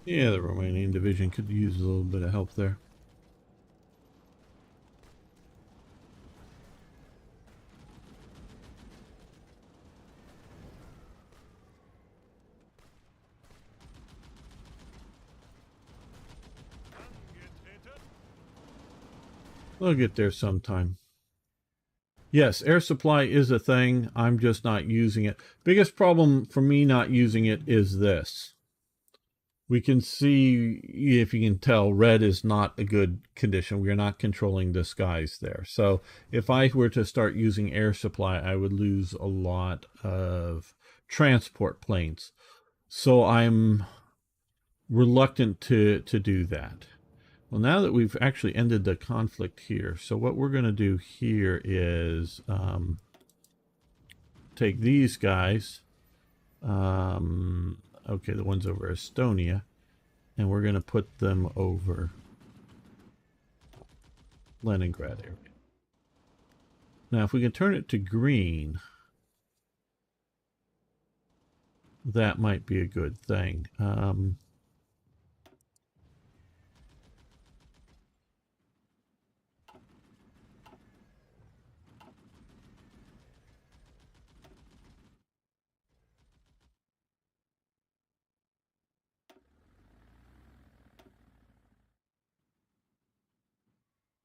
Yeah, the Romanian division could use a little bit of help there. We'll get there sometime. Yes, air supply is a thing. I'm just not using it. Biggest problem for me not using it is this. We can see, if you can tell, red is not a good condition. We are not controlling the skies there. So if I were to start using air supply, I would lose a lot of transport planes. So I'm reluctant to do that. Well, now that we've actually ended the conflict here, so what we're going to do here is take these guys, okay, the ones over Estonia, and we're going to put them over Leningrad area. Now, if we can turn it to green, that might be a good thing.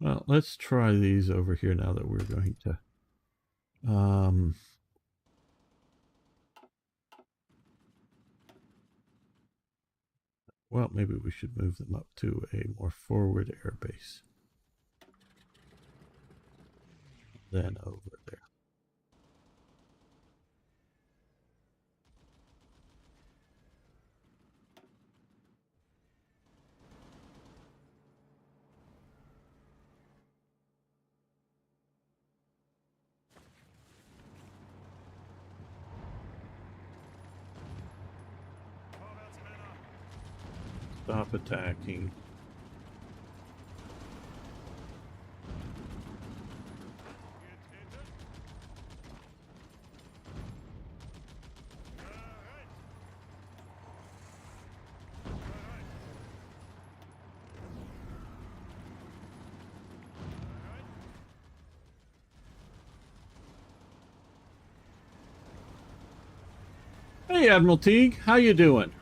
Well, let's try these over here now that we're going to. Well, maybe we should move them up to a more forward air base than over there. Stop attacking. Hey, Admiral Teague, how you doing?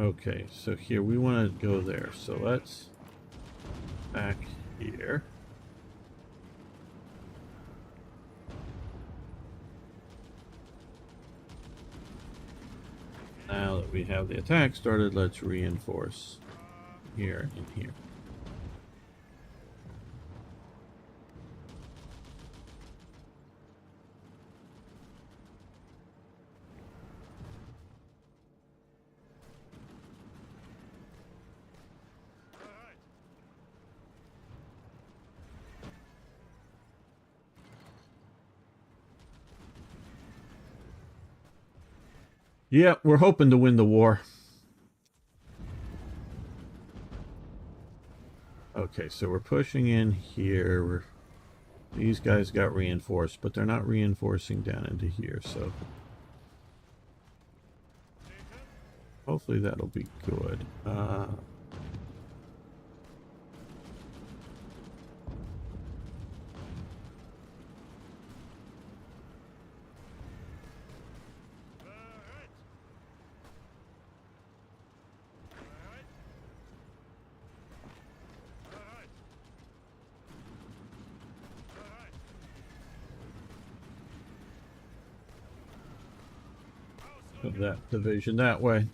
Okay, so here we want to go there. So let's back here. Now that we have the attack started, let's reinforce here and here. Yeah, we're hoping to win the war. Okay, so we're pushing in here. These guys got reinforced, but they're not reinforcing down into here, so hopefully that'll be good. Put that division that way.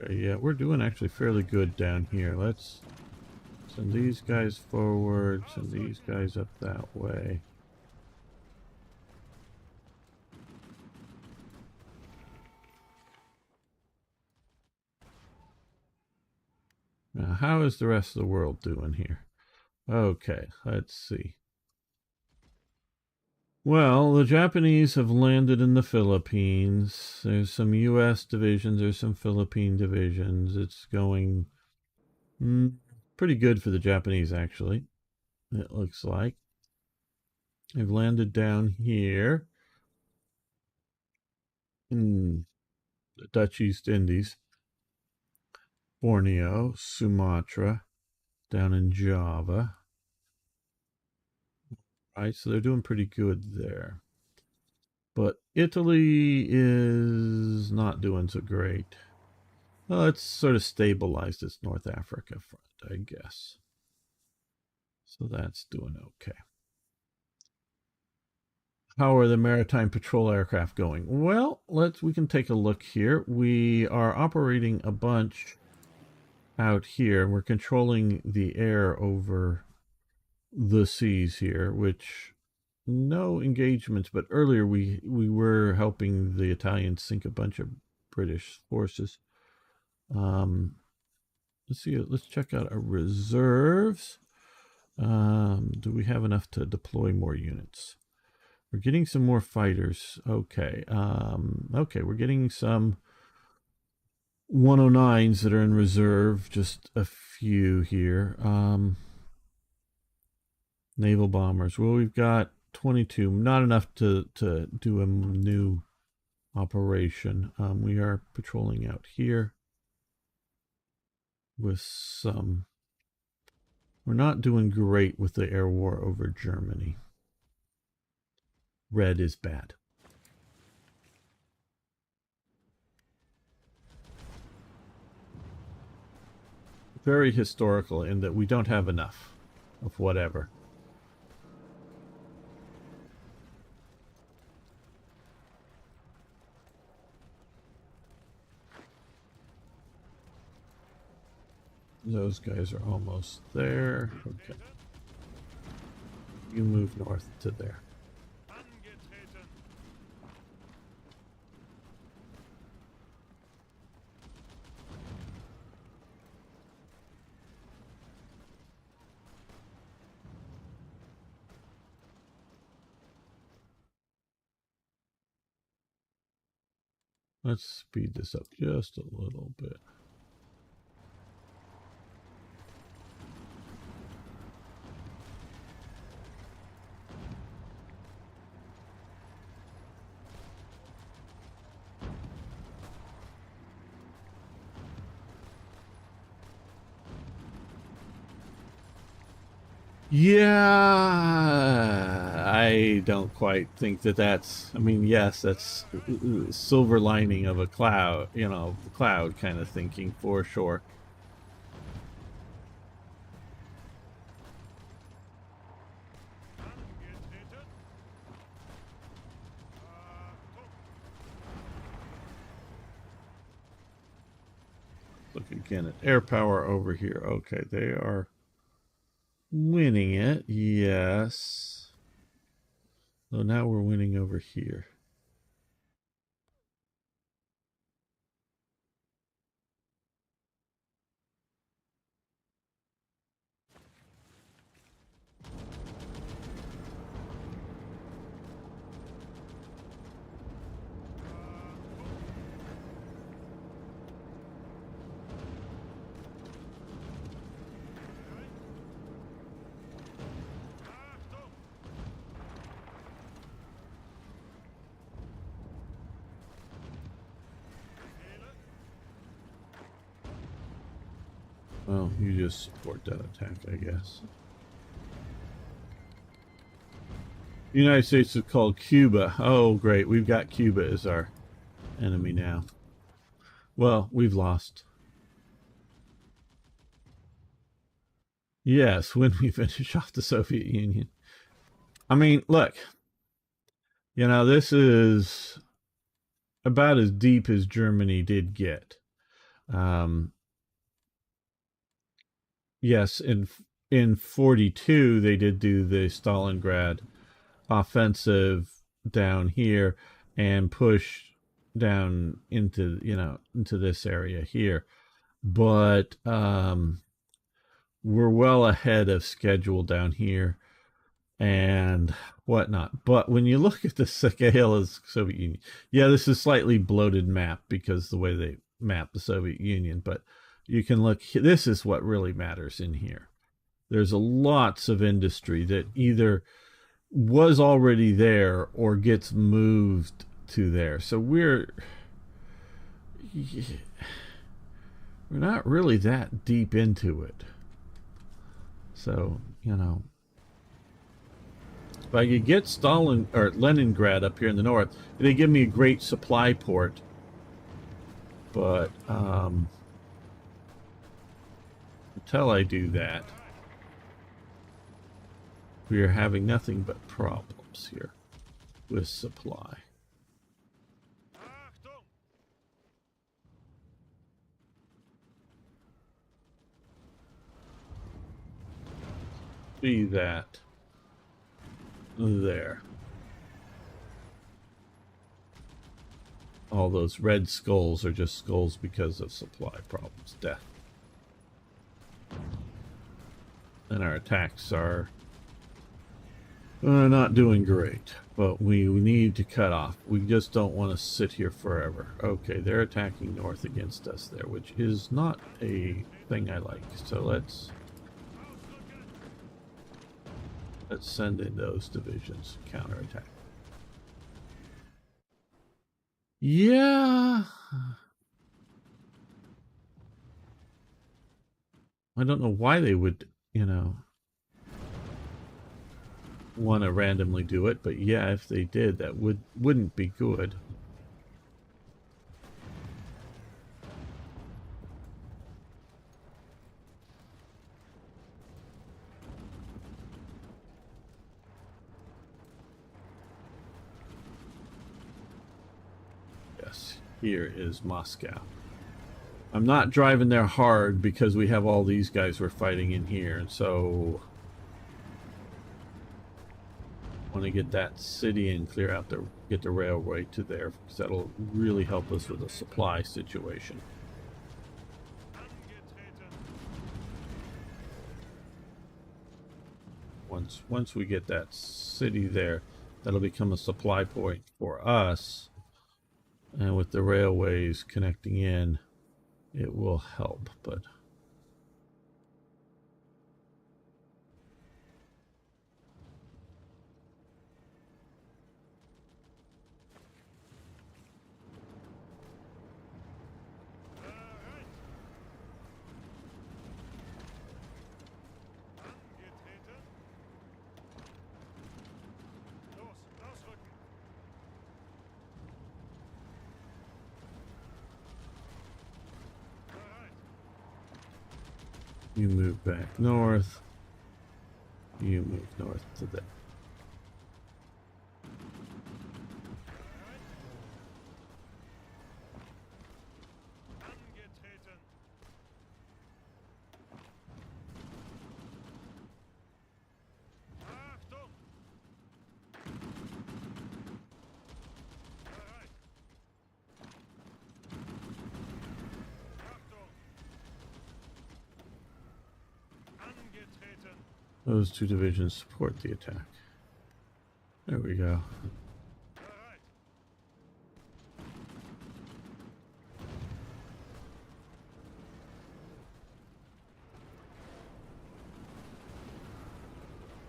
Okay, yeah, we're doing actually fairly good down here. Let's send these guys forward, send these guys up that way. Now, how is the rest of the world doing here? Okay, let's see. Well, the Japanese have landed in the Philippines. There's some U.S. divisions, there's some Philippine divisions. It's going pretty good for the Japanese, actually, it looks like. They've landed down here. the Dutch East Indies, Borneo, Sumatra, down in Java. Right, so they're doing pretty good there. But Italy is not doing so great. Well, it's sort of stabilized its North Africa front, I guess. So that's doing okay. How are the maritime patrol aircraft going? Well, we can take a look here. We are operating a bunch out here. We're controlling the air over the seas here, which no engagements, but earlier we were helping the Italians sink a bunch of British forces. Let's see. Let's check out our reserves. Do we have enough to deploy more units? We're getting some more fighters. Okay. Okay, we're getting some 109s that are in reserve. Just a few here. Naval bombers. Well, we've got 22. Not enough to do a new operation. We are patrolling out here with some. We're not doing great with the air war over Germany. Red is bad. Very historical in that we don't have enough of whatever. Those guys are almost there. Okay. You move north to there. Let's speed this up just a little bit. Yeah, I don't quite think that that's, I mean, yes, that's silver lining of a cloud, you know, cloud kind of thinking for sure. Look again at air power over here. Okay, they are winning it, yes. So now we're winning over here. Well, you just support that attack, I guess. The United States is called Cuba. Oh, great. We've got Cuba as our enemy now. Well, we've lost. Yes, when we finish off the Soviet Union. I mean, look. You know, this is about as deep as Germany did get. Yes, in 42 they did do the Stalingrad offensive down here and push down into, you know, into this area here, but we're well ahead of schedule down here and whatnot. But when you look at the scale of the Soviet Union, yeah, this is a slightly bloated map because the way they map the Soviet Union, but you can look, this is what really matters in here. There's lots of industry that either was already there or gets moved to there. So we're not really that deep into it. So, you know, if I could get Stalin or Leningrad up here in the north, they give me a great supply port. But until I do that, we are having nothing but problems here with supply. See that there. All those red skulls are just skulls because of supply problems, death. And our attacks are not doing great, but we need to cut off. We just don't want to sit here forever. Okay, they're attacking north against us there, which is not a thing I like. So let's send in those divisions, counterattack. Yeah. I don't know why they would, you know, want to randomly do it, but yeah, if they did, that wouldn't be good. Yes, here is Moscow. I'm not driving there hard because we have all these guys we're fighting in here, and so I want to get that city and clear out get the railway to there, because that'll really help us with the supply situation. Once we get that city there, that'll become a supply point for us, and with the railways connecting in, it will help. But you move back north. You move north to there. Those two divisions support the attack. There we go.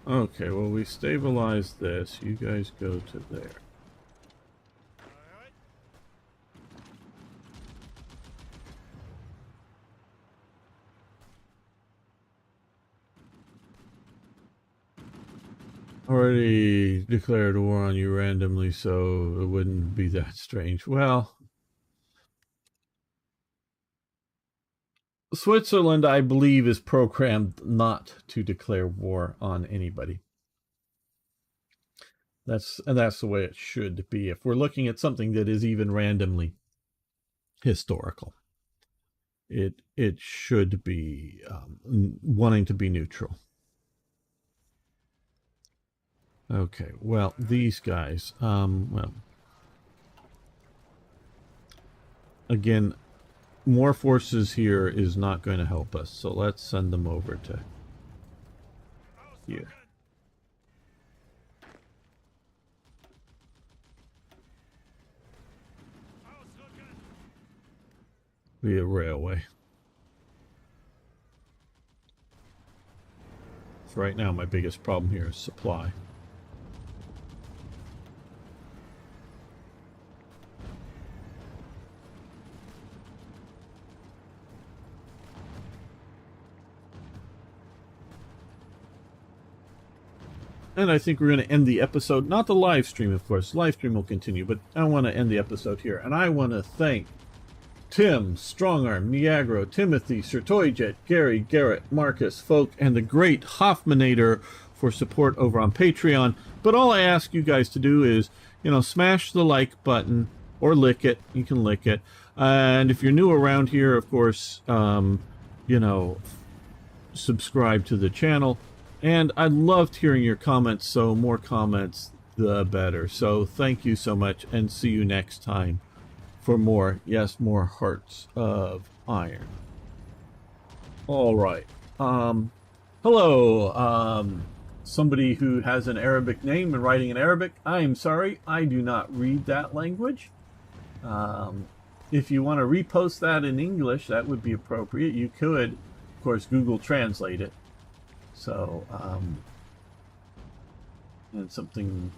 Okay, well, we stabilized this. You guys go to there. Already declared war on you randomly, so it wouldn't be that strange. Well, Switzerland, I believe, is programmed not to declare war on anybody. That's the way it should be. If we're looking at something that is even randomly historical, it should be wanting to be neutral. Okay, well, these guys, well, again, more forces here is not going to help us, so let's send them over to here. Via railway. So right now, my biggest problem here is supply. And I think we're going to end the episode, not the live stream, of course. Live stream will continue, but I want to end the episode here. And I want to thank Tim, Strongarm, Niagara, Timothy, Sir Toyjet, Gary, Garrett, Marcus, Folk, and the great Hoffmanator for support over on Patreon. But all I ask you guys to do is, smash the like button or lick it. You can lick it. And if you're new around here, of course, subscribe to the channel. And I loved hearing your comments, so more comments, the better. So thank you so much, and see you next time for more, yes, more Hearts of Iron. All right. Hello, somebody who has an Arabic name and writing in Arabic. I'm sorry, I do not read that language. If you want to repost that in English, that would be appropriate. You could, of course, Google Translate it. So, and something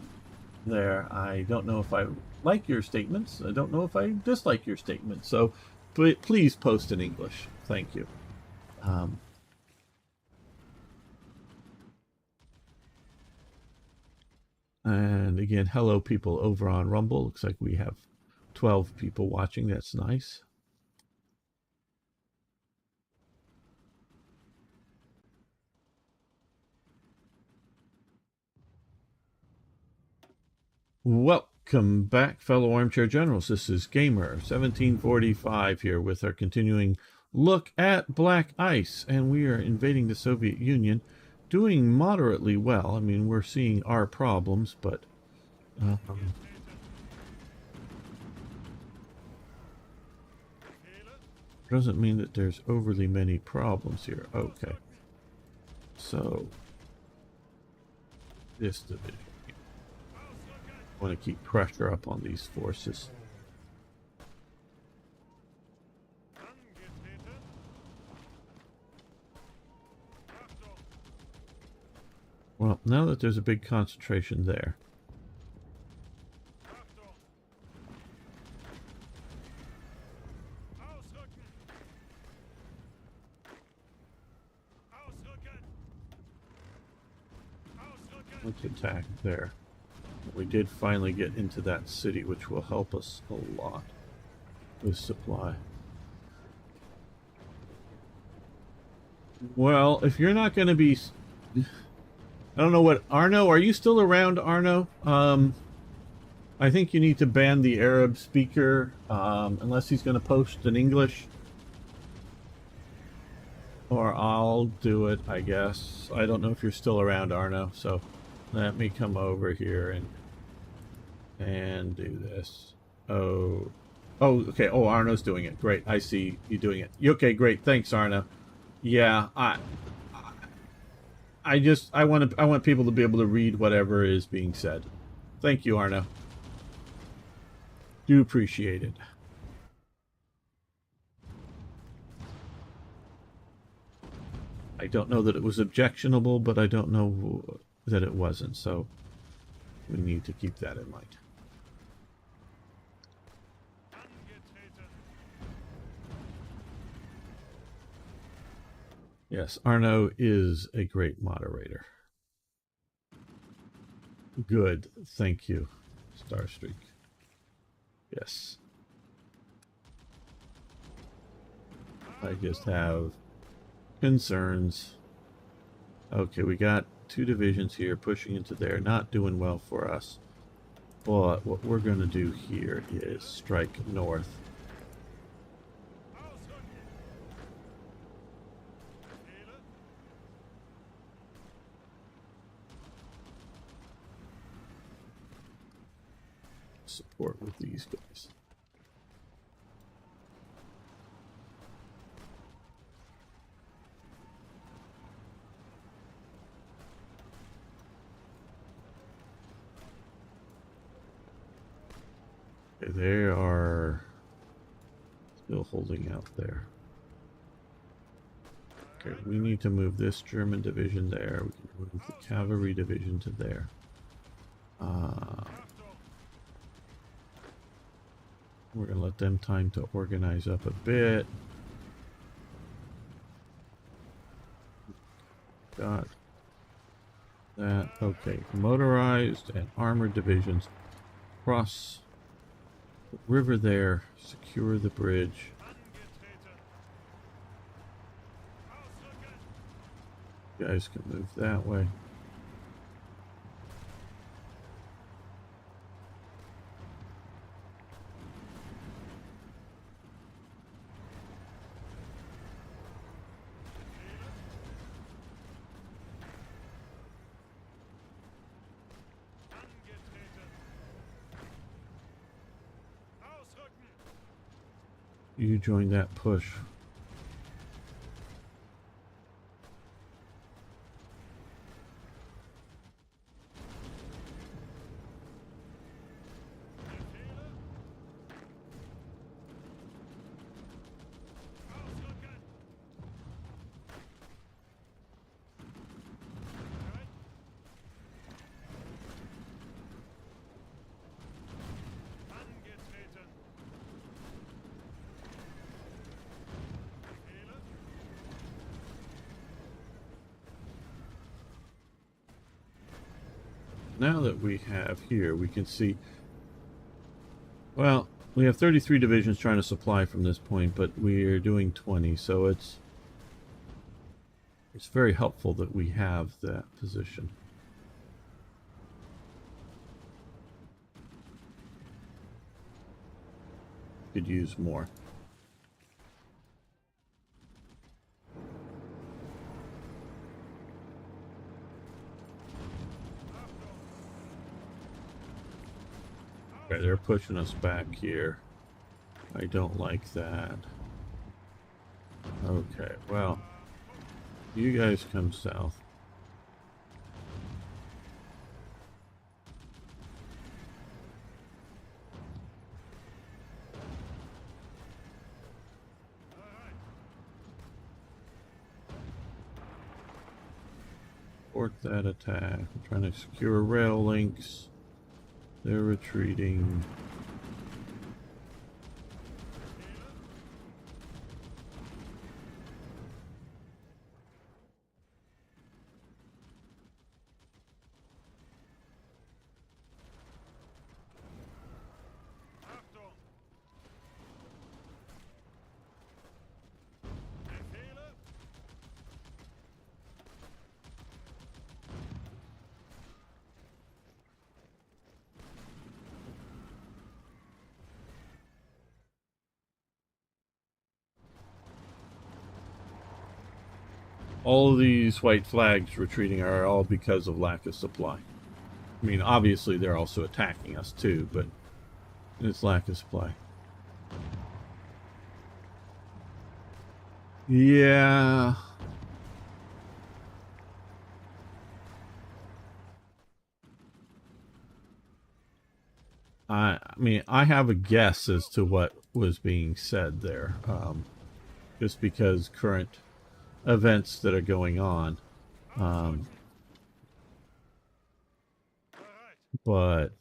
there. I don't know if I like your statements. I don't know if I dislike your statements. So, please post in English. Thank you. And again, hello people over on Rumble. Looks like we have 12 people watching. That's nice. Welcome back, fellow armchair generals. This is Gamer 1745 here with our continuing look at Black Ice, and we are invading the Soviet Union, doing moderately well. I mean, we're seeing our problems, but doesn't mean that there's overly many problems here. Okay, so this division. I want to keep pressure up on these forces. Well, now that there's a big concentration there. Let's attack there. We did finally get into that city, which will help us a lot with supply. Well, if you're not going to be... I don't know what... Arno, are you still around, Arno? I think you need to ban the Arab speaker, unless he's going to post in English. Or I'll do it, I guess. I don't know if you're still around, Arno, so... Let me come over here and do this. Oh, okay. Oh, Arno's doing it. Great. I see you doing it. Okay, great. Thanks, Arno. Yeah, I want people to be able to read whatever is being said. Thank you, Arno. Do appreciate it. I don't know that it was objectionable, but I don't know that it wasn't, so we need to keep that in mind. Yes, Arno is a great moderator. Good, thank you, Starstreak. Yes. I just have concerns. Okay, we got 2 divisions here pushing into there, not doing well for us. But what we're going to do here is strike north. Support with these guys. They are still holding out there. Okay, we need to move this German division there. We can move the cavalry division to there. We're going to let them time to organize up a bit. Got That, okay. Motorized and armored divisions. Cross the river there. Secure the bridge. You guys can move that way. You join that push. Now that we have here, we can see, well, we have 33 divisions trying to supply from this point, but we're doing 20, so it's very helpful that we have that position. Could use more. Okay, they're pushing us back here. I don't like that. Okay, well, you guys come south. Support that attack. I'm trying to secure rail links. They're retreating. All of these white flags retreating are all because of lack of supply. I mean, obviously they're also attacking us too, but it's lack of supply. Yeah. I mean, I have a guess as to what was being said there, just because current events that are going on. But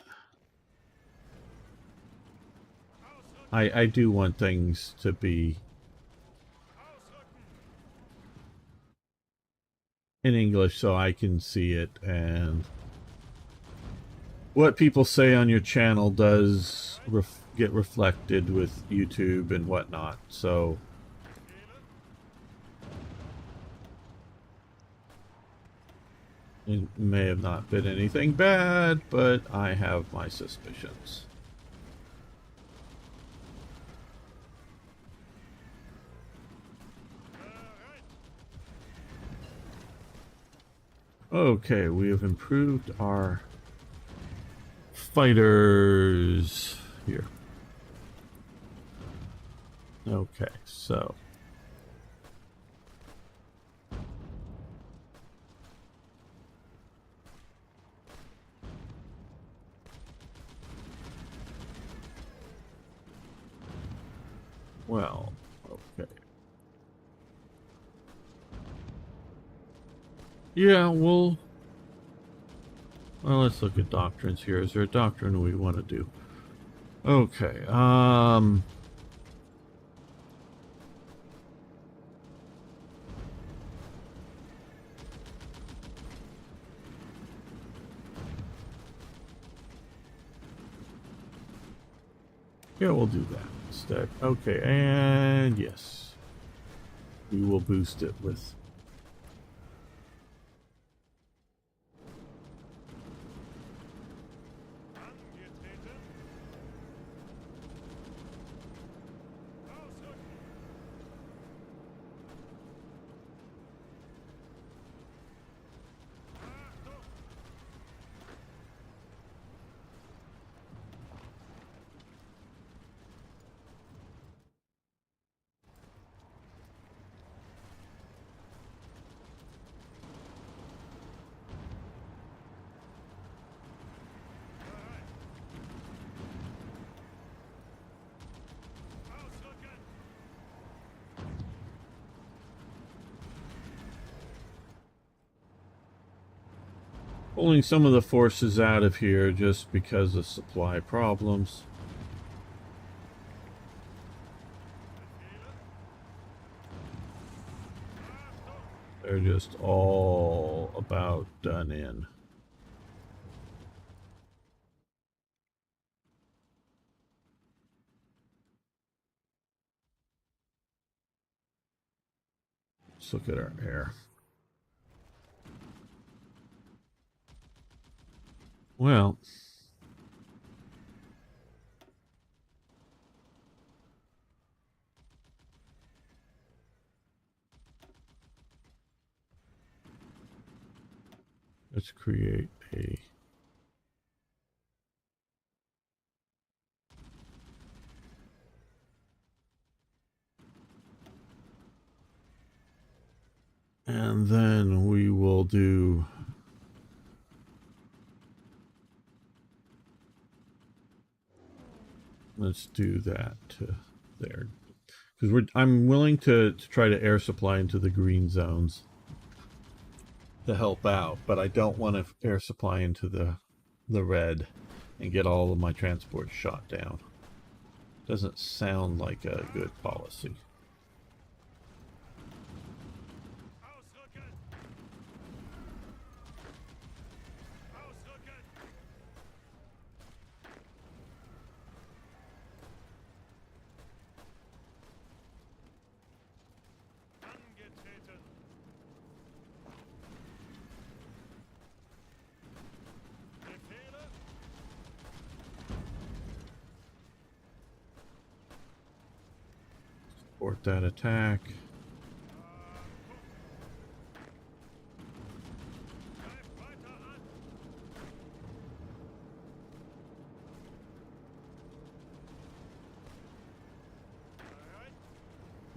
I do want things to be in English so I can see it, and what people say on your channel does get reflected with YouTube and whatnot, so it may have not been anything bad, but I have my suspicions. Okay, we have improved our fighters here. Okay, so well, okay. Yeah, well, let's look at doctrines here. Is there a doctrine we want to do? Okay, Yeah, we'll do that instead. Okay, and yes, we will boost it with. Pulling some of the forces out of here just because of supply problems. They're just all about done in. Let's look at our air. Well, let's create a and then we will do let's do that to there because I'm willing to try to air supply into the green zones to help out, but I don't want to air supply into the red and get all of my transports shot down. Doesn't sound like a good policy. Support that attack.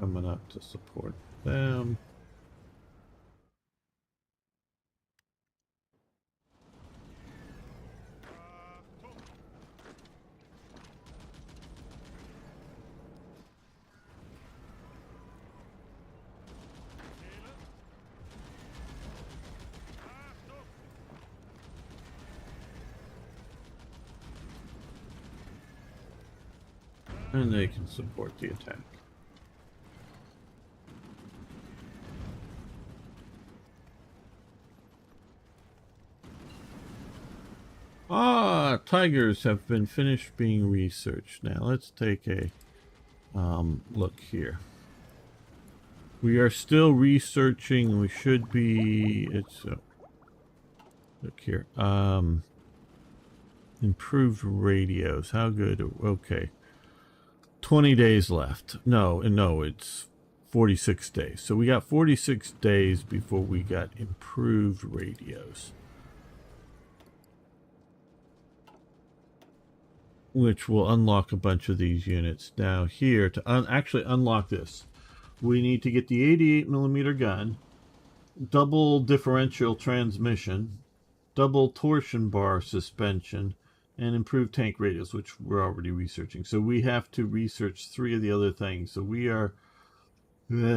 Coming up to support them. And they can support the attack. Ah, tigers have been finished being researched. Now let's take a look here. We are still researching. We should be. It's look here. Improved radios. How good? Okay. 20 days left. No, it's 46 days. So we got 46 days before we got improved radios, which will unlock a bunch of these units. Now here, to actually unlock this, we need to get the 88mm gun, double differential transmission, double torsion bar suspension, and improved tank radios, which we're already researching. So we have to research 3 of the other things. So we are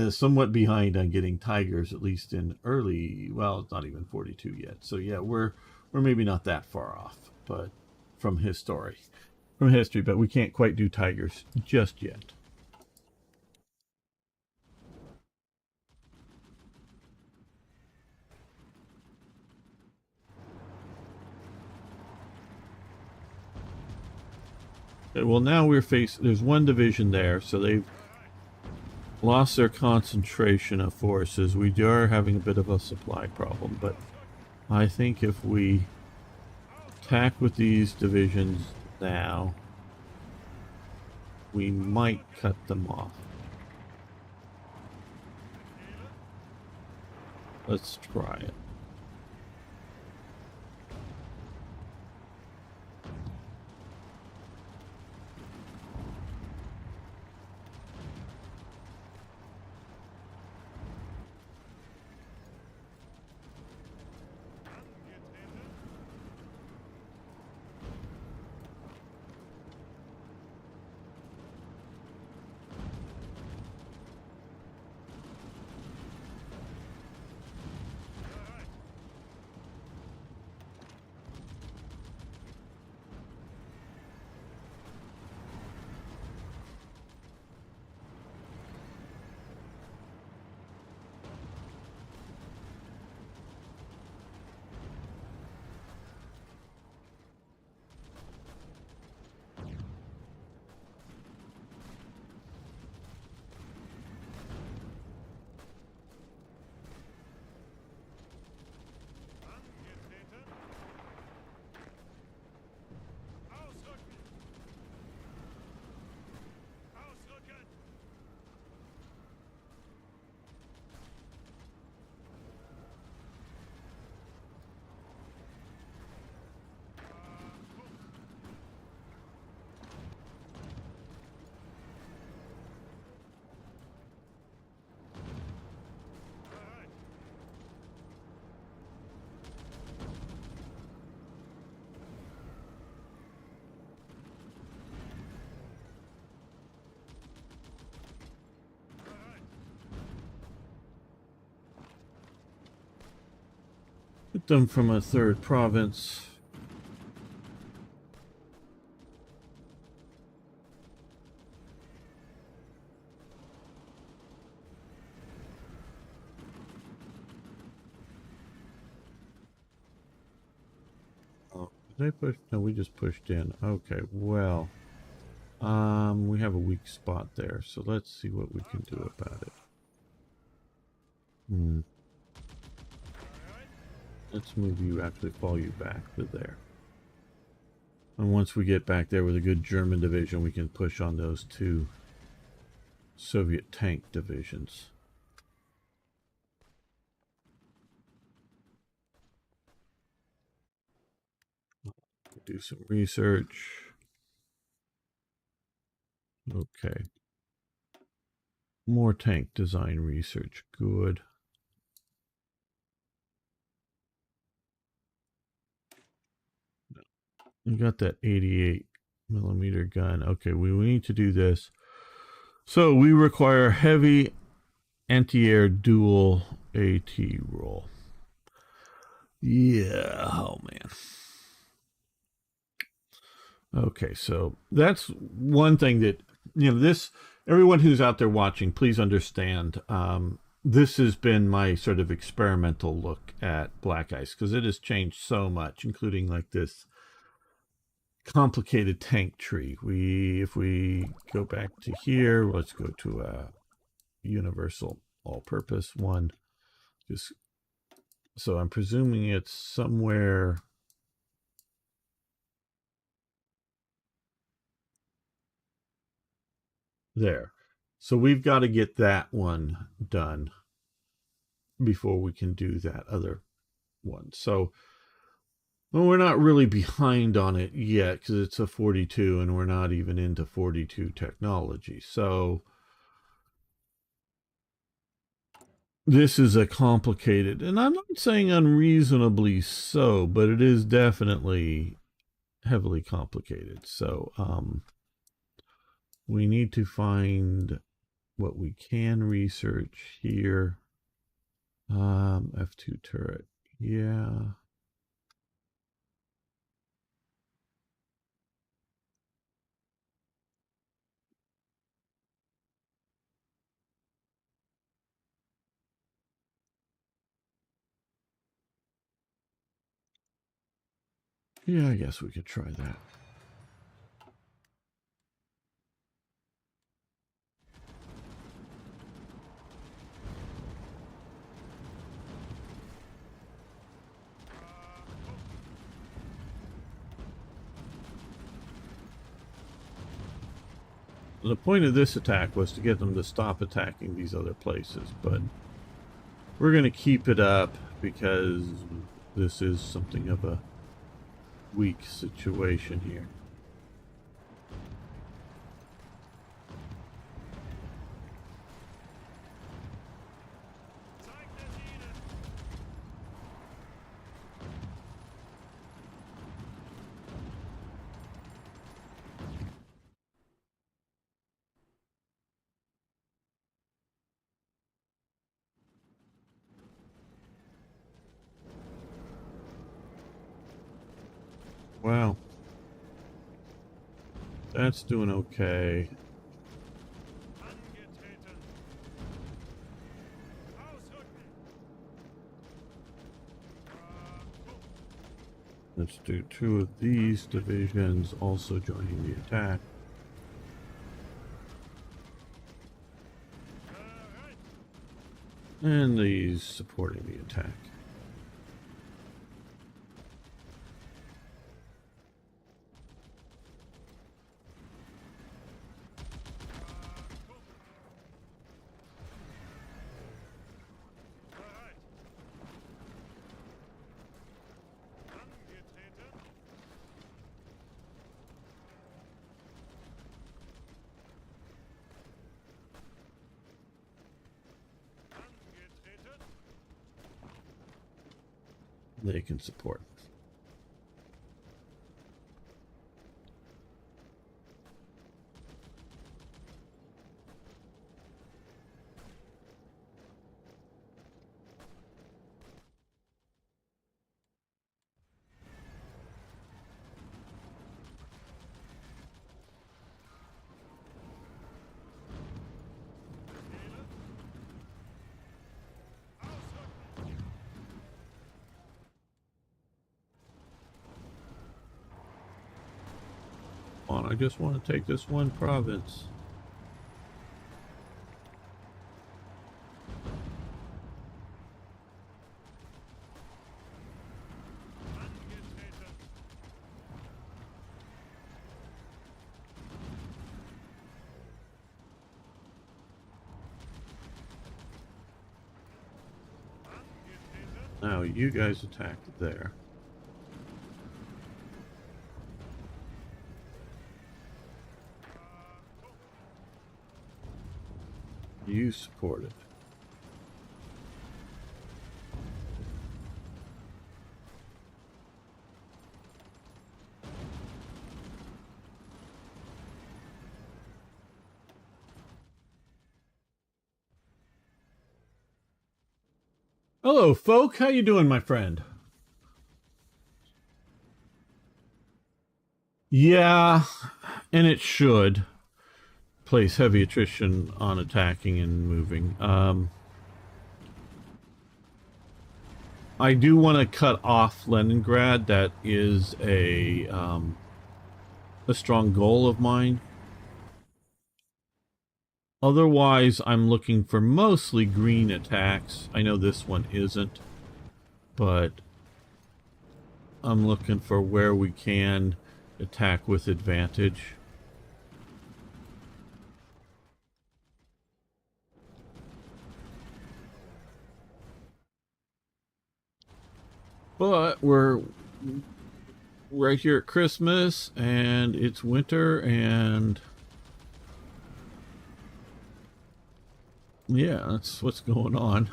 somewhat behind on getting tigers, at least in early. Well, it's not even 42 yet. So yeah, we're maybe not that far off, but from history, but we can't quite do tigers just yet. Well, now we're facing... There's one division there, so they've lost their concentration of forces. We are having a bit of a supply problem, but I think if we attack with these divisions now, we might cut them off. Let's try it. Get them from a third province. Oh, did I push? No, we just pushed in. Okay, well, we have a weak spot there, so let's see what we can do about it. Let's move you, actually fall you back to there. And once we get back there with a good German division, we can push on those two Soviet tank divisions. Do some research. Okay. More tank design research. Good. We got that 88 millimeter gun. Okay, we need to do this. So we require heavy anti-air dual AT roll. Yeah, oh man. Okay, so that's one thing that, this, everyone who's out there watching, please understand, this has been my sort of experimental look at Black Ice, because it has changed so much, including like this complicated tank tree. If we go back to here, let's go to a universal all-purpose one. So I'm presuming it's somewhere there. So we've got to get that one done before we can do that other one. So, well, we're not really behind on it yet because it's a 42 and we're not even into 42 technology. So this is a complicated, and I'm not saying unreasonably so, but it is definitely heavily complicated. So we need to find what we can research here. F2 turret. Yeah. Yeah, I guess we could try that. The point of this attack was to get them to stop attacking these other places, but we're going to keep it up because this is something of a weak situation here. Wow. That's doing okay. Let's do 2 of these divisions also joining the attack. And these supporting the attack. They can support. I just want to take this one province. Now you guys attacked there. You support it. Hello, folk. How you doing, my friend? Yeah, and it should place heavy attrition on attacking and moving. I do want to cut off Leningrad. That is a strong goal of mine. Otherwise, I'm looking for mostly green attacks. I know this one isn't, but I'm looking for where we can attack with advantage. But we're right here at Christmas, and it's winter, and yeah, that's what's going on.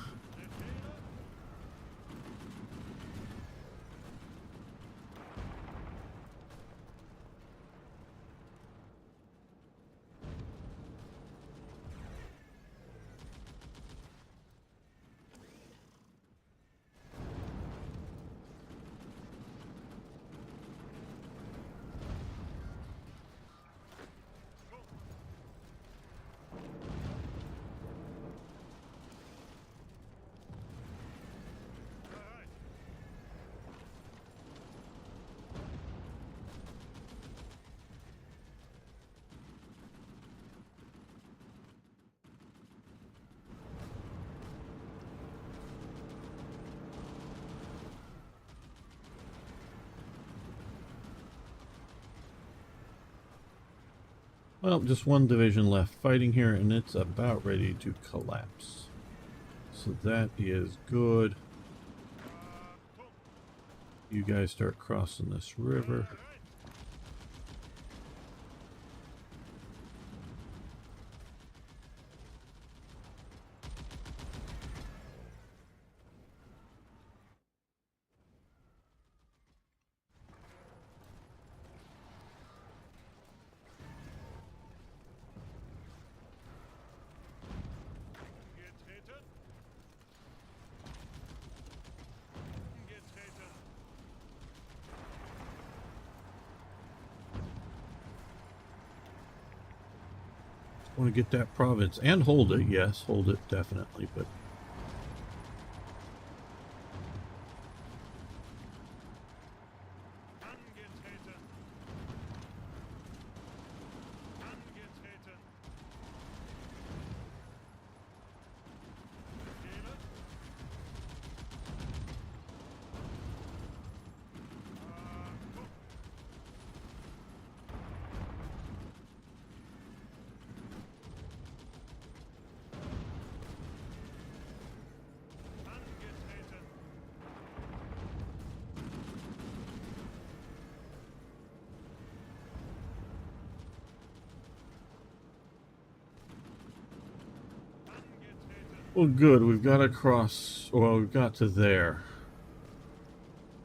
Well, just one division left fighting here, and it's about ready to collapse. So that is good. You guys start crossing this river. Want to get that province and hold it. Yes, hold it definitely, but well, good. We've got across. Well, we've got to there.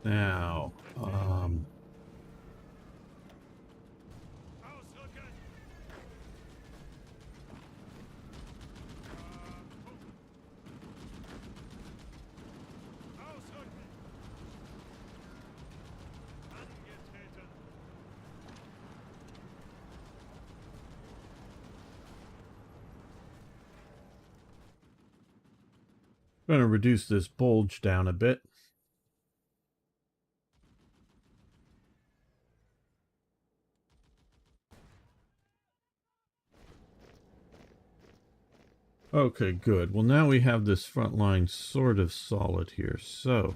Now, I'm going to reduce this bulge down a bit. Okay, good. Well, now we have this front line sort of solid here. So,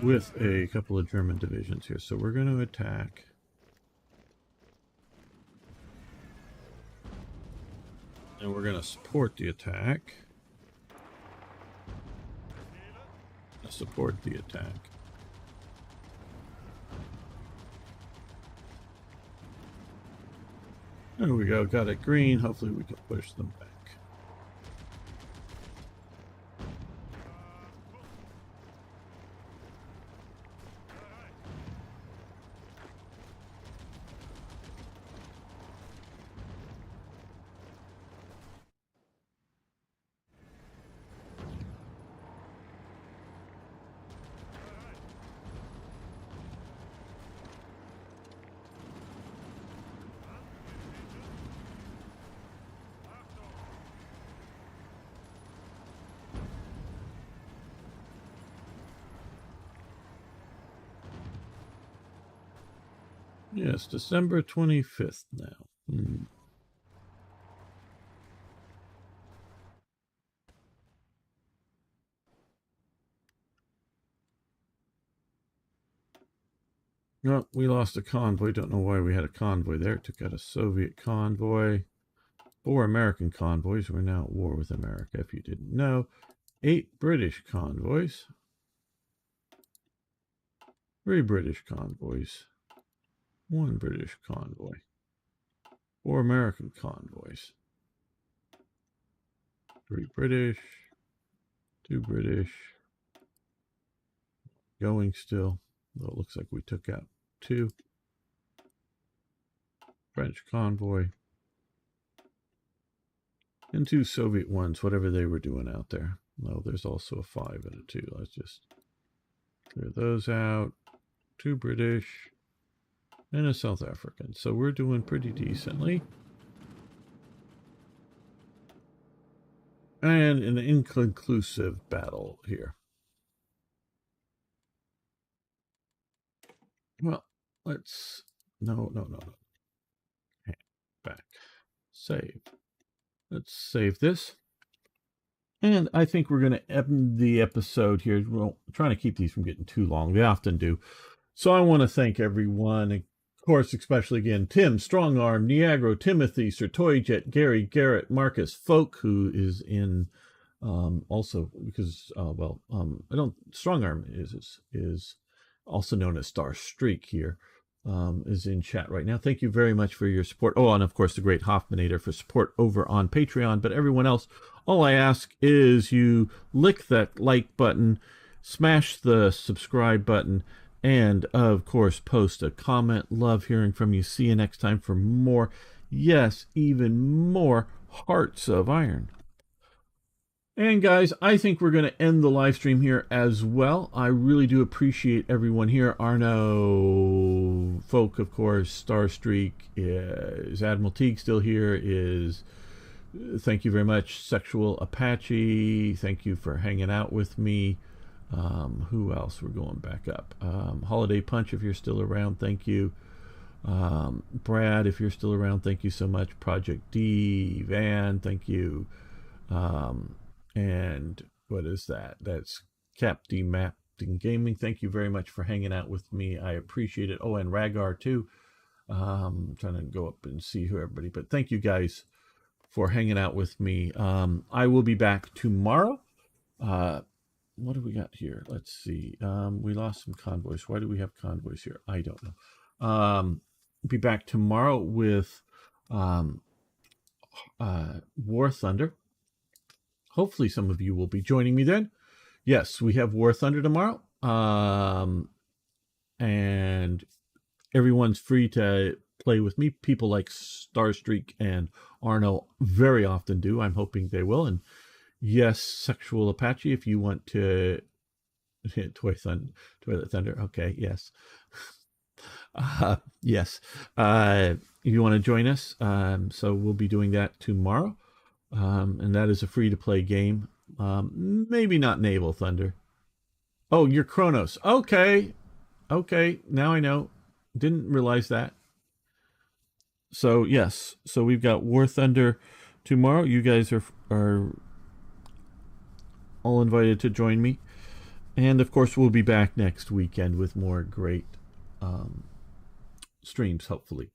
with a couple of German divisions here. So we're going to attack. And we're going to support the attack. Support the attack. There we go. Got it green. Hopefully we can push them back. Yes, December 25th now. No, we lost a convoy. Don't know why we had a convoy there. It took out a Soviet convoy. 4 American convoys. We're now at war with America, if you didn't know. 8 British convoys. 3 British convoys. 1 British convoy. 4 American convoys. 3 British. 2 British. Going still. Though it looks like we took out 2. French convoy. And 2 Soviet ones, whatever they were doing out there. No, there's also a 5 and a 2. Let's just clear those out. 2 British. And a South African. So we're doing pretty decently. And an inconclusive battle here. Well, let's... No. Okay, back. Save. Let's save this. And I think we're going to end the episode here. We're trying to keep these from getting too long. They often do. So I want to thank everyone, course, especially again, Tim, Strongarm, Niagara, Timothy, Sir Toyjet, Gary, Garrett, Marcus, Folk, who is in also because I don't Strongarm is also known as Star Streak here, is in chat right now. Thank you very much for your support. Oh, and of course the great Hoffmanator for support over on Patreon. But everyone else, all I ask is you lick that like button, smash the subscribe button, and of course post a comment. Love hearing from you. See you next time for more, yes, even more Hearts of Iron. And guys, I think we're going to end the live stream here as well. I really do appreciate everyone here. Arno, Folk, of course, Starstreak, is Admiral Teague still here? Thank you very much. Sexual Apache, thank you for hanging out with me. Who else? We're going back up. Holiday Punch, if you're still around, thank you. Brad, if you're still around, thank you so much. Project D, Van, thank you. And what is that? That's Captain Mapping Gaming. Thank you very much for hanging out with me. I appreciate it. Oh, and Ragar too. I'm trying to go up and see who everybody, but thank you guys for hanging out with me. I will be back tomorrow. What do we got here? Let's see. We lost some convoys. Why do we have convoys here? I don't know. Be back tomorrow with War Thunder. Hopefully some of you will be joining me then. Yes, we have War Thunder tomorrow. And everyone's free to play with me. People like Starstreak and Arno very often do. I'm hoping they will. And yes, Sexual Apache, if you want to Toilet Thunder. Okay, yes. Yes. If you want to join us, so we'll be doing that tomorrow. And that is a free-to-play game. Maybe not Naval Thunder. Oh, you're Kronos. Okay. Okay, now I know. Didn't realize that. So, yes. So we've got War Thunder tomorrow. You guys are all invited to join me. And, of course, we'll be back next weekend with more great streams, hopefully.